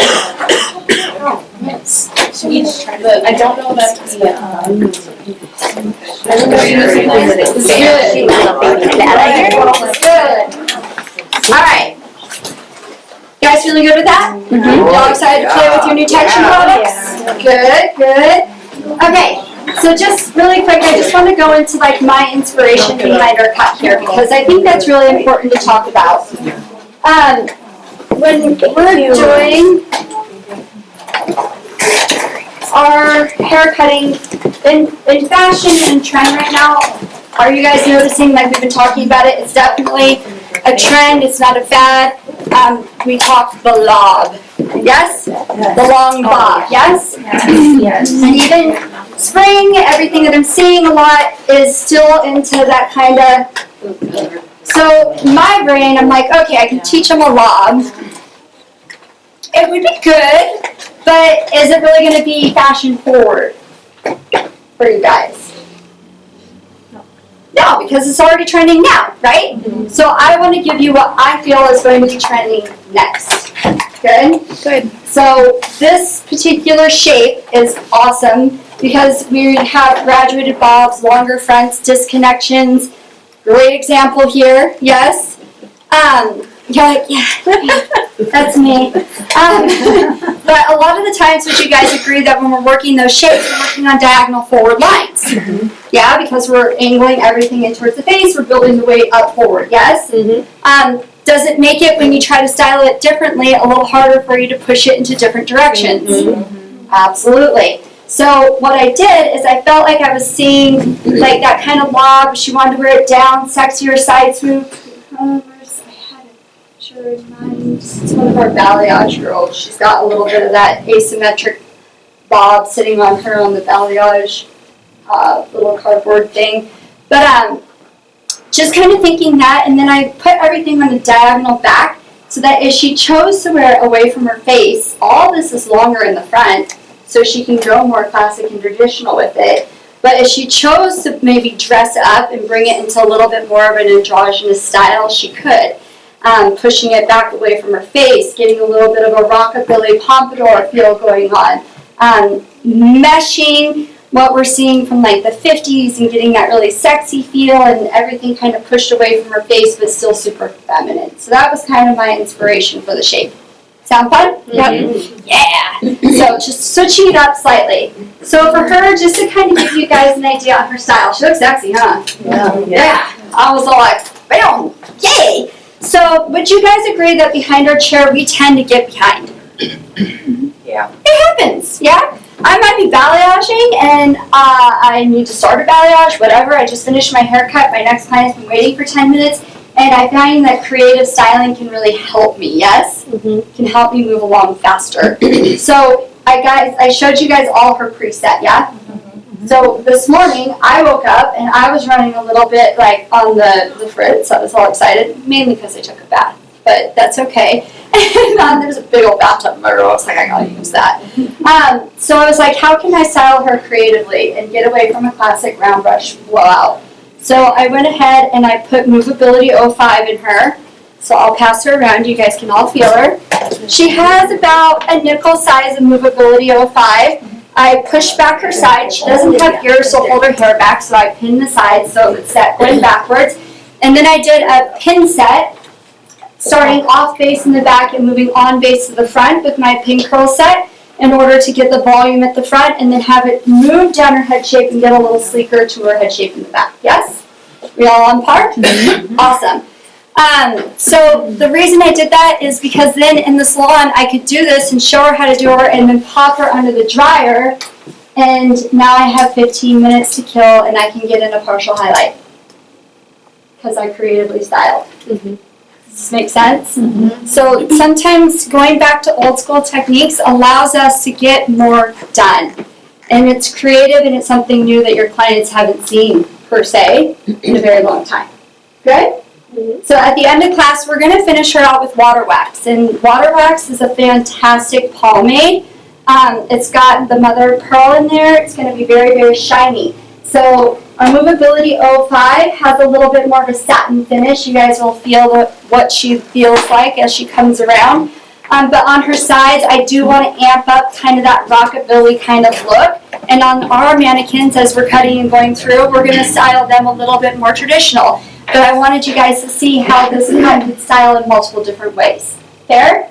So each try to. I don't know that Good. Alright. You guys feeling good with that? Y'all excited to play with your new texture products? Good, good. Okay, so just really quick, I just want to go into like my inspiration behind our cut here, because I think that's really important to talk about. When we're doing our hair cutting in fashion and trend right now, are you guys noticing, like we've been talking about it, it's definitely a trend, it's not a fad. We talk the lob, yes? The long bob, yes? Yes. And even spring, everything that I'm seeing a lot is still into that kind of. So in my brain, I'm like, okay, I can teach them a lob. It would be good, but is it really going to be fashion forward for you guys? No, because it's already trending now, right? So I want to give you what I feel is going to be trending next. Good? Good. So this particular shape is awesome because we have graduated bobs, longer fronts, disconnections. Great example here, yes. You're like, yeah, that's me. But a lot of the times, would you guys agree that when we're working those shapes, we're working on diagonal forward lines? Yeah, because we're angling everything in towards the face, we're building the weight up forward, yes? Does it make it, when you try to style it differently, a little harder for you to push it into different directions? Absolutely. So what I did is I felt like I was seeing like that kind of lob. She wanted to wear it down, sexier side swoop. I had a picture in mind. It's one of our balayage girls. She's got a little bit of that asymmetric bob sitting on her on the balayage little cardboard thing. But just kind of thinking that, and then I put everything on the diagonal back so that if she chose to wear it away from her face, all this is longer in the front, so she can go more classic and traditional with it. But if she chose to maybe dress up and bring it into a little bit more of an androgynous style, she could. Pushing it back away from her face, getting a little bit of a rockabilly pompadour feel going on. Meshing what we're seeing from like the 50s and getting that really sexy feel and everything kind of pushed away from her face but still super feminine. So that was kind of my inspiration for the shape. Sound fun? Yep. Yeah. So just switching it up slightly. So for her, just to kind of give you guys an idea on her style. She looks sexy, huh? Yeah. Yeah. I was all like, bam, yay. So would you guys agree that behind our chair we tend to get behind? Yeah. It happens, yeah? I might be balayaging and I need to start a balayage, whatever. I just finished my haircut. My next client's been waiting for 10 minutes. And I find that creative styling can really help me, yes? Can help me move along faster. So I showed you guys all her preset, yeah? So this morning I woke up and I was running a little bit like on the fritz. I was all excited, mainly because I took a bath, but that's okay. And there's a big old bathtub in my room. I was like, I gotta use that. So I was like, how can I style her creatively and get away from a classic round brush blowout? So I went ahead and I put Movability 05 in her. So I'll pass her around. You guys can all feel her. She has about a nickel size of Movability 05. I push back her side. She doesn't have ears, so hold her hair back. So I pin the sides so it's set going backwards. And then I did a pin set, starting off base in the back and moving on base to the front with my pin curl set in order to get the volume at the front and then have it move down her head shape and get a little sleeker to her head shape in the back. Yes? We all on par? Awesome. So the reason I did that is because then in the salon I could do this and show her how to do her and then pop her under the dryer, and now I have 15 minutes to kill and I can get in a partial highlight because I creatively styled. Does this make sense? So sometimes going back to old school techniques allows us to get more done, and it's creative and it's something new that your clients haven't seen per se in a very long time. Good? So at the end of class, we're going to finish her out with water wax. And water wax is a fantastic pomade. It's got the mother of pearl in there. It's going to be very, very shiny. So our Movability 05 has a little bit more of a satin finish. You guys will feel what she feels like as she comes around. But on her sides, I do want to amp up kind of that rockabilly kind of look. And on our mannequins, as we're cutting and going through, we're going to style them a little bit more traditional. But I wanted you guys to see how this cut could style in multiple different ways. Fair?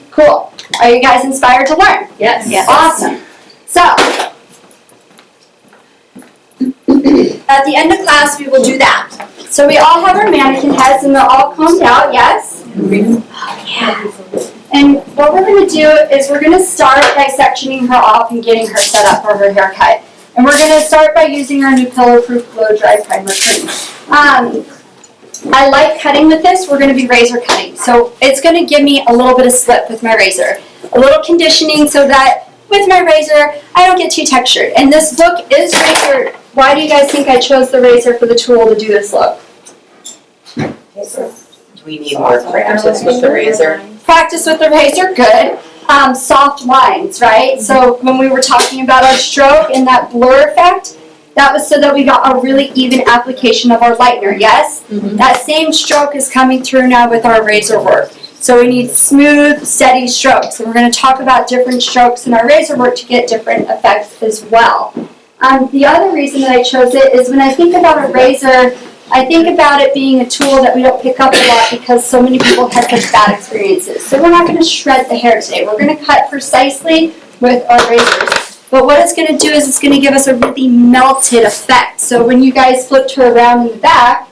Cool. Are you guys inspired to learn? Yes. Awesome. So, at the end of class, we will do that. So we all have our mannequin heads and they're all combed out, yes? Yeah. And what we're going to do is we're going to start by sectioning her off and getting her set up for her haircut. And we're going to start by using our new Pillow Proof Blow Dry Primer Cream. I like cutting with this. We're going to be razor cutting. So it's going to give me a little bit of slip with my razor. A little conditioning so that with my razor, I don't get too textured. And this look is razor. Why do you guys think I chose the razor for the tool to do this look? Do we need more practice with the razor? Practice with the razor, good. Soft lines, right? So when we were talking about our stroke and that blur effect, that was so that we got a really even application of our lightener, yes? That same stroke is coming through now with our razor work. So we need smooth, steady strokes. And we're going to talk about different strokes in our razor work to get different effects as well. The other reason that I chose it is when I think about a razor, I think about it being a tool that we don't pick up a lot because so many people have such bad experiences. So we're not going to shred the hair today. We're going to cut precisely with our razors. But what it's going to do is it's going to give us a really melted effect. So when you guys flipped her around in the back,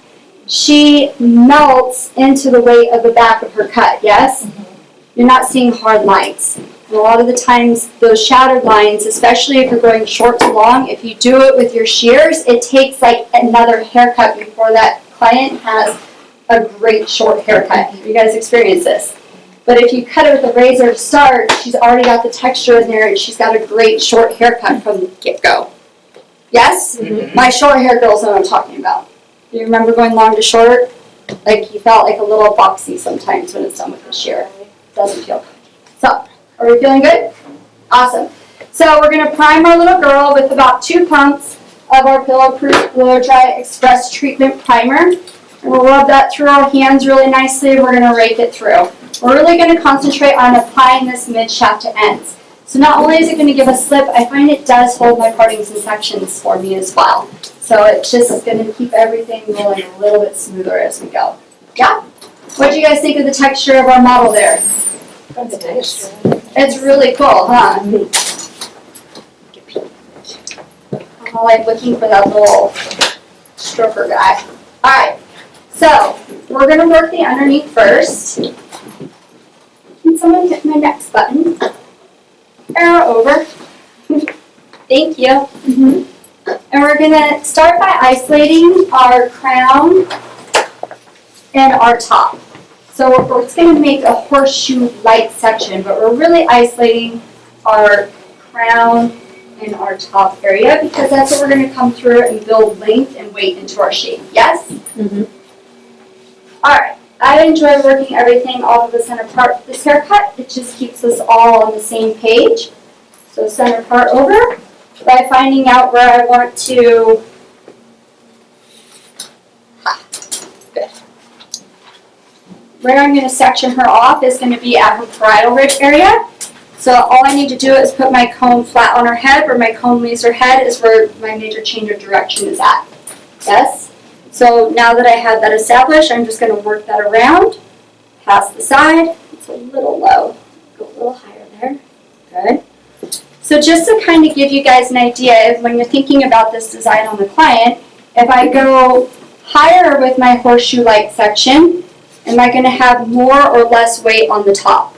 she melts into the weight of the back of her cut, yes? You're not seeing hard lines. And a lot of the times, those shattered lines, especially if you're going short to long, if you do it with your shears, it takes like another haircut before that client has a great short haircut. Have you guys experienced this? But if you cut it with a razor to start, she's already got the texture in there and she's got a great short haircut from the get-go. Yes? My short hair girls know what I'm talking about. Do you remember going long to short? Like you felt like a little boxy sometimes when it's done with the shear. Doesn't feel good. So, are we feeling good? Awesome. So we're going to prime our little girl with about 2 pumps of our Pillow Proof Blow Dry Express Treatment Primer. And we'll rub that through our hands really nicely and we're going to rake it through. We're really going to concentrate on applying this mid-shaft to ends. So not only is it going to give a slip, I find it does hold my partings and sections for me as well. So it's just going to keep everything rolling a little bit smoother as we go. Yeah? What do you guys think of the texture of our model there? That's nice. It's really cool, huh? I'm like looking for that little stroker guy. Alright, So, we're gonna work the underneath first. Can someone hit my next button? Arrow over. Thank you. And we're gonna start by isolating our crown and our top. So we're just gonna make a horseshoe-like section, but we're really isolating our crown and our top area because that's what we're gonna come through and build length and weight into our shape. Yes? All right. I enjoy working everything off of the center part of this haircut. It just keeps us all on the same page. So center part over by finding out where I want to. Good. Where I'm going to section her off is going to be at her parietal ridge area. So all I need to do is put my comb flat on her head. Where my comb leaves her head is where my major change of direction is at. Yes? So now that I have that established, I'm just going to work that around, past the side. It's a little low. Go a little higher there. Good. So just to kind of give you guys an idea of when you're thinking about this design on the client, if I go higher with my horseshoe-like section, am I going to have more or less weight on the top?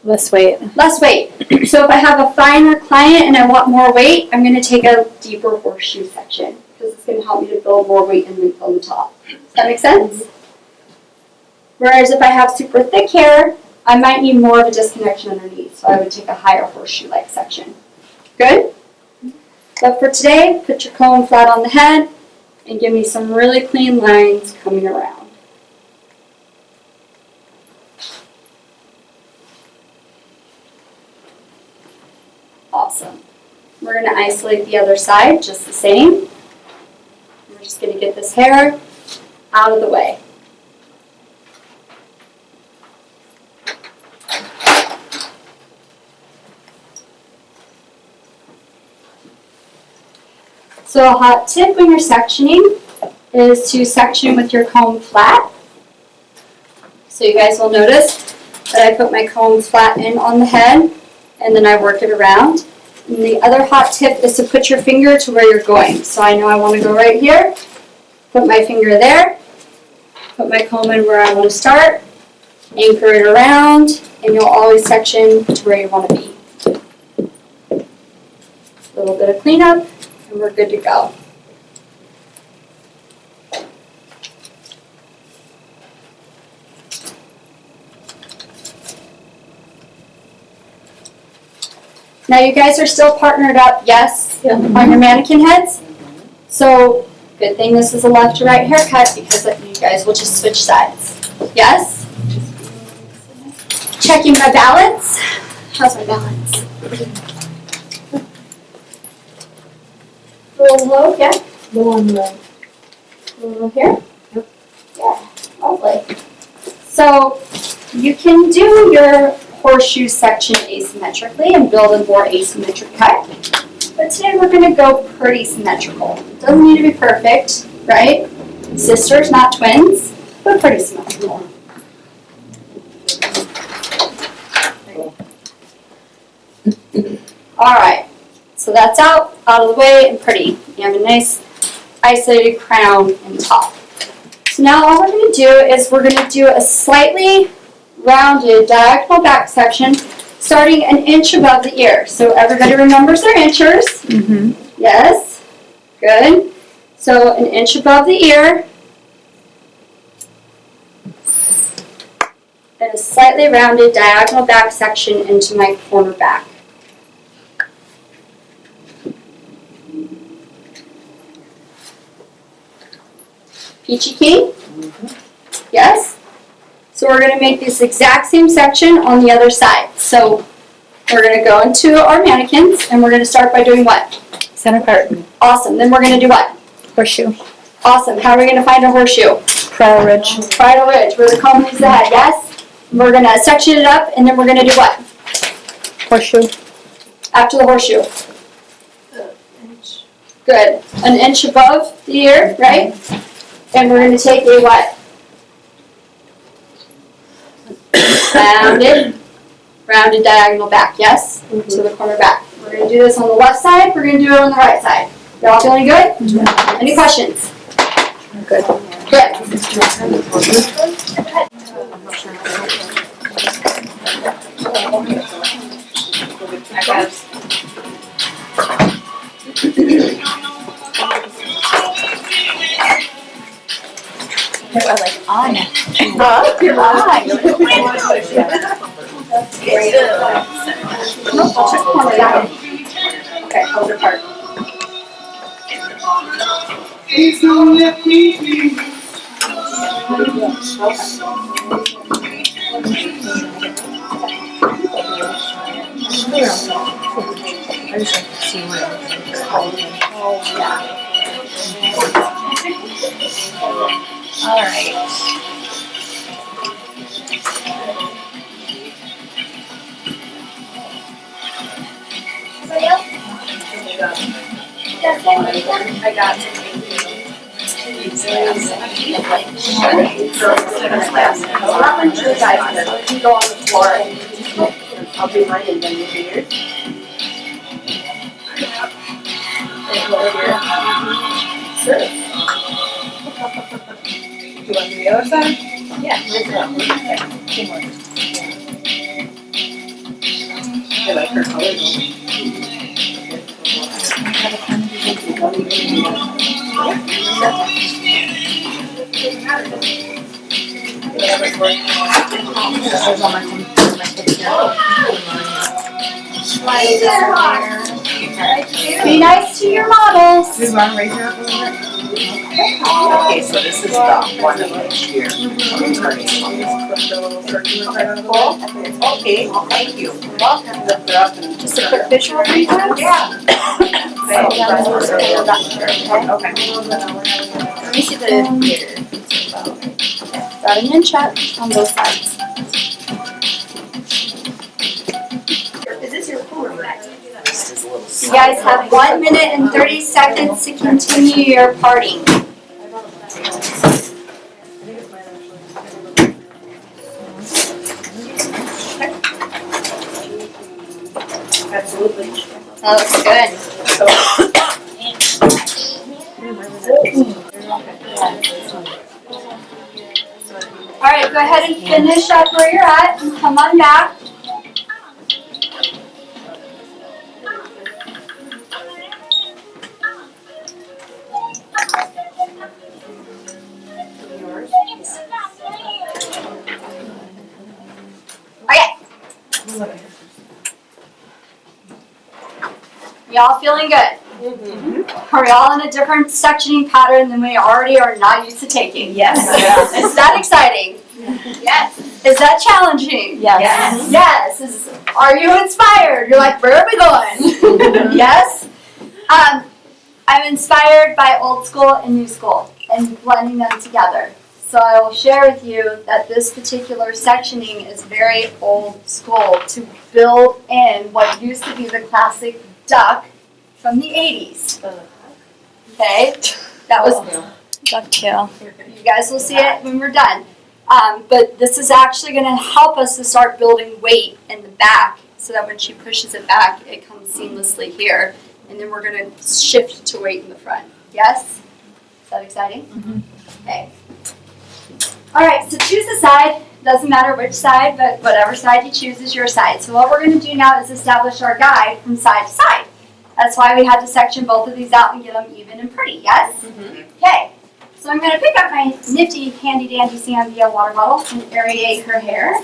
Less weight. Less weight. So if I have a finer client and I want more weight, I'm going to take a deeper horseshoe section because it's going to help me to build more weight and length on the top. Does that make sense? Whereas if I have super thick hair, I might need more of a disconnection underneath, so I would take a higher horseshoe-like section. Good? But for today, put your comb flat on the head and give me some really clean lines coming around. Awesome. We're going to isolate the other side just the same. We're just going to get this hair out of the way. So a hot tip when you're sectioning is to section with your comb flat. So you guys will notice that I put my comb flat in on the head and then I work it around. And the other hot tip is to put your finger to where you're going. So I know I want to go right here, put my finger there, put my comb in where I want to start, anchor it around, and you'll always section to where you want to be. A little bit of cleanup, and we're good to go. Now you guys are still partnered up, yes, on your mannequin heads? So, good thing this is a left to right haircut because you guys will just switch sides. Yes? Checking my balance. How's my balance? A little low, yeah? The one right. A little here? Yep. Yeah, lovely. So, you can do your horseshoe section asymmetrically and build a more asymmetric cut. But today we're going to go pretty symmetrical. Doesn't need to be perfect, right? Sisters, not twins, but pretty symmetrical. Alright, so that's out of the way and pretty. You have a nice isolated crown and top. So now all we're going to do is we're going to do a slightly rounded diagonal back section starting an inch above the ear. So everybody remembers their inchers. Yes, good. So an inch above the ear and a slightly rounded diagonal back section into my corner back. Peachy keen? Yes? So we're going to make this exact same section on the other side. So we're going to go into our mannequins and we're going to start by doing what? Center part. Awesome. Then we're going to do what? Horseshoe. Awesome. How are we going to find a horseshoe? Parietal ridge. Parietal ridge, where the comb leaves the head, yes? We're going to section it up and then we're going to do what? Horseshoe. After the horseshoe. Good. An inch above the ear, right? And we're going to take a what? Rounded diagonal back, yes? To the corner back. We're going to do this on the left side, we're going to do it on the right side. Y'all feeling good? Any questions? Good. On. Okay, hold it apart. All right. I got to You go on the floor and I'll do mine and then you do yours. Sure. You want to do the other side? Yeah. I like her color Be nice to your models. Do you want to raise her up a little bit? Okay, so this is the one of each here. Okay, thank you. Just a quick visual recap. Yeah. Okay. Let me see the got an inch up on both sides. Is this your pool or not? You guys have 1 minute and 30 seconds to continue your parting. Absolutely. That looks good. All right, go ahead and finish up where you're at and come on back. Okay. Y'all feeling good? Are we all in a different sectioning pattern than we already are not used to taking? Yes. Is that exciting? Yes. Is that challenging? Yes. Yes. Are you inspired? You're like, where are we going? Yes. I'm inspired by old school and new school and blending them together. So I will share with you that this particular sectioning is very old school to build in what used to be the classic duck from the 80s. Okay? That was ducktail. You guys will see it when we're done. But this is actually going to help us to start building weight in the back so that when she pushes it back, it comes seamlessly here. And then we're going to shift to weight in the front. Yes? Is that exciting? Mm-hmm. Okay. All right, so choose a side. Doesn't matter which side, but whatever side you choose is your side. So what we're going to do now is establish our guide from side to side. That's why we had to section both of these out and get them even and pretty, yes? Mm-hmm. Okay, so I'm going to pick up my nifty, handy-dandy Zambia water bottle and aerate her hair.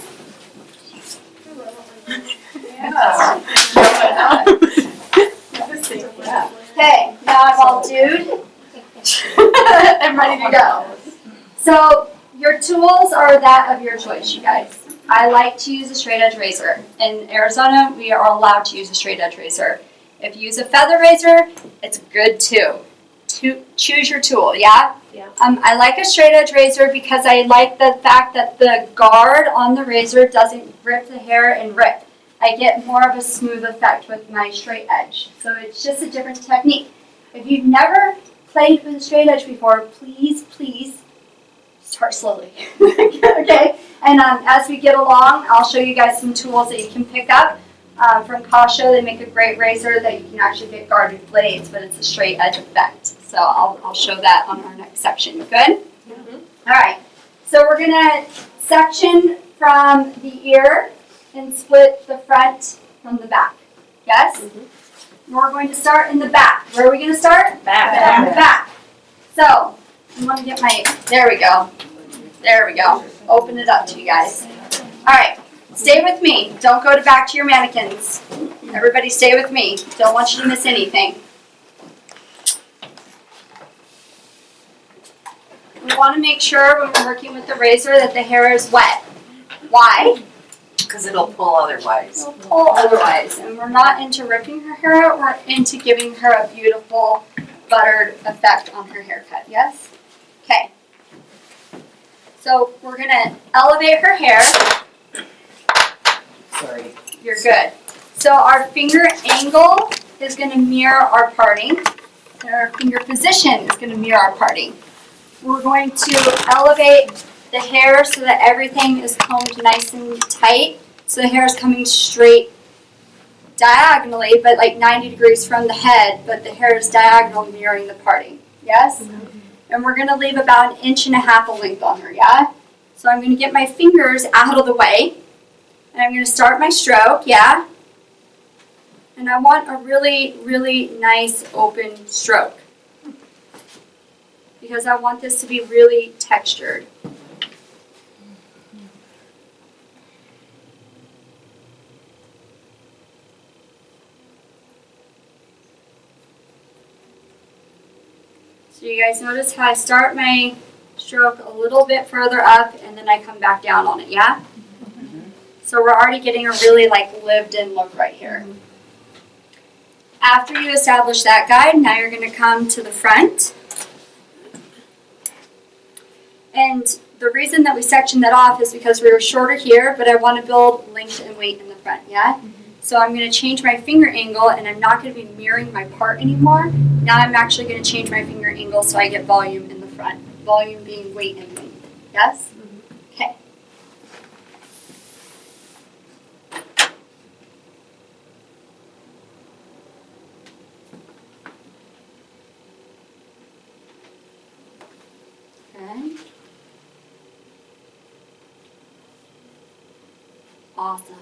Okay, now I'm all dude and ready to go. So your tools are that of your choice, you guys. I like to use a straight edge razor. In Arizona, we are allowed to use a straight edge razor. If you use a feather razor, it's good too. Choose your tool, yeah? Yeah. I like a straight edge razor because I like the fact that the guard on the razor doesn't rip the hair and rip. I get more of a smooth effect with my straight edge. So it's just a different technique. If you've never played with a straight edge before, please start slowly. Okay? And as we get along, I'll show you guys some tools that you can pick up. From Kasha, they make a great razor that you can actually get guarded blades, but it's a straight edge effect. So I'll show that on our next section. Good? Mm-hmm. Alright, so we're gonna section from the ear and split the front from the back. Yes? We're going to start in the back. Where are we gonna start? Back. The back. So, I wanna get my, there we go. There we go. Open it up to you guys. Alright, stay with me. Don't go back to your mannequins. Everybody stay with me. Don't want you to miss anything. We want to make sure when we're working with the razor that the hair is wet. Why? Because it'll pull otherwise. It'll pull otherwise. And we're not into ripping her hair out, we're into giving her a beautiful buttered effect on her haircut. Yes? Okay. So we're going to elevate her hair. Sorry. You're good. So our finger angle is going to mirror our parting. And our finger position is going to mirror our parting. We're going to elevate the hair so that everything is combed nice and tight. So the hair is coming straight diagonally, but like 90 degrees from the head, but the hair is diagonal mirroring the parting. Yes? And we're going to leave about 1.5 inches of length on her, yeah? So I'm going to get my fingers out of the way. And I'm going to start my stroke, yeah? And I want a really, really nice open stroke. Because I want this to be really textured. So you guys notice how I start my stroke a little bit further up and then I come back down on it, yeah? So we're already getting a really like lived in look right here. After you establish that guide, now you're going to come to the front. And the reason that we sectioned that off is because we were shorter here, but I want to build length and weight in the front, yeah? So I'm going to change my finger angle, and I'm not going to be mirroring my part anymore. Now I'm actually going to change my finger angle so I get volume in the front. Volume being weight and length, yes? Okay. Okay. Awesome.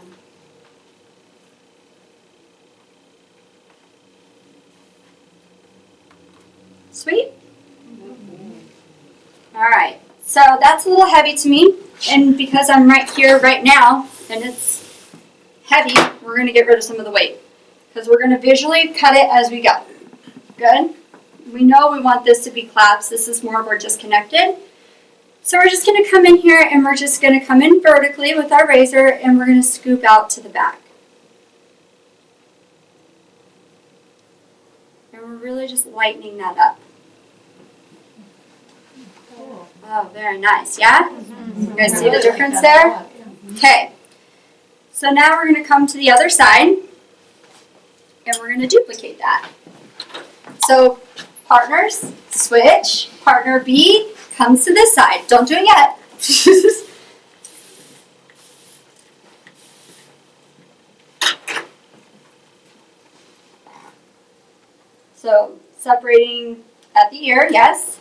Sweet? All right. So that's a little heavy to me, and because I'm right here right now, and it's heavy, we're going to get rid of some of the weight, because we're going to visually cut it as we go. Good? We know we want this to be claps. This is more of our disconnected. So we're just going to come in here, and we're just going to come in vertically with our razor, and we're going to scoop out to the back. And we're really just lightening that up. Oh, very nice, yeah? You guys see the difference there? Okay. So now we're going to come to the other side, and we're going to duplicate that. So partners, switch. Partner B comes to this side. Don't do it yet. So separating at the ear, yes.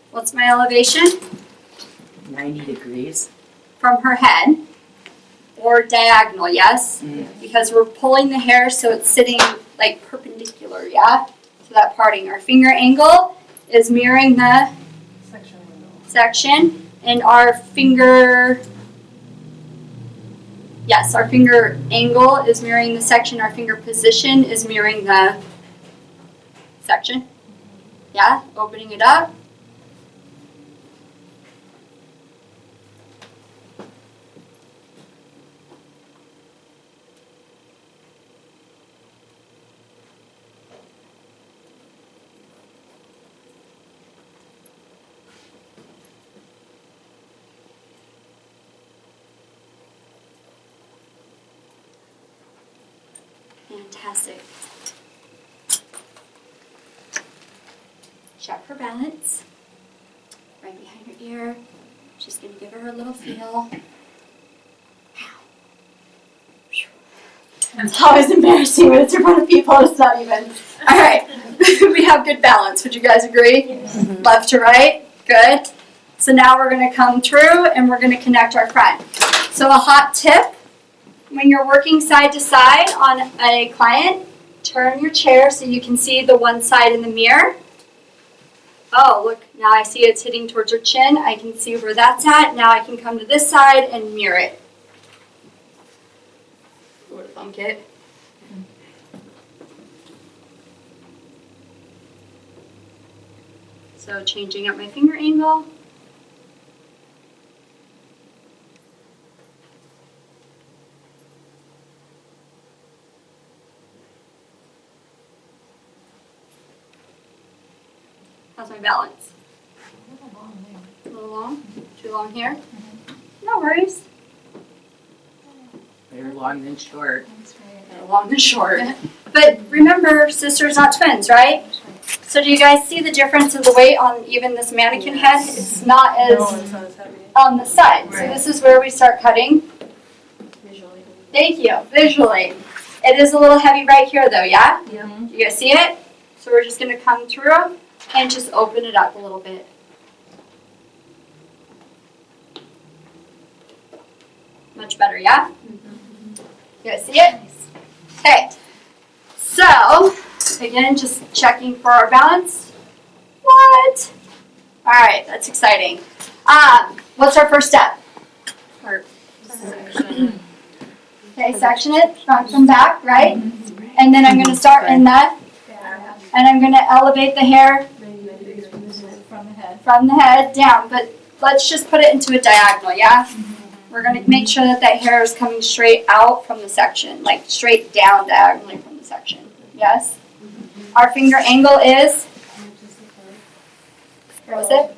What's my elevation? 90 degrees. From her head. Or diagonal, yes? Because we're pulling the hair so it's sitting like perpendicular, yeah? To that parting. Our finger angle is mirroring the section. And our finger, yes, our finger angle is mirroring the section. Our finger position is mirroring the section. Yeah? Opening it up. Fantastic. Check her balance. Right behind her ear. Just going to give her a little feel. It's always embarrassing when it's in front of people. It's not even. All right. We have good balance. Would you guys agree? Left to right. Good. So now we're going to come through and we're going to connect our front. So a hot tip, when you're working side to side on a client, turn your chair so you can see the one side in the mirror. Oh, look, now I see it's hitting towards your chin. I can see where that's at. Now I can come to this side and mirror it. Who would have thunk it? So changing up my finger angle. How's my balance? A little long? Too long here? No worries. They're long and short. Long and short. But remember, sisters, not twins, right? So do you guys see the difference in the weight on even this mannequin head? It's not as on the side. So this is where we start cutting. Visually. Thank you. Visually. It is a little heavy right here though, yeah? Yeah. You guys see it? So we're just going to come through and just open it up a little bit. Much better, yeah? You guys see it? Okay. So, again, just checking for our balance. What? All right, that's exciting. What's our first step? Okay, section it, front from back, right? And then I'm going to start in that, and I'm going to elevate the hair from the head down. But let's just put it into a diagonal, yeah? We're going to make sure that that hair is coming straight out from the section, like straight down diagonally from the section. Yes? Our finger angle is, what was it?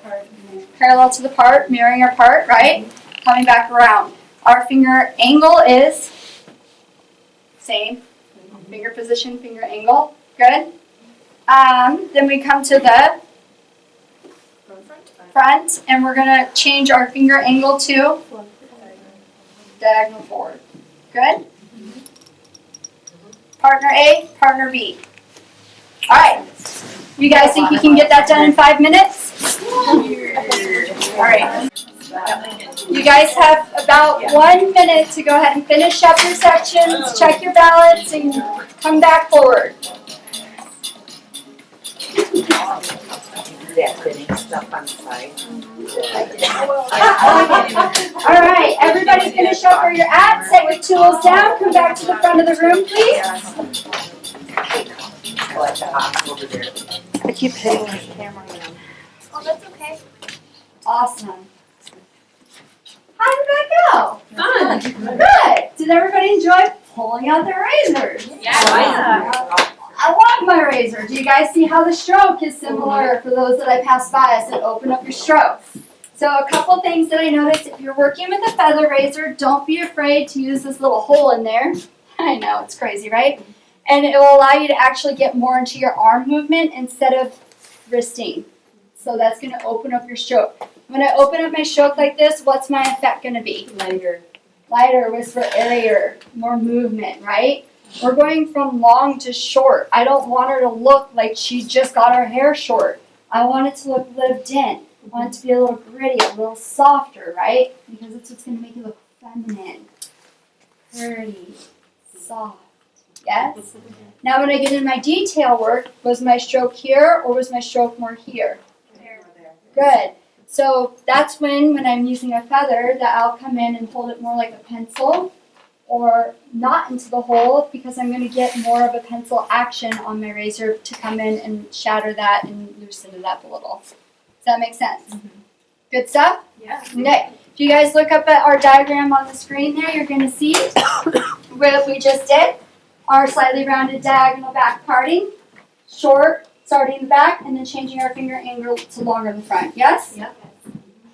Parallel to the part, mirroring our part, right? Coming back around. Our finger angle is same. Finger position, finger angle. Good. Then we come to the front, and we're going to change our finger angle to diagonal forward. Good? Partner A, partner B. All right. You guys think you can get that done in 5 minutes? All right. You guys have about 1 minute to go ahead and finish up your sections, check your balance, and come back forward. Stuff on the side. All right, everybody finish up where you're at, set your tools down, come back to the front of the room, please. I keep hitting the camera. Oh, that's okay. Awesome. How did that go? Fun. Good. Did everybody enjoy pulling out their razors? Yeah. I love my razor. Do you guys see how the stroke is similar for those that I passed by? I said open up your stroke. So a couple things that I noticed, if you're working with a feather razor, don't be afraid to use this little hole in there. I know, it's crazy, right? And it will allow you to actually get more into your arm movement instead of wristing. So that's going to open up your stroke. When I open up my stroke like this, what's my effect going to be? Lighter. Lighter, whisper, airier, more movement, right? We're going from long to short. I don't want her to look like she just got her hair short. I want it to look lived in. I want it to be a little gritty, a little softer, right? Because it's what's going to make it look feminine, pretty, soft. Yes? Now when I get in my detail work, was my stroke here or was my stroke more here? Good. So that's when I'm using a feather, that I'll come in and hold it more like a pencil or not into the hole because I'm going to get more of a pencil action on my razor to come in and shatter that and loosen it up a little. Does that make sense? Mm-hmm. Good stuff? Yeah. Okay. If you guys look up at our diagram on the screen there, you're going to see what we just did. Our slightly rounded diagonal back parting, short, starting in the back, and then changing our finger angle to longer in the front. Yes? Yep.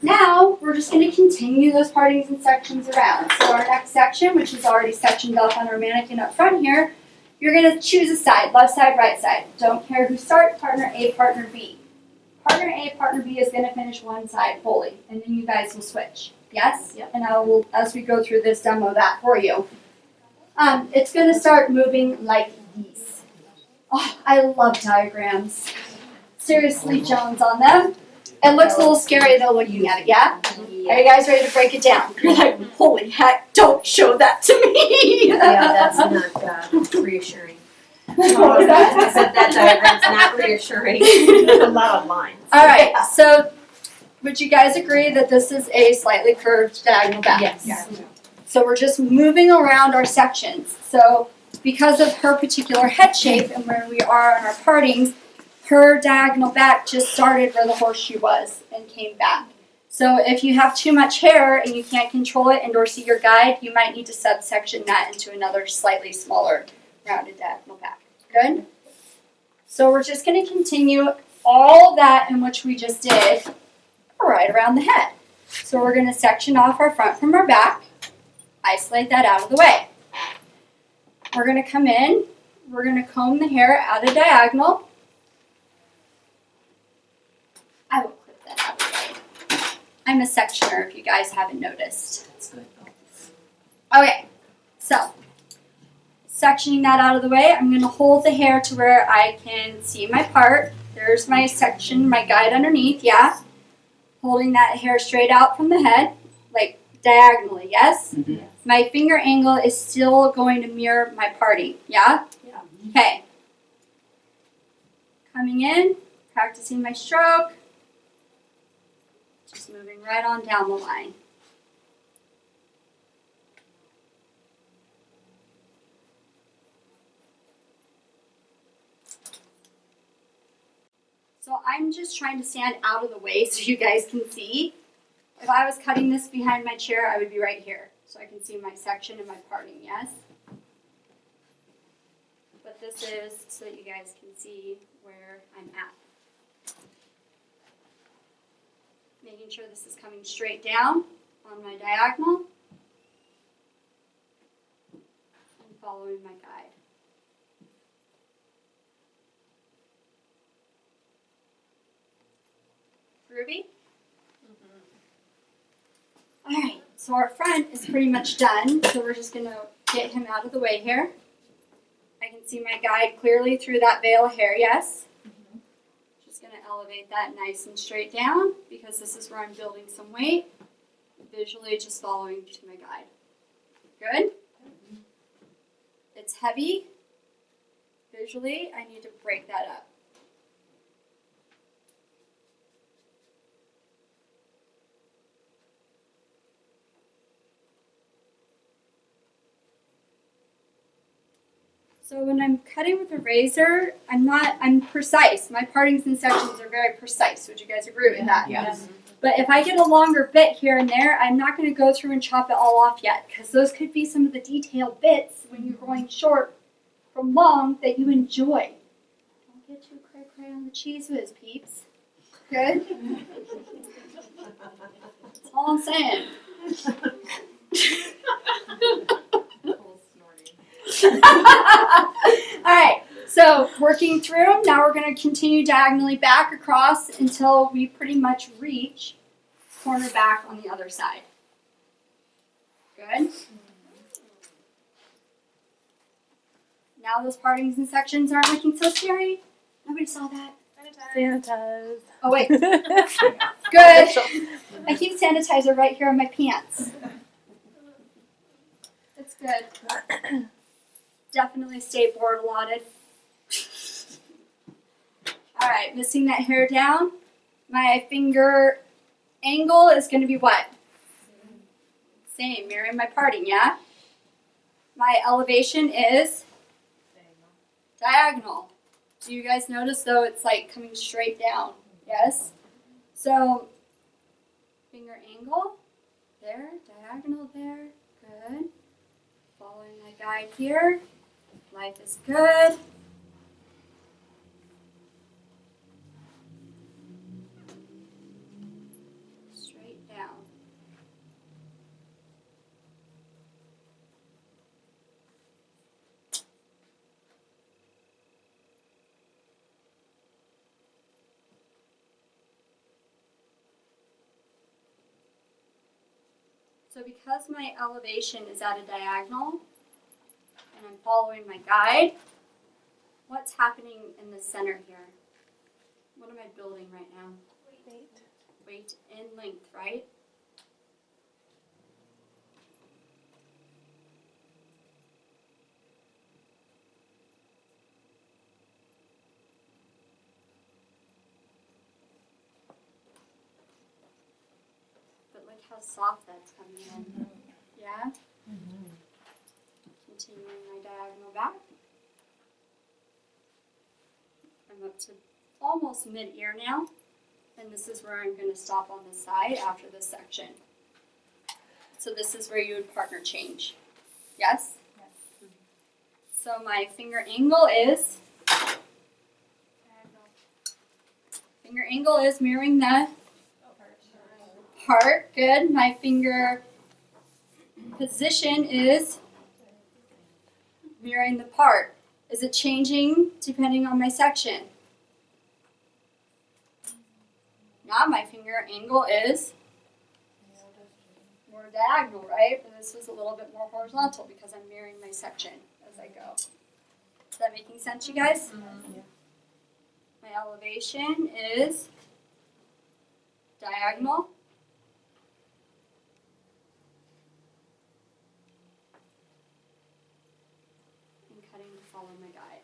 Now, we're just going to continue those partings and sections around. So our next section, which is already sectioned off on our mannequin up front here, you're going to choose a side, left side, right side. Don't care who starts, partner A, partner B. Partner A, partner B is going to finish one side fully, and then you guys will switch. Yes? Yep. And I will, as we go through this, demo that for you. It's going to start moving like these. Oh, I love diagrams. Seriously, Jones on them. It looks a little scary though looking at it, yeah? Are you guys ready to break it down? You're like, holy heck, don't show that to me. Yeah, that's not reassuring. What was that? I said that diagram's not reassuring. A lot of lines. All right, so would you guys agree that this is a slightly curved diagonal back? Yes. So we're just moving around our sections. So because of her particular head shape and where we are on our partings, her diagonal back just started where the horseshoe was and came back. So if you have too much hair and you can't control it and or see your guide, you might need to subsection that into another slightly smaller rounded diagonal back. Good? So we're just going to continue all that in which we just did right around the head. So we're going to section off our front from our back, isolate that out of the way. We're going to come in, we're going to comb the hair out of diagonal. I will clip that out of the way. I'm a sectioner if you guys haven't noticed. That's good. Okay, so sectioning that out of the way, I'm going to hold the hair to where I can see my part. There's my section, my guide underneath, yeah? Holding that hair straight out from the head, like diagonally, yes? Mhm. My finger angle is still going to mirror my parting, yeah? Yeah. Okay. Coming in, practicing my stroke. Just moving right on down the line. So I'm just trying to stand out of the way so you guys can see. If I was cutting this behind my chair, I would be right here. So I can see my section and my parting, yes? But this is so that you guys can see where I'm at. Making sure this is coming straight down on my diagonal. And following my guide. Ruby? Alright, so our front is pretty much done, so we're just going to get him out of the way here. I can see my guide clearly through that veil of hair, yes? Just going to elevate that nice and straight down because this is where I'm building some weight. Visually just following to my guide. Good? It's heavy. Visually, I need to break that up. So when I'm cutting with a razor, I'm precise. My partings and sections are very precise. Would you guys agree with that? Yes. But if I get a longer bit here and there, I'm not going to go through and chop it all off yet because those could be some of the detailed bits when you're going short from long that you enjoy. Don't get too cray-cray on the cheese whiz, peeps. Good? That's all I'm saying. Alright, so working through them, now we're going to continue diagonally back across until we pretty much reach corner back on the other side. Good? Now those partings and sections aren't looking so scary. Nobody saw that. Sanitize. Oh wait. Good. I keep sanitizer right here on my pants. It's good. Definitely stay board allotted. Alright, missing that hair down. My finger angle is going to be what? Same, mirroring my parting, yeah? My elevation is diagonal. Do you guys notice though it's like coming straight down? Yes? So, finger angle, there, diagonal there, good. Following my guide here. Life is good. Straight down. So because my elevation is at a diagonal, and I'm following my guide, what's happening in the center here? What am I building right now? Weight and length, right? But look how soft that's coming in. Yeah? Continuing my diagonal back. I'm up to almost mid-ear now. And this is where I'm going to stop on the side after this section. So this is where you would partner change. Yes? Yes. So my finger angle is mirroring the part. Good. My finger position is mirroring the part. Is it changing depending on my section? Now my finger angle is more diagonal, right? But this was a little bit more horizontal because I'm mirroring my section as I go. Is that making sense, you guys? Yeah. My elevation is diagonal. And cutting to follow my guide.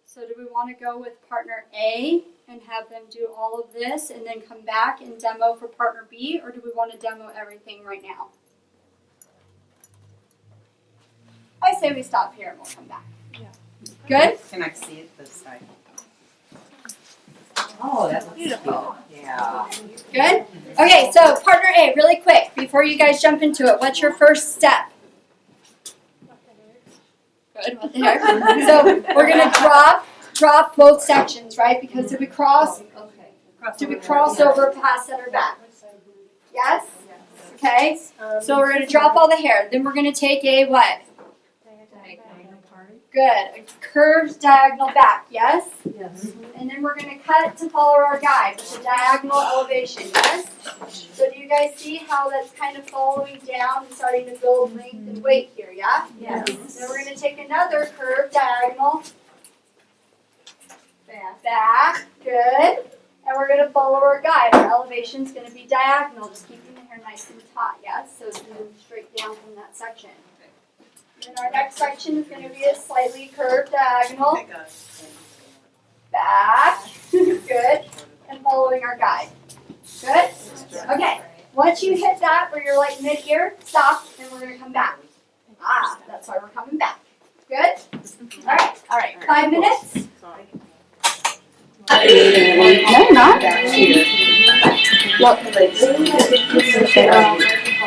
So do we want to go with partner A and have them do all of this and then come back and demo for partner B, or do we want to demo everything right now? I say we stop here and we'll come back. Yeah. Good? Can I see it this side? Oh, that looks beautiful. Yeah. Good? Okay, so partner A, really quick, before you guys jump into it, what's your first step? Good, what the heck? So we're gonna drop both sections, right? Because did we cross over past center back? Yes? Okay, so we're gonna drop all the hair. Then we're gonna take a what? Good, a curved diagonal back, yes? Yes. And then we're gonna cut to follow our guide with a diagonal elevation, yes? So do you guys see how that's kind of following down and starting to build length and weight here, yeah? Yes. Then we're gonna take another curved diagonal back, good. And we're gonna follow our guide. Our elevation's gonna be diagonal, just keeping the hair nice and taut, yes? So it's gonna move straight down from that section. Then our next section is gonna be a slightly curved diagonal. Back, good, and following our guide. Good? Okay, once you hit that where you're like mid-ear, stop, and we're gonna come back. Ah, that's why we're coming back. Good? Alright, 5 minutes. No, you're not. Look,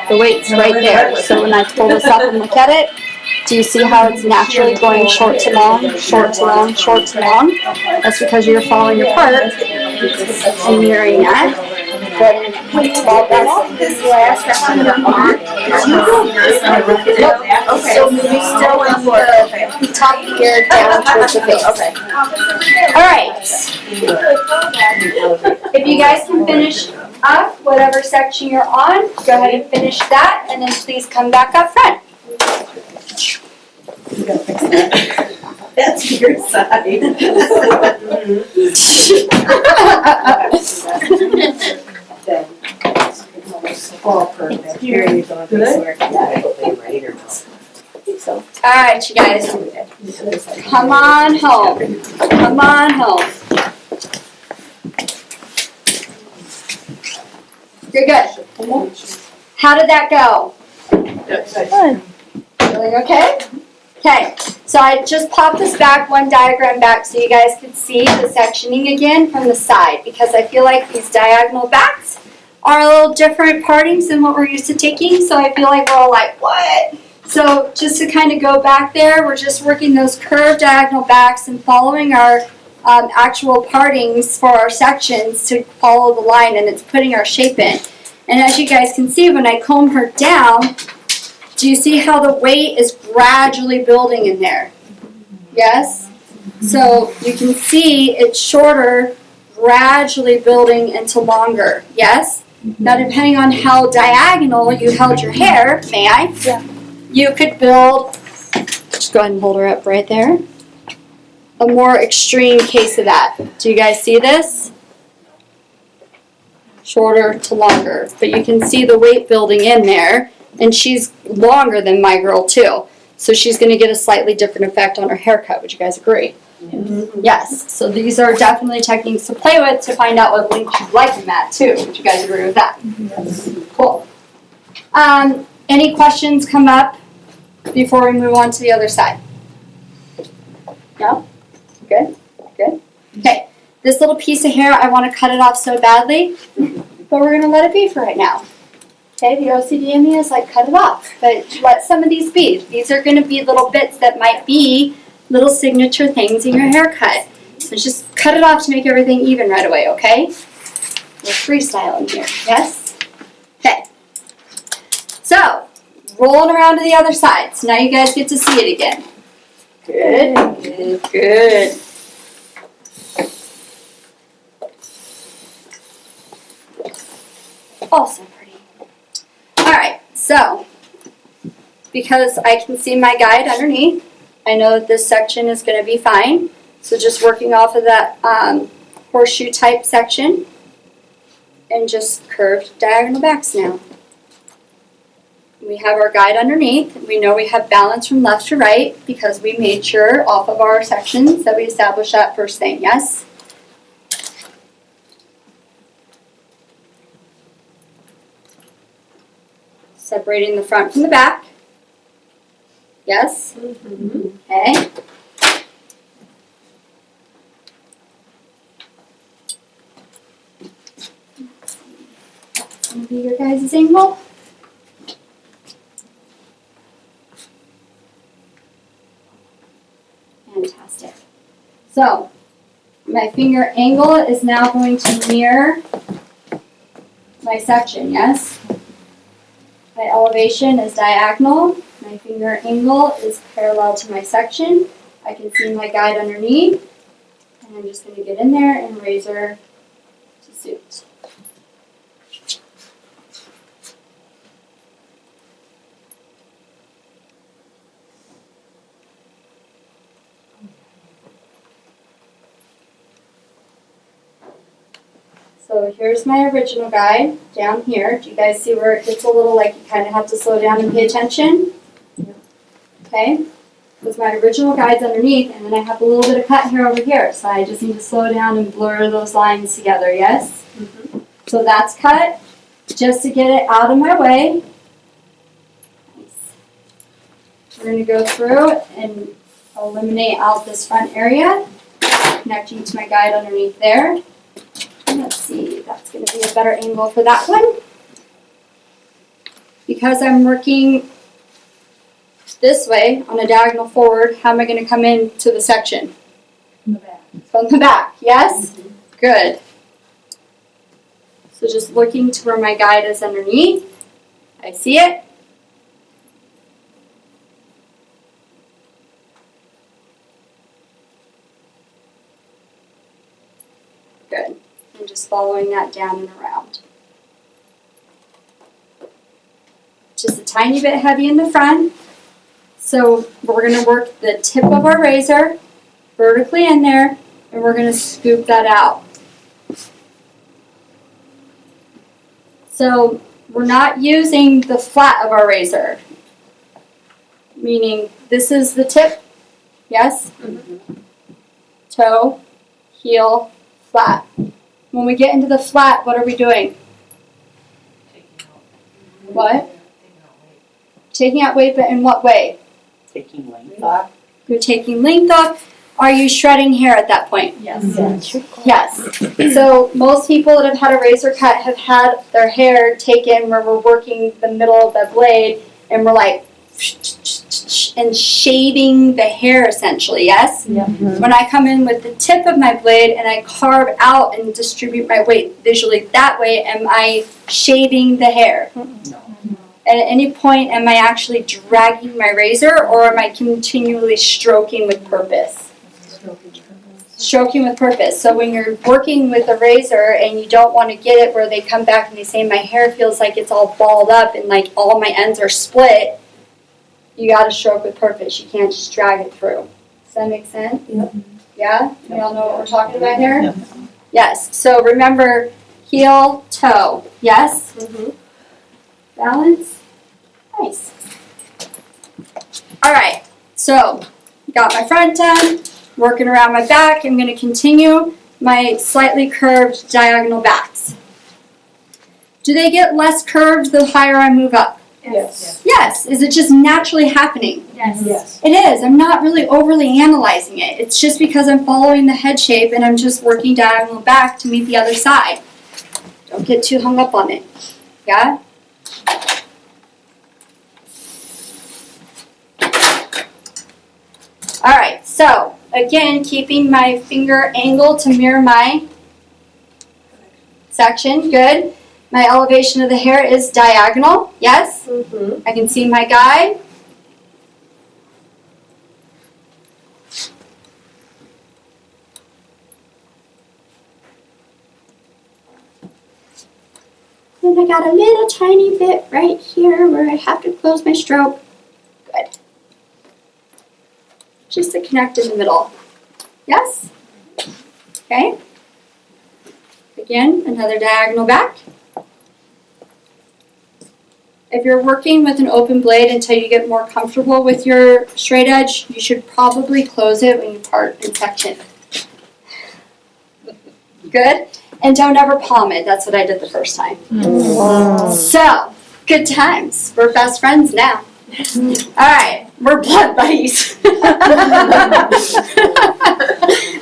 the weight's right there, so when I pull this up and look at it, do you see how it's naturally going short to long, short to long, short to long? That's because you're following your part and mirroring that. This last section so moving still on the top of the ear down towards the face. Alright. If you guys can finish up whatever section you're on, go ahead and finish that, and then please come back up front. You gotta fix that. That's your side. Alright, you guys. Come on home. Come on home. You're good. How did that go? Good. Feeling okay? Okay, so I just popped this back, one diagram back, so you guys could see the sectioning again from the side, because I feel like these diagonal backs are a little different partings than what we're used to taking, so I feel like we're all like, what? So just to kind of go back there, we're just working those curved diagonal backs and following our actual partings for our sections to follow the line, and it's putting our shape in. And as you guys can see, when I comb her down, do you see how the weight is gradually building in there? Yes? So you can see it's shorter, gradually building into longer. Yes? Now depending on how diagonal you held your hair, may I? Yeah. You could build Just go ahead and hold her up right there. A more extreme case of that. Do you guys see this? Shorter to longer. But you can see the weight building in there. And she's longer than my girl too. So she's going to get a slightly different effect on her haircut. Would you guys agree? Yes. So these are definitely techniques to play with to find out what length you like them at too. Would you guys agree with that? Yes. Cool. Any questions come up before we move on to the other side? No? Good? Good? Okay. This little piece of hair, I want to cut it off so badly, but we're going to let it be for right now. Okay, the OCD in me is like, cut it off. But let some of these be. These are going to be little bits that might be little signature things in your haircut. So just cut it off to make everything even right away, okay? We're freestyling here, yes? Okay. So, rolling around to the other side. So now you guys get to see it again. Good, good, good. Also pretty. Alright, so, because I can see my guide underneath, I know that this section is going to be fine. So just working off of that horseshoe type section and just curved diagonal backs now. We have our guide underneath. We know we have balance from left to right because we made sure off of our sections that we established that first thing, yes? Separating the front from the back. Yes? Okay. That's going to be your guys' angle. Fantastic. So, my finger angle is now going to mirror my section, yes? My elevation is diagonal. My finger angle is parallel to my section. I can see my guide underneath. And I'm just going to get in there and razor to suit. So here's my original guide down here. Do you guys see where it gets a little like you kind of have to slow down and pay attention? Okay. With my original guides underneath, and then I have a little bit of cut hair over here. So I just need to slow down and blur those lines together, yes? So that's cut just to get it out of my way. Nice. We're going to go through and eliminate out this front area, connecting to my guide underneath there. Let's see, that's going to be a better angle for that one. Because I'm working this way on a diagonal forward, how am I going to come into the section? From the back. From the back, yes? Good. So just looking to where my guide is underneath. I see it. Good. And just following that down and around. Just a tiny bit heavy in the front. So we're going to work the tip of our razor vertically in there, and we're going to scoop that out. So we're not using the flat of our razor, meaning this is the tip, yes? Toe, heel, flat. When we get into the flat, what are we doing? What? Taking out weight, but in what way? Taking length off. You're taking length off. Are you shredding hair at that point? Yes. Yes. So most people that have had a razor cut have had their hair taken where we're working the middle of the blade and we're like and shaving the hair essentially, yes? When I come in with the tip of my blade and I carve out and distribute my weight visually that way, am I shaving the hair? No. At any point, am I actually dragging my razor or am I continually stroking with purpose? Stroking with purpose. So when you're working with a razor and you don't want to get it where they come back and they say my hair feels like it's all balled up and like all my ends are split, you gotta stroke with purpose. You can't just drag it through. Does that make sense? Yep. Yeah? You all know what we're talking about here? Yes. So remember, heel, toe. Yes? Balance. Nice. All right. So, got my front done, working around my back. I'm gonna continue my slightly curved diagonal backs. Do they get less curved the higher I move up? Yes. Yes. Is it just naturally happening? Yes. It is. I'm not really overly analyzing it. It's just because I'm following the head shape and I'm just working diagonal back to meet the other side. Don't get too hung up on it. Yeah? Alright, so again, keeping my finger angle to mirror my section. Good. My elevation of the hair is diagonal. Yes? I can see my guide. Then I got a little tiny bit right here where I have to close my stroke. Good. Just to connect in the middle. Yes? Okay. Again, another diagonal back. If you're working with an open blade until you get more comfortable with your straight edge, you should probably close it when you part in section. Good? And don't ever palm it. That's what I did the first time. So, good times. We're best friends now. Alright, we're blood buddies.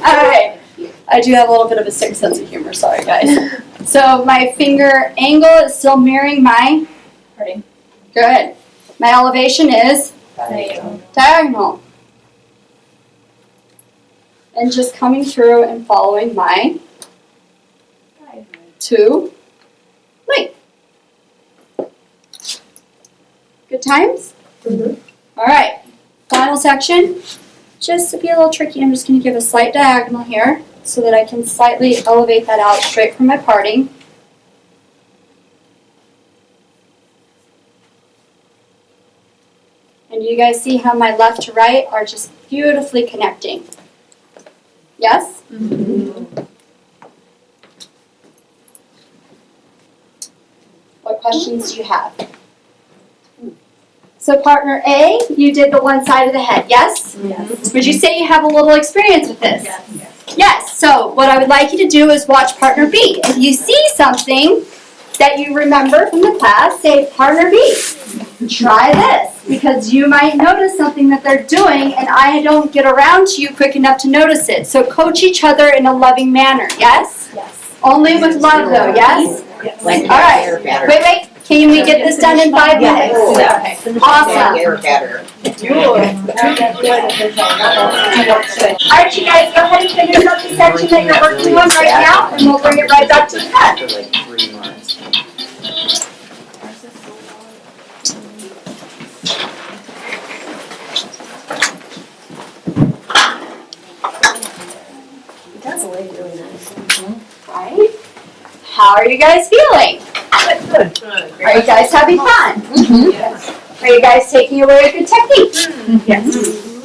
Alright, I do have a little bit of a sick sense of humor, sorry guys. So my finger angle is still mirroring my parting. Good. My elevation is diagonal. And just coming through and following my two length. Good times? Alright, final section. Just to be a little tricky, I'm just going to give a slight diagonal here so that I can slightly elevate that out straight from my parting. And you guys see how my left to right are just beautifully connecting? Yes? What questions do you have? So partner A, you did the one side of the head, yes? Yes. Would you say you have a little experience with this? Yes. Yes, so what I would like you to do is watch partner B. If you see something that you remember from the class, say partner B. Try this, because you might notice something that they're doing and I don't get around to you quick enough to notice it. So coach each other in a loving manner, yes? Yes. Only with love though, yes? Yes. Like All right. hair better. Wait, can we get this done in 5 minutes? Awesome. Hair better. Alright, you guys, go ahead and finish up the section that you're working on right now, and we'll bring it right back to the front. After like 3 months. Right? How are you guys feeling? Good. Are you guys having fun? Yes. Are you guys taking away a good technique? Yes.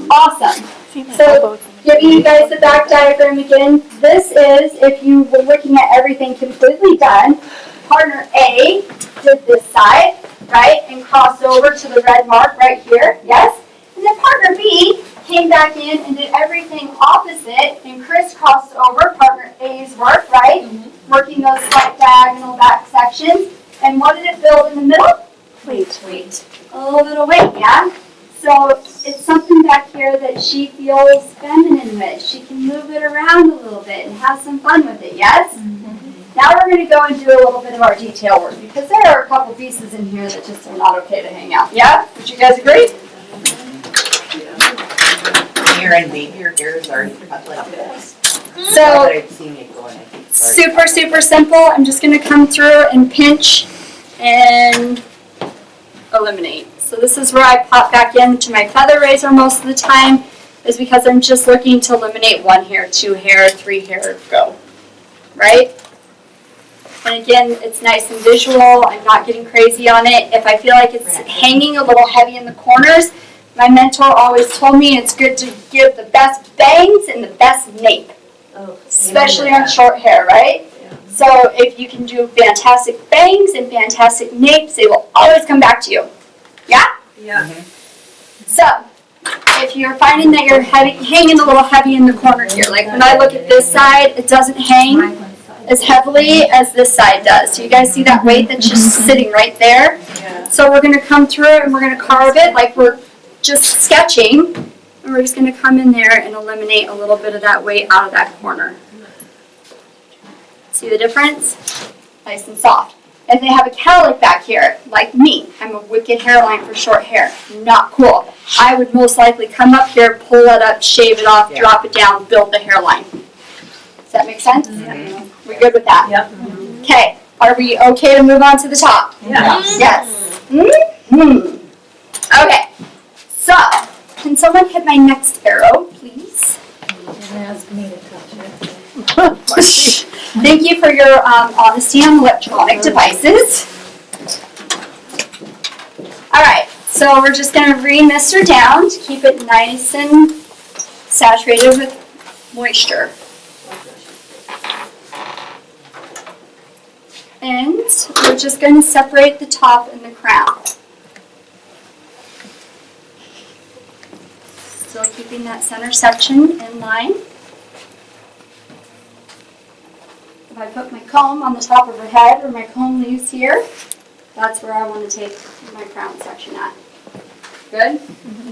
Awesome. So, giving you guys the back diagram again, this is, if you were looking at everything completely done, partner A did this side, right, and crossed over to the red mark right here, yes? And then partner B came back in and did everything opposite and crisscrossed over partner A's work, right? Working those slight diagonal back sections. And what did it build in the middle? Weight. A little bit of weight, yeah? So it's something back here that she feels feminine with. She can move it around a little bit and have some fun with it, yes? Now we're going to go and do a little bit of our detail work because there are a couple pieces in here that just are not okay to hang out. Yeah? Would you guys agree? Hair and maybe your hairs are cut like this. So I've seen it going. super, super simple. I'm just going to come through and pinch and eliminate. So this is where I pop back into my feather razor most of the time, is because I'm just looking to eliminate 1 hair, 2 hair, 3 hair, go. Right? And again, it's nice and visual. I'm not getting crazy on it. If I feel like it's hanging a little heavy in the corners, My mentor always told me it's good to give the best bangs and the best nape, especially on short hair, right? So if you can do fantastic bangs and fantastic napes, they will always come back to you. Yeah? Yeah. So, if you're finding that you're hanging a little heavy in the corner here, like when I look at this side, it doesn't hang as heavily as this side does. So you guys see that weight that's just sitting right there? Yeah. So we're going to come through it and we're going to carve it like we're just sketching. And we're just going to come in there and eliminate a little bit of that weight out of that corner. See the difference? Nice and soft. If they have a cowlick back here, like me, I'm a wicked hairline for short hair. Not cool. I would most likely come up here, pull it up, shave it off, drop it down, build the hairline. Does that make sense? Mm-hmm. We good with that? Yep. Okay. Are we okay to move on to the top? Yeah. Yes. Mm-hmm. Okay. So, can someone hit my next arrow, please? Ask me to touch it. Thank you for your honesty on electronic devices. Alright, so we're just going to re-mist her down to keep it nice and saturated with moisture. And we're just going to separate the top and the crown. Still keeping that center section in line. If I put my comb on the top of her head or my comb leaves here, that's where I want to take my crown section at. Good? Mm-hmm.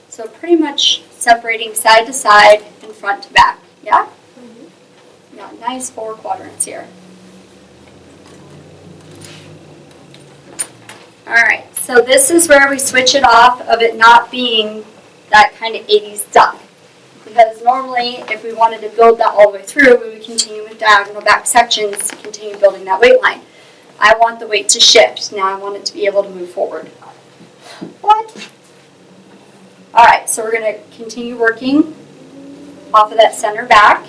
So pretty much separating side to side and front to back. Yeah? Mm-hmm. Got nice 4 quadrants here. Alright, so this is where we switch it off of it not being that kind of 80s duck. Because normally, if we wanted to build that all the way through, we would continue with diagonal back sections to continue building that weight line. I want the weight to shift. Now I want it to be able to move forward. What? Alright, so we're going to continue working off of that center back.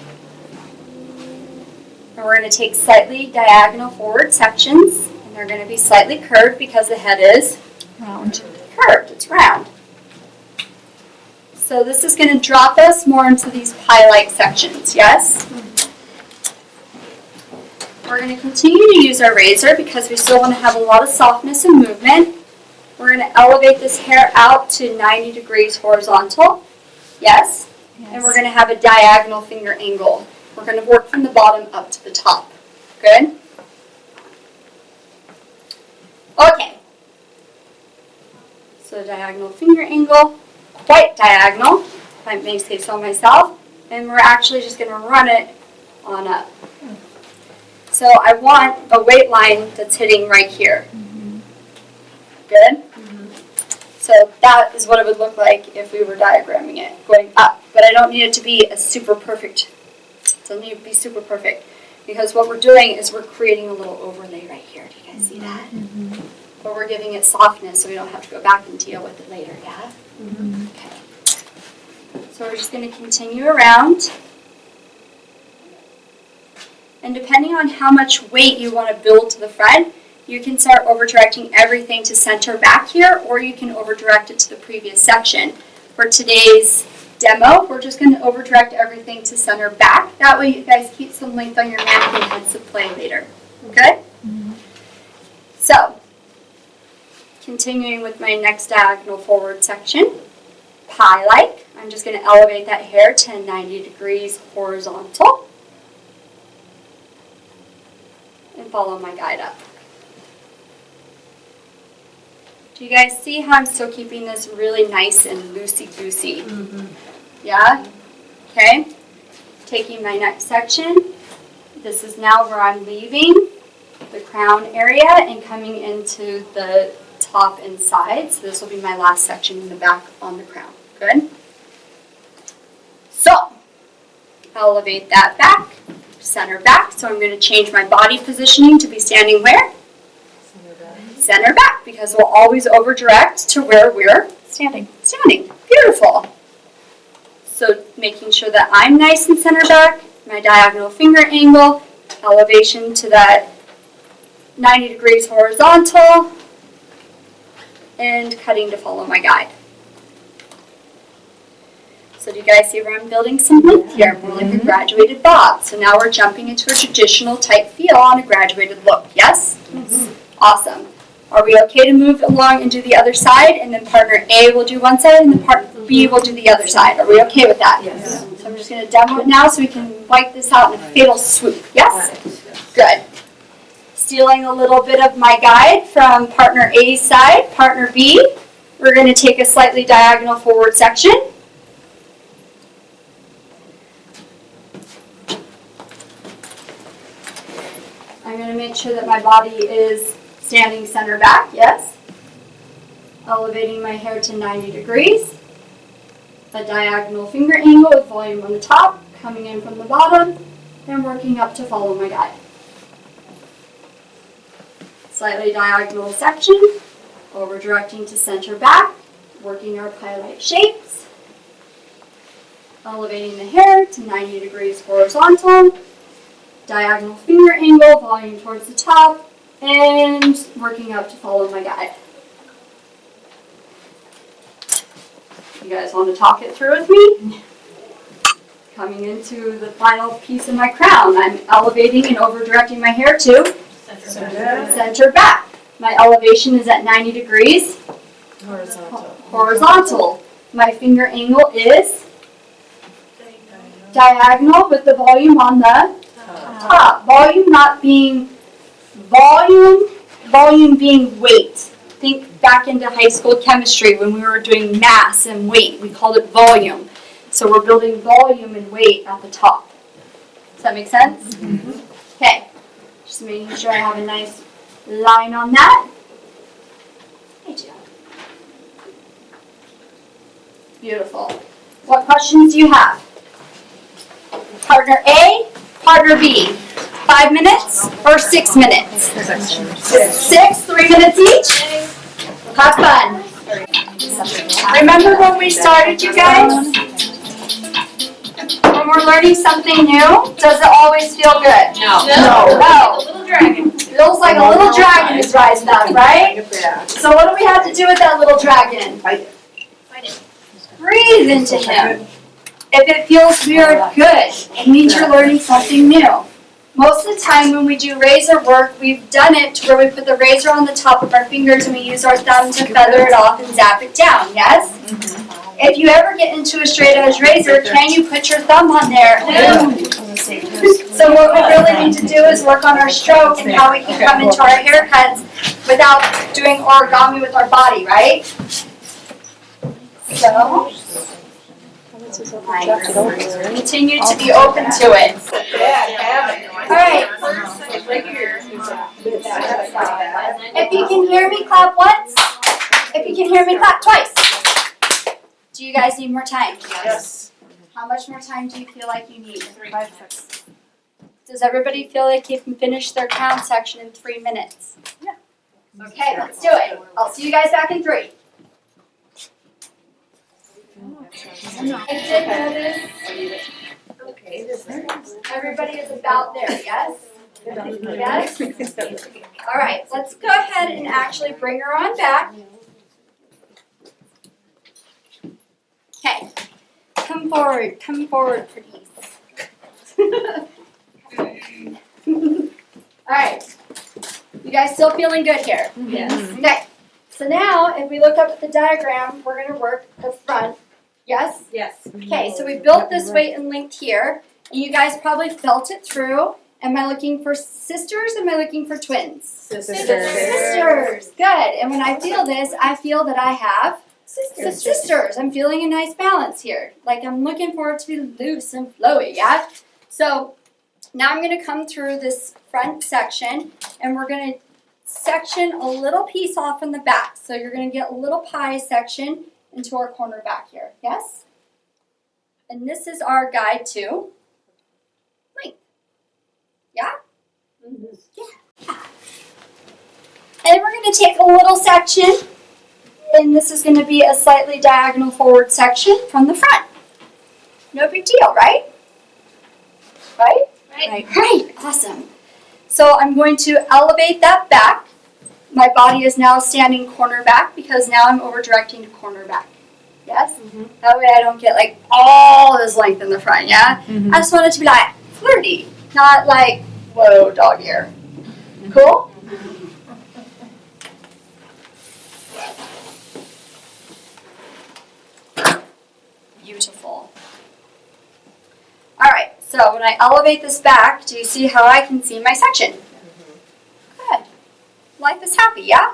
And we're going to take slightly diagonal forward sections. And they're going to be slightly curved because the head is round. Curved, it's round. So this is going to drop us more into these pie-like sections, yes? We're going to continue to use our razor because we still want to have a lot of softness and movement. We're going to elevate this hair out to 90 degrees horizontal, yes? And we're going to have a diagonal finger angle. We're going to work from the bottom up to the top. Good? Okay. So diagonal finger angle, quite diagonal, if I may say so myself. And we're actually just going to run it on up. So I want a weight line that's hitting right here. Good? So that is what it would look like if we were diagramming it, going up. But I don't need it to be a super perfect. It doesn't need to be super perfect. Because what we're doing is we're creating a little overlay right here. Do you guys see that? But we're giving it softness so we don't have to go back and deal with it later, yeah? Okay. So we're just going to continue around. And depending on how much weight you want to build to the front, you can start over-directing everything to center back here, or you can over-direct it to the previous section. For today's demo, we're just going to over-direct everything to center back. That way you guys keep some length on your mannequin heads to play later. Okay? So, continuing with my next diagonal forward section, pie-like. I'm just going to elevate that hair to 90 degrees horizontal. And follow my guide up. Do you guys see how I'm still keeping this really nice and loosey-goosey? Yeah? Okay. Taking my next section. This is now where I'm leaving the crown area and coming into the top and sides. So this will be my last section in the back on the crown. Good? So, elevate that back, center back. So I'm going to change my body positioning to be standing where? Center back, because we'll always over direct to where we're standing. Beautiful. So making sure that I'm nice and center back, my diagonal finger angle, elevation to that 90 degrees horizontal, and cutting to follow my guide. So do you guys see where I'm building some length here? More like a graduated bob. So now we're jumping into a traditional type feel on a graduated look, yes? Awesome. Are we okay to move along and do the other side, and then partner A will do one side and then partner B will do the other side? Are we okay with that? Yes. So I'm just going to demo it now so we can wipe this out in a fatal swoop. Yes? Good. Stealing a little bit of my guide from partner A's side, partner B. We're going to take a slightly diagonal forward section. I'm going to make sure that my body is standing center back, yes. Elevating my hair to 90 degrees. A diagonal finger angle with volume on the top, coming in from the bottom, and working up to follow my guide. Slightly diagonal section, over directing to center back, working our pie-like shapes. Elevating the hair to 90 degrees horizontal. Diagonal finger angle, volume towards the top, and working up to follow my guide. You guys want to talk it through with me? Coming into the final piece of my crown, I'm elevating and over directing my hair to center back. My elevation is at 90 degrees. Horizontal. My finger angle is diagonal with the volume on the top. Volume not being volume being weight. Think back into high school chemistry when we were doing mass and weight. We called it volume. So we're building volume and weight at the top. Does that make sense? Okay. Just making sure I have a nice line on that. Hey, Jill. Beautiful. What questions do you have? Partner A, partner B. 5 minutes or 6 minutes? 6, 3 minutes each? Have fun. Remember when we started, you guys? When we're learning something new, does it always feel good? No. A little dragon. Feels like a little dragon is rising up, right? So what do we have to do with that little dragon? Fight it. Breathe into him. If it feels weird, good. It means you're learning something new. Most of the time when we do razor work, we've done it to where we put the razor on the top of our fingers and we use our thumb to feather it off and zap it down, yes? If you ever get into a straight edge razor, can you put your thumb on there? No. So what we really need to do is work on our stroke and how we can come into our haircuts without doing origami with our body, right? So, continue to be open to it. All right. If you can hear me, clap once. If you can hear me, clap twice. Do you guys need more time? Yes. How much more time do you feel like you need? 5, 6. Does everybody feel like you can finish their crown section in 3 minutes? Yeah. Okay, let's do it. I'll see you guys back in 3. I did notice everybody is about there, yes? Yes? All right, let's go ahead and actually bring her on back. Okay, come forward, pretties. All right, you guys still feeling good here? Yes. Okay, so now if we look up at the diagram, we're going to work the front. Yes? Yes. Okay, so we built this weight and length here, and you guys probably felt it through. Am I looking for sisters? Am I looking for twins? Sisters. Good. And when I feel this, I feel that I have sisters. I'm feeling a nice balance here. Like I'm looking for it to be loose and flowy, yeah? So now I'm going to come through this front section, and we're going to section a little piece off from the back. So you're going to get a little pie section into our corner back here, yes? And this is our guide to length. Yeah? Yeah. And we're going to take a little section, and this is going to be a slightly diagonal forward section from the front. No big deal, right? Right? Right. Right, awesome. So I'm going to elevate that back. My body is now standing corner back because now I'm over directing to corner back. Yes? That way I don't get like all this length in the front, yeah? I just want it to be like flirty, not like, whoa, dog ear. Cool? Beautiful. Alright, so when I elevate this back, do you see how I can see my section? Good. Life is happy, yeah?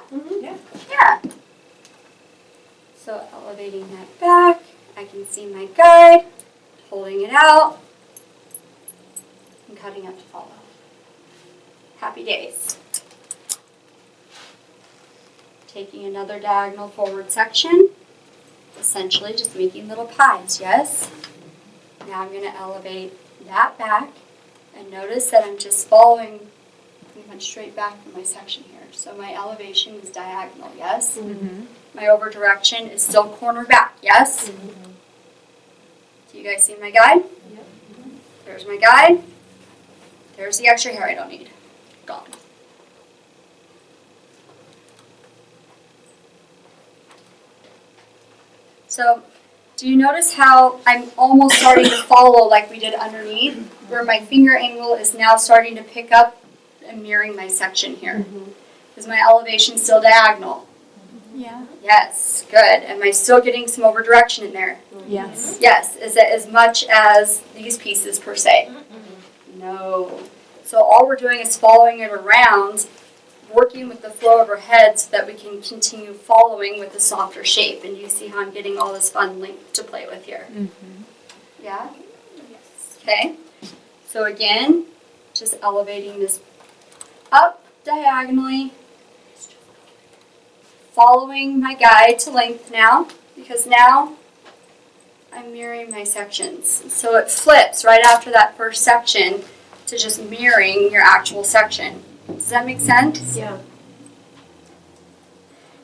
Yeah. So elevating that back, I can see my guide, holding it out, and cutting up to follow. Happy days. Taking another diagonal forward section, essentially just making little pies, yes? Now I'm going to elevate that back, and notice that I'm just following pretty much straight back from my section here. So my elevation is diagonal, yes? My over direction is still corner back, yes? Do you guys see my guide? There's my guide. There's the extra hair I don't need. Gone. So, do you notice how I'm almost starting to follow like we did underneath? Where my finger angle is now starting to pick up and mirroring my section here. Is my elevation still diagonal? Yeah. Yes, good. Am I still getting some over direction in there? Yes. Yes. Is it as much as these pieces per se? No. So all we're doing is following it around, working with the flow of our head so that we can continue following with a softer shape. And you see how I'm getting all this fun length to play with here. Yeah? Yes. Okay. So again, just elevating this up diagonally, following my guide to length now, because now I'm mirroring my sections. So it flips right after that first section to just mirroring your actual section. Does that make sense? Yeah.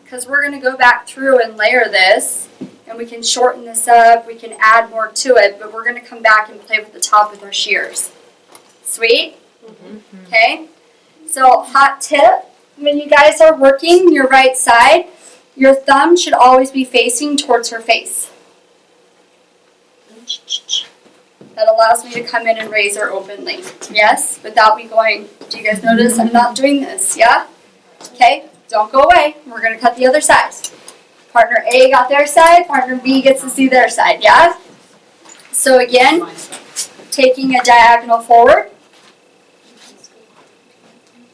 Because we're going to go back through and layer this, and we can shorten this up, we can add more to it, but we're going to come back and play with the top with our shears. Sweet? Okay? So hot tip, when you guys are working your right side, your thumb should always be facing towards her face. That allows me to come in and raise her openly. Yes? Without me going, do you guys notice I'm not doing this? Yeah? Okay? Don't go away. We're going to cut the other side. Partner A got their side. Partner B gets to see their side. Yeah? So again, taking a diagonal forward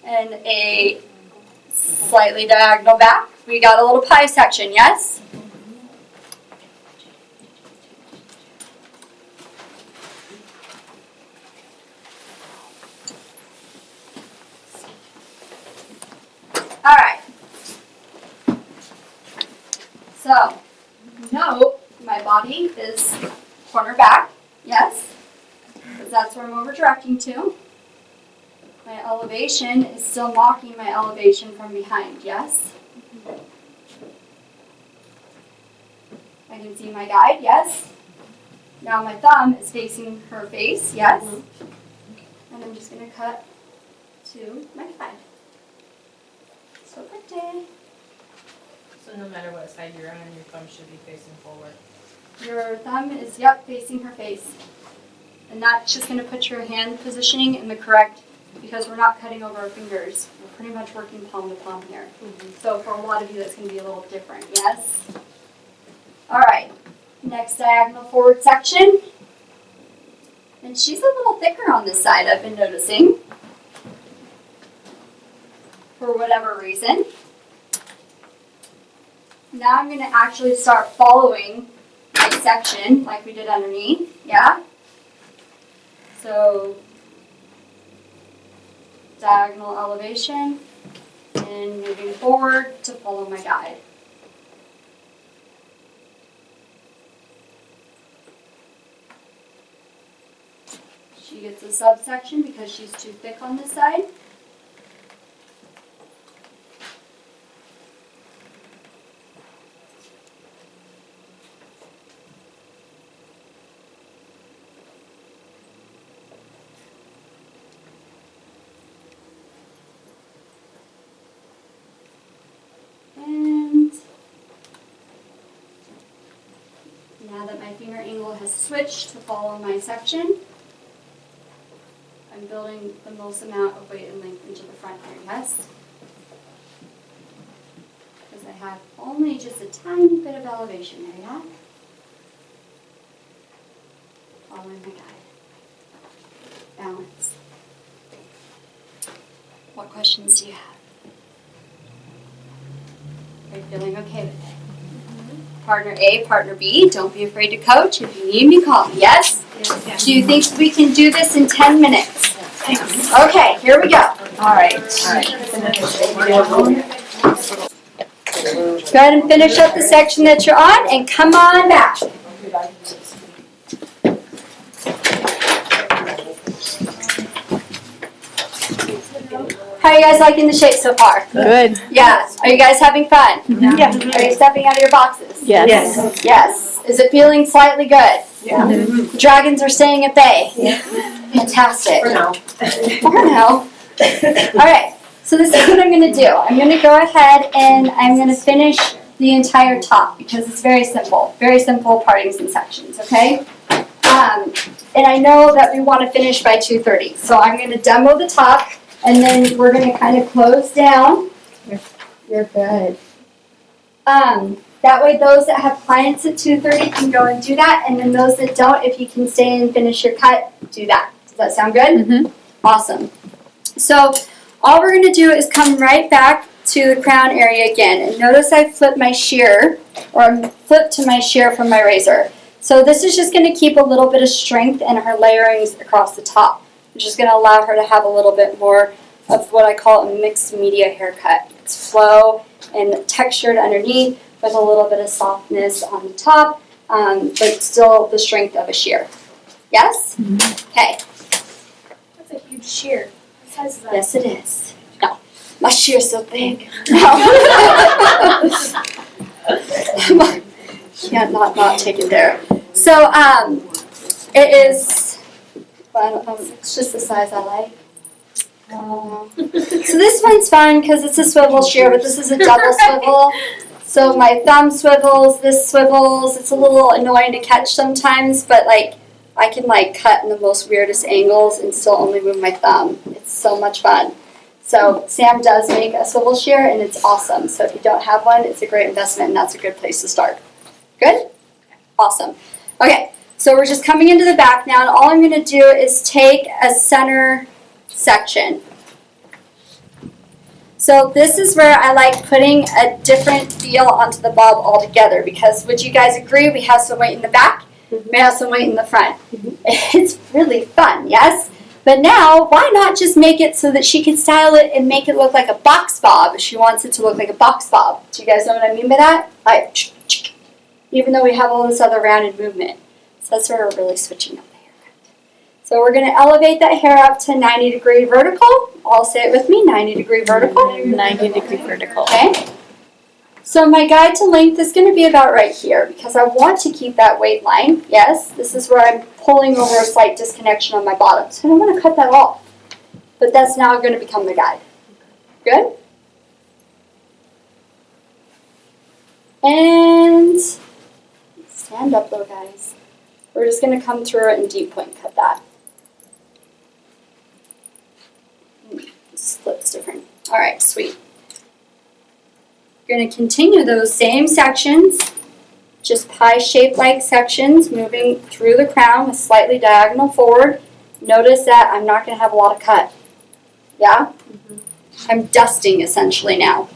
and a slightly diagonal back. We got a little pie section. Yes? All right. So, note my body is corner back, yes, because that's where I'm over directing to. My elevation is still mocking my elevation from behind, yes. I can see my guide, yes. Now my thumb is facing her face, yes. And I'm just going to cut to my guide. So pretty. So no matter what side you're on, your thumb should be facing forward. Your thumb is, yep, facing her face. And that's just going to put your hand positioning in the correct, because we're not cutting over our fingers. We're pretty much working palm to palm here. So for a lot of you, that's going to be a little different, yes? All right, next diagonal forward section. And she's a little thicker on this side, I've been noticing. For whatever reason. Now I'm going to actually start following my section like we did underneath, yeah? So, diagonal elevation and moving forward to follow my guide. She gets a subsection because she's too thick on this side. Now that my finger angle has switched to follow my section, I'm building the most amount of weight and length into the front here, yes? Because I have only just a tiny bit of elevation there, yeah? Following my guide. Balance. What questions do you have? Are you feeling okay with it? Partner A, partner B, don't be afraid to coach. If you need me, call me, yes? Do you think we can do this in 10 minutes? Okay, here we go. All right. Go ahead and finish up the section that you're on and come on back. How are you guys liking the shape so far? Good. Yeah. Are you guys having fun? Yeah. Are you stepping out of your boxes? Yes. Yes. Is it feeling slightly good? Yeah. Dragons are staying at bay. Yeah. Fantastic. For now. For now. All right. So this is what I'm going to do. I'm going to go ahead and I'm going to finish the entire top because it's very simple. Very simple partings and sections, okay? And I know that we want to finish by 2:30. So I'm going to demo the top and then we're going to kind of close down. You're good. That way those that have clients at 2:30 can go and do that, and then those that don't, if you can stay and finish your cut, do that. Does that sound good? Mm-hmm. Awesome. So all we're going to do is come right back to the crown area again, and notice I flipped my shear, or I'm flipped to my shear from my razor. So this is just going to keep a little bit of strength in her layerings across the top, which is going to allow her to have a little bit more of what I call a mixed media haircut. It's flow and textured underneath with a little bit of softness on the top, but still the strength of a shear. Yes? Okay. That's a huge shear. What size is that? Yes, it is. No, my shear's so big. No. Can't not take it there. So it is. It's just the size I like. So this one's fun because it's a swivel shear, but this is a double swivel. So my thumb swivels, this swivels. It's a little annoying to catch sometimes, but like I can like cut in the most weirdest angles and still only move my thumb. It's so much fun. So Sam does make a swivel shear and it's awesome. So if you don't have one, it's a great investment and that's a good place to start. Good? Awesome. Okay, so we're just coming into the back now and all I'm going to do is take a center section. So this is where I like putting a different feel onto the bob altogether because would you guys agree we have some weight in the back, we have some weight in the front. It's really fun, yes? But now, why not just make it so that she can style it and make it look like a box bob if she wants it to look like a box bob. Do you guys know what I mean by that? Like, even though we have all this other rounded movement. So that's where we're really switching up. So we're going to elevate that hair up to 90-degree vertical. All say it with me, 90-degree vertical. 90-degree vertical. Okay. So my guide to length is going to be about right here because I want to keep that weight line. Yes, this is where I'm pulling over a slight disconnection on my bottom. So I don't want to cut that off. But that's now going to become the guide. Good? And stand up though, guys. We're just going to come through it and deep point cut that. Split's different. All right, sweet. You're going to continue those same sections, just pie-shaped like sections, moving through the crown with slightly diagonal forward. Notice that I'm not going to have a lot of cut. Yeah? I'm dusting essentially now.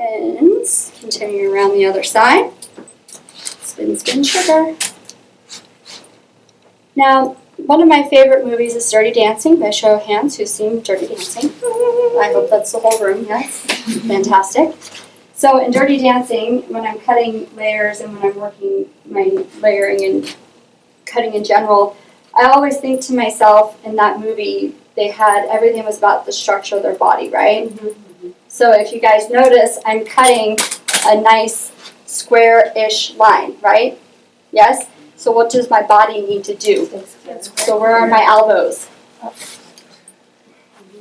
And continue around the other side. Spin, spin, sugar. Now, one of my favorite movies is Dirty Dancing by show of hands who's seen Dirty Dancing. I hope that's the whole room, yes. Fantastic. So in Dirty Dancing, when I'm cutting layers and when I'm working my layering and cutting in general, I always think to myself, in that movie, everything was about the structure of their body, right? So if you guys notice, I'm cutting a nice square-ish line, right? Yes? So what does my body need to do? So where are my elbows?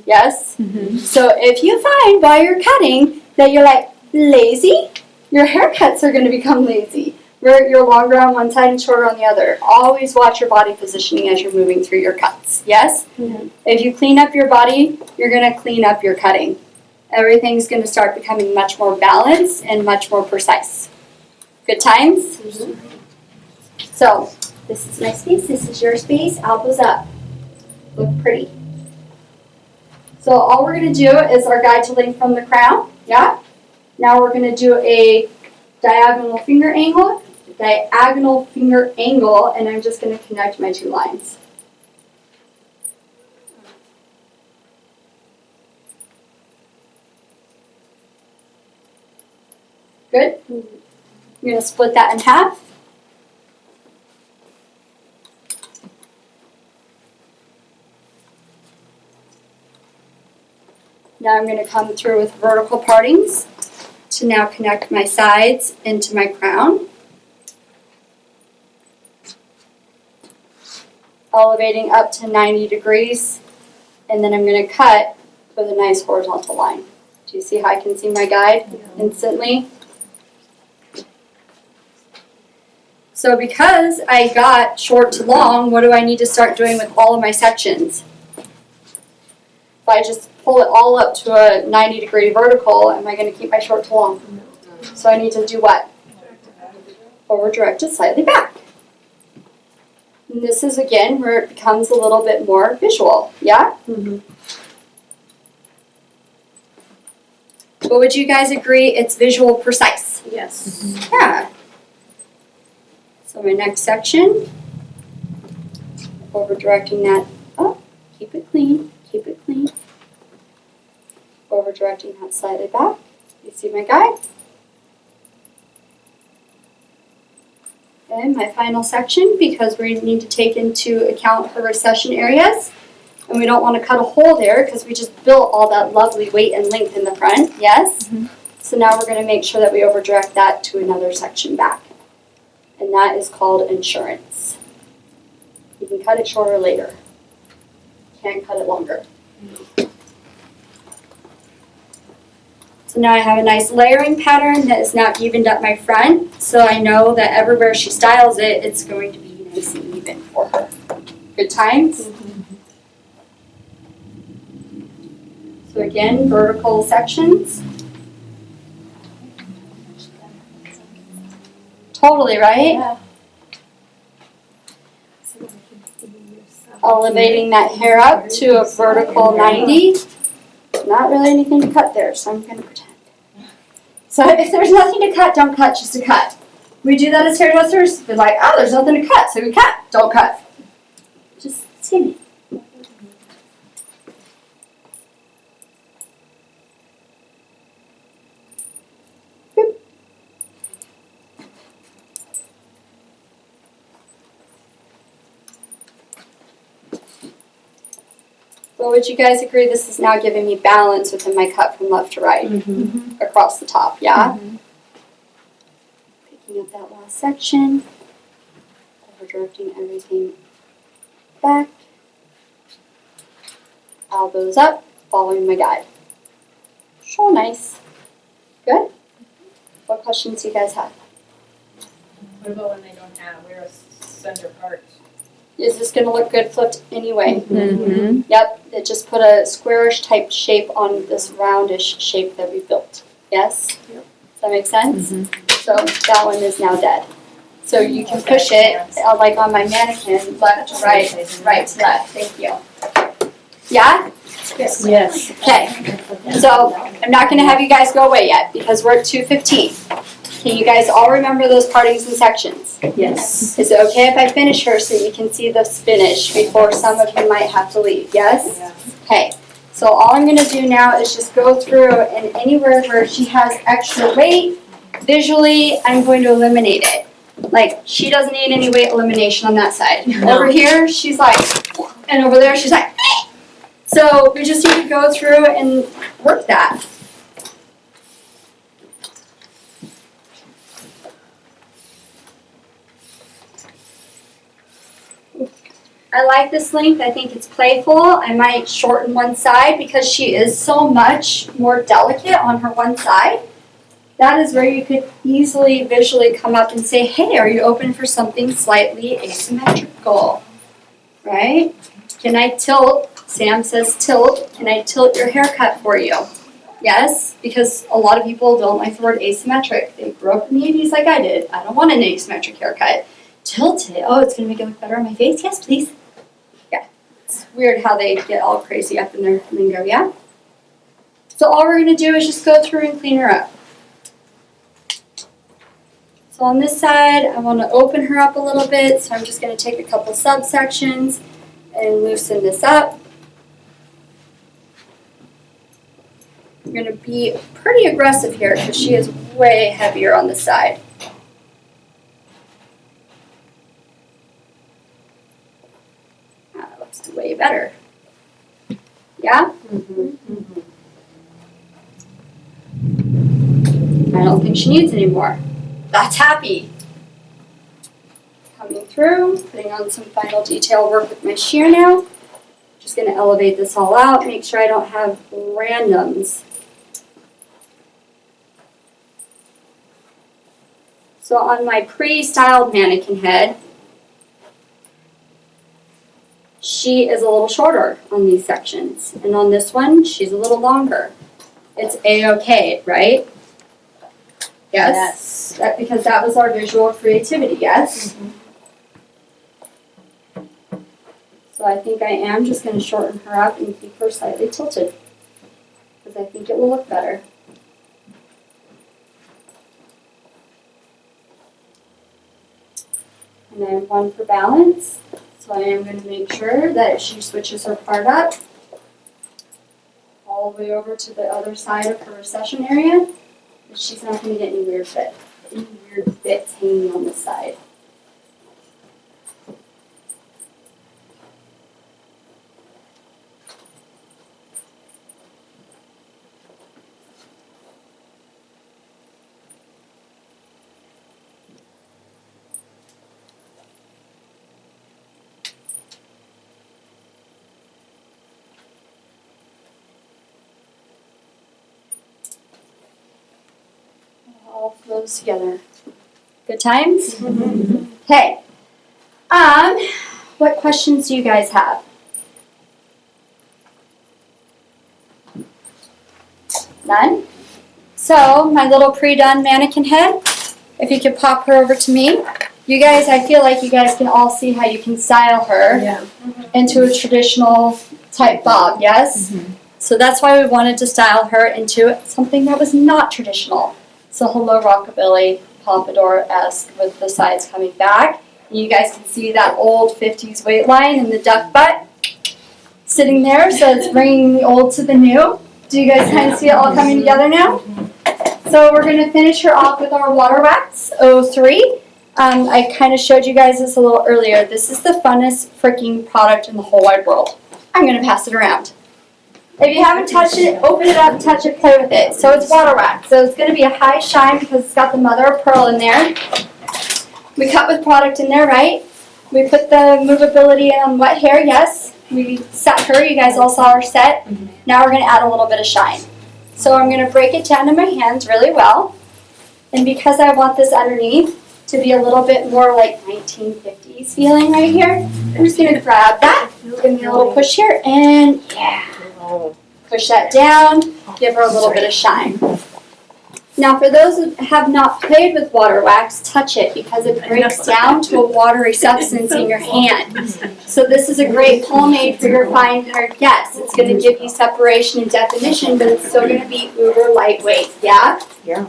Yes? So if you find while you're cutting that you're like lazy, your haircuts are going to become lazy. Where you're longer on one side and shorter on the other. Always watch your body positioning as you're moving through your cuts. Yes? If you clean up your body, you're going to clean up your cutting. Everything's going to start becoming much more balanced and much more precise. Good times? So, this is my space, this is your space, elbows up. Look pretty. So all we're going to do is our guide to length from the crown, yeah? Now we're going to do a diagonal finger angle, and I'm just going to connect my two lines. Good? I'm going to split that in half. Now I'm going to come through with vertical partings to now connect my sides into my crown. Elevating up to 90 degrees, and then I'm going to cut with a nice horizontal line. Do you see how I can see my guide instantly? So because I got short to long, what do I need to start doing with all of my sections? If I just pull it all up to a 90-degree vertical, am I going to keep my short to long? So I need to do what? Over direct it slightly back. And this is, again, where it becomes a little bit more visual, yeah? But would you guys agree it's visual precise? Yes. Yeah. So my next section, over directing that up, keep it clean, keep it clean. Over directing that slightly back. You see my guide? And my final section, because we need to take into account her recession areas, and we don't want to cut a hole there because we just built all that lovely weight and length in the front, yes? So now we're going to make sure that we over direct that to another section back. And that is called insurance. You can cut it shorter later. Can't cut it longer. So now I have a nice layering pattern that is now evened up my front, so I know that everywhere she styles it, it's going to be nice and even for her. Good times? So again, vertical sections. Totally, right? Yeah. Elevating that hair up to a vertical 90. Not really anything to cut there, so I'm going to pretend. So if there's nothing to cut, don't cut, just a cut. We do that as hairdressers. We're like, oh, there's nothing to cut, so we cut. Don't cut. Just skim it. But would you guys agree this is now giving me balance within my cut from left to right across the top, yeah? Picking up that last section, over directing everything back, elbows up, following my guide. So nice. Good? What questions do you guys have? What about when they don't have, we're a center part? Is this going to look good flipped anyway? Yep, it just put a squarish type shape on this roundish shape that we built. Yes? Does that make sense? So that one is now dead. So you can push it, like on my mannequin, left to right, right to left. Thank you. Yeah? Yes. Okay. So I'm not going to have you guys go away yet because we're at 2:15. Can you guys all remember those partings and sections? Yes. Is it okay if I finish her so you can see this finish before some of you might have to leave? Yes? Okay. So all I'm going to do now is just go through and anywhere where she has extra weight, visually, I'm going to eliminate it. Like, she doesn't need any weight elimination on that side. Over here, she's like, and over there, she's like, eh. So we just need to go through and work that. I like this length. I think it's playful. I might shorten one side because she is so much more delicate on her one side. That is where you could easily visually come up and say, hey, are you open for something slightly asymmetrical? Right? Can I tilt? Sam says tilt. Can I tilt your haircut for you? Yes, because a lot of people don't like the word asymmetric. They grew up in the 80s like I did. I don't want an asymmetric haircut. Tilt it. Oh, it's going to make it look better on my face? Yes, please. Yeah. It's weird how they get all crazy up in their lingo, yeah? So all we're going to do is just go through and clean her up. So on this side, I want to open her up a little bit. So I'm just going to take a couple subsections and loosen this up. I'm going to be pretty aggressive here because she is way heavier on the side. That looks way better. Yeah? I don't think she needs any more. That's happy. Coming through, putting on some final detail work with my shear now. Just going to elevate this all out, make sure I don't have randoms. So on my pre-styled mannequin head, she is a little shorter on these sections. And on this one, she's a little longer. It's A-okay, right? Yes. That, because that was our visual creativity, yes? So I think I am just going to shorten her up and keep her slightly tilted. Because I think it will look better. And then one for balance. So I am going to make sure that if she switches her part up, all the way over to the other side of her recession area, that she's not going to get any weird bits hanging on this side. All flows together. Good times? Okay. What questions do you guys have? None? So, my little pre-done mannequin head, if you could pop her over to me. You guys, I feel like you guys can all see how you can style her into a traditional type bob, yes? So that's why we wanted to style her into something that was not traditional. So hello rockabilly, pompadour-esque with the sides coming back. And you guys can see that old 50s weight line and the duck butt sitting there. So it's bringing the old to the new. Do you guys kind of see it all coming together now? So we're going to finish her off with our Water Wax 03. I kind of showed you guys this a little earlier. This is the funnest freaking product in the whole wide world. I'm going to pass it around. If you haven't touched it, open it up, touch it, play with it. So it's water wax. So it's going to be a high shine because it's got the mother of pearl in there. We cut with product in there, right? We put the movability in on wet hair, yes. We set her. You guys all saw her set. Now we're going to add a little bit of shine. So I'm going to break it down in my hands really well. And because I want this underneath to be a little bit more like 1950s feeling right here, I'm just going to grab that, give me a little push here, and yeah. Push that down, give her a little bit of shine. Now for those who have not played with water wax, touch it because it breaks down to a watery substance in your hand. So this is a great pomade for your fine haired guests. It's going to give you separation and definition, but it's still going to be uber lightweight, yeah? Yeah.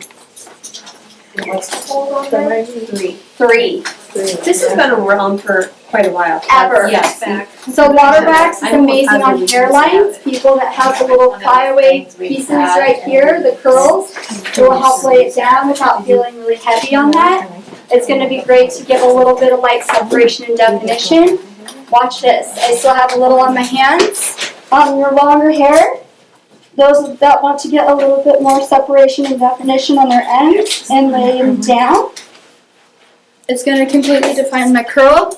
Three. This has been around for quite a while. Ever. Yes. So water wax is amazing on hairlines. People that have the little flyaway pieces right here, the curls, it will help lay it down without feeling really heavy on that. It's going to be great to give a little bit of light separation and definition. Watch this. I still have a little on my hands. On your longer hair, those that want to get a little bit more separation and definition on their ends and lay them down. It's going to completely define my curl.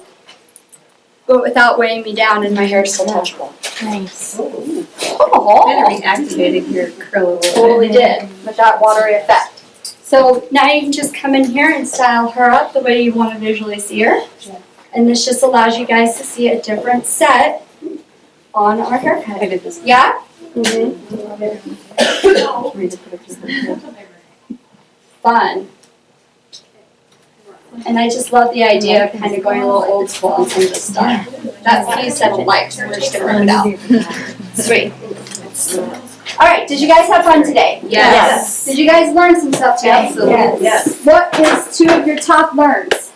but without weighing me down, and my hair is still touchable. Nice. Oh, Kind of reactivated your curl a little bit. totally did with that watery effect. So now you can just come in here and style her up the way you want to visually see her. And this just allows you guys to see a different set on our haircut. I did this. Yeah? Fun. And I just love the idea of kind of going a little old school on some of this stuff. That's what you said you liked, so we're just gonna rip it out. Sweet. Alright, did you guys have fun today? Yes. Did you guys learn some stuff today? Absolutely. Yes. What is 2 of your top learns?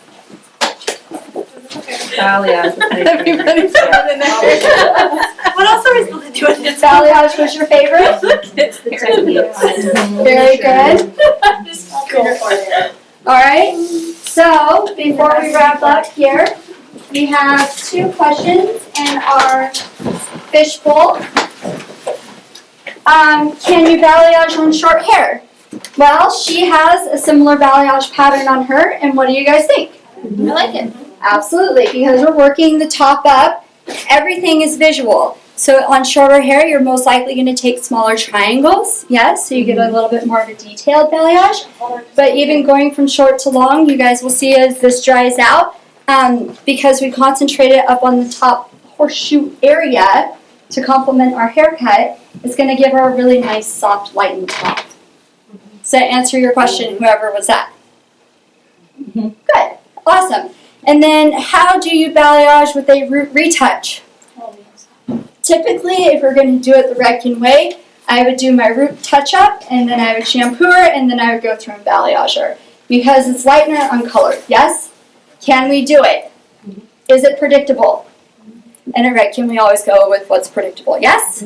Balayage. Everybody said it in there. What else are we supposed to do with this? Balayage was your favorite? Very good. Alright, so before we wrap up here, we have 2 questions in our fishbowl. Can you balayage on short hair? Well, she has a similar balayage pattern on her, and what do you guys think? I like it. Absolutely, because we're working the top up, everything is visual. So on shorter hair, you're most likely going to take smaller triangles, yes, so you get a little bit more of a detailed balayage. But even going from short to long, you guys will see as this dries out, because we concentrated up on the top horseshoe area to complement our haircut, it's going to give her a really nice, soft, lightened top. Does that answer your question, whoever was that? Good, awesome. And then how do you balayage with a root retouch? Typically, if we're going to do it the Redken way, I would do my root touch-up, and then I would shampoo her, and then I would go through and balayage her. Because it's lightener, uncolored, yes? Can we do it? Is it predictable? And at Redken, we always go with what's predictable, yes?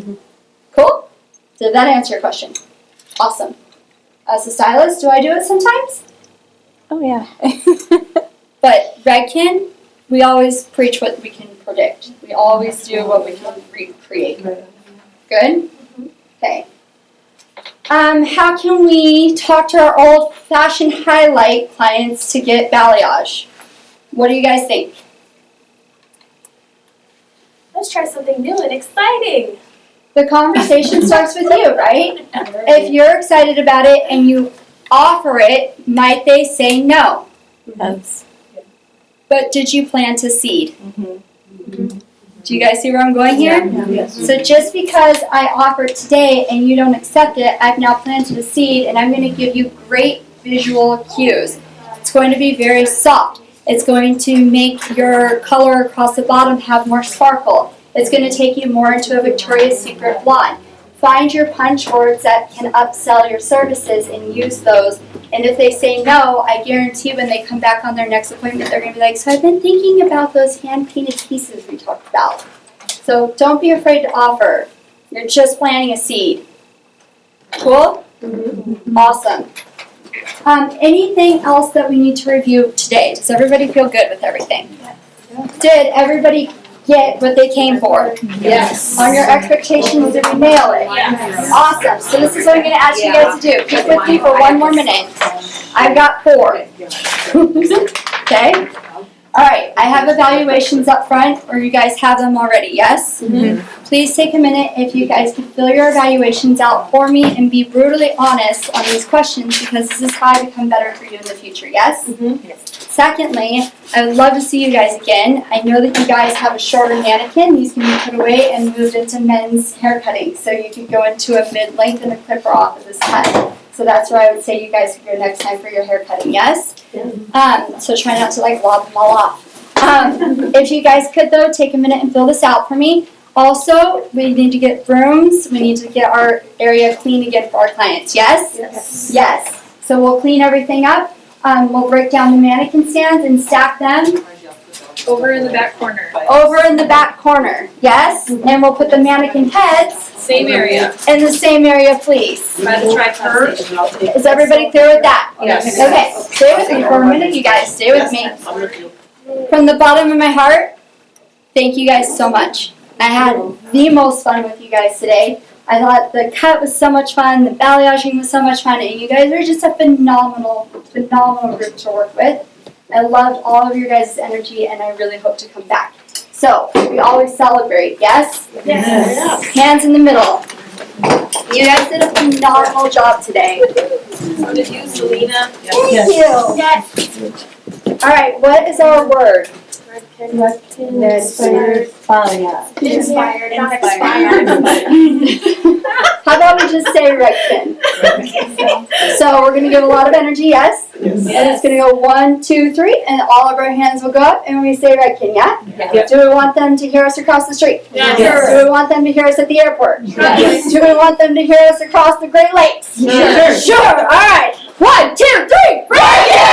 Cool? Did that answer your question? Awesome. As a stylist, do I do it sometimes? Oh yeah. But Redken, we always preach what we can predict. We always do what we can recreate. Good? Okay. How can we talk to our old-fashioned highlight clients to get balayage? What do you guys think? Let's try something new and exciting. The conversation starts with you, right? If you're excited about it and you offer it, might they say no? Yes. But did you plant a seed? Do you guys see where I'm going here? So just because I offer it today and you don't accept it, I've now planted a seed and I'm going to give you great visual cues. It's going to be very soft. It's going to make your color across the bottom have more sparkle. It's going to take you more into a Victoria's Secret blonde. Find your punch words that can upsell your services and use those. And if they say no, I guarantee when they come back on their next appointment, they're going to be like, so I've been thinking about those hand-painted pieces we talked about. So don't be afraid to offer. You're just planting a seed. Cool? Awesome. Anything else that we need to review today? Does everybody feel good with everything? Did everybody get what they came for? Yes. On your expectations, did we nail it? Yes. Awesome. So this is what I'm going to ask you guys to do. Keep with me for 1 more minute. I've got 4. Okay? All right. I have evaluations up front, or you guys have them already, yes? Please take a minute if you guys can fill your evaluations out for me and be brutally honest on these questions because this is how I become better for you in the future, yes? Secondly, I would love to see you guys again. I know that you guys have a shorter mannequin. These can be put away and moved into men's hair cutting. So you could go into a mid-length and a clipper off of this cut. So that's where I would say you guys could go next time for your hair cutting, yes? So try not to lob them all off. If you guys could though, take a minute and fill this out for me. Also, we need to get brooms. We need to get our area clean again for our clients, yes? Yes. So we'll clean everything up. We'll break down the mannequin stands and stack them Over in the back corner. over in the back corner, yes? And we'll put the mannequin heads Same area. in the same area, please. By the tripod. Is everybody clear with that? Yes. Okay, stay with me for a minute, you guys. Stay with me. From the bottom of my heart, thank you guys so much. I had the most fun with you guys today. I thought the cut was so much fun, the balayaging was so much fun, and you guys are just a phenomenal group to work with. I loved all of your guys' energy, and I really hope to come back. So, we always celebrate, yes? Yes. Hands in the middle. You guys did a phenomenal job today. So did you, Selena? Thank you. Yes. All right, what is our word? Inspired balayage. Inspired, not Inspired. expired. How about we just say Redken? So we're gonna give a lot of energy, yes? And it's gonna go 1, 2, 3, and all of our hands will go up, and we say Redken, yeah? Yes. Do we want them to hear us across the street? Yes. Do we want them to hear us at the airport? Yes. Do we want them to hear us across the Great Lakes? Sure. Sure. All right. 1, 2, 3. Redken!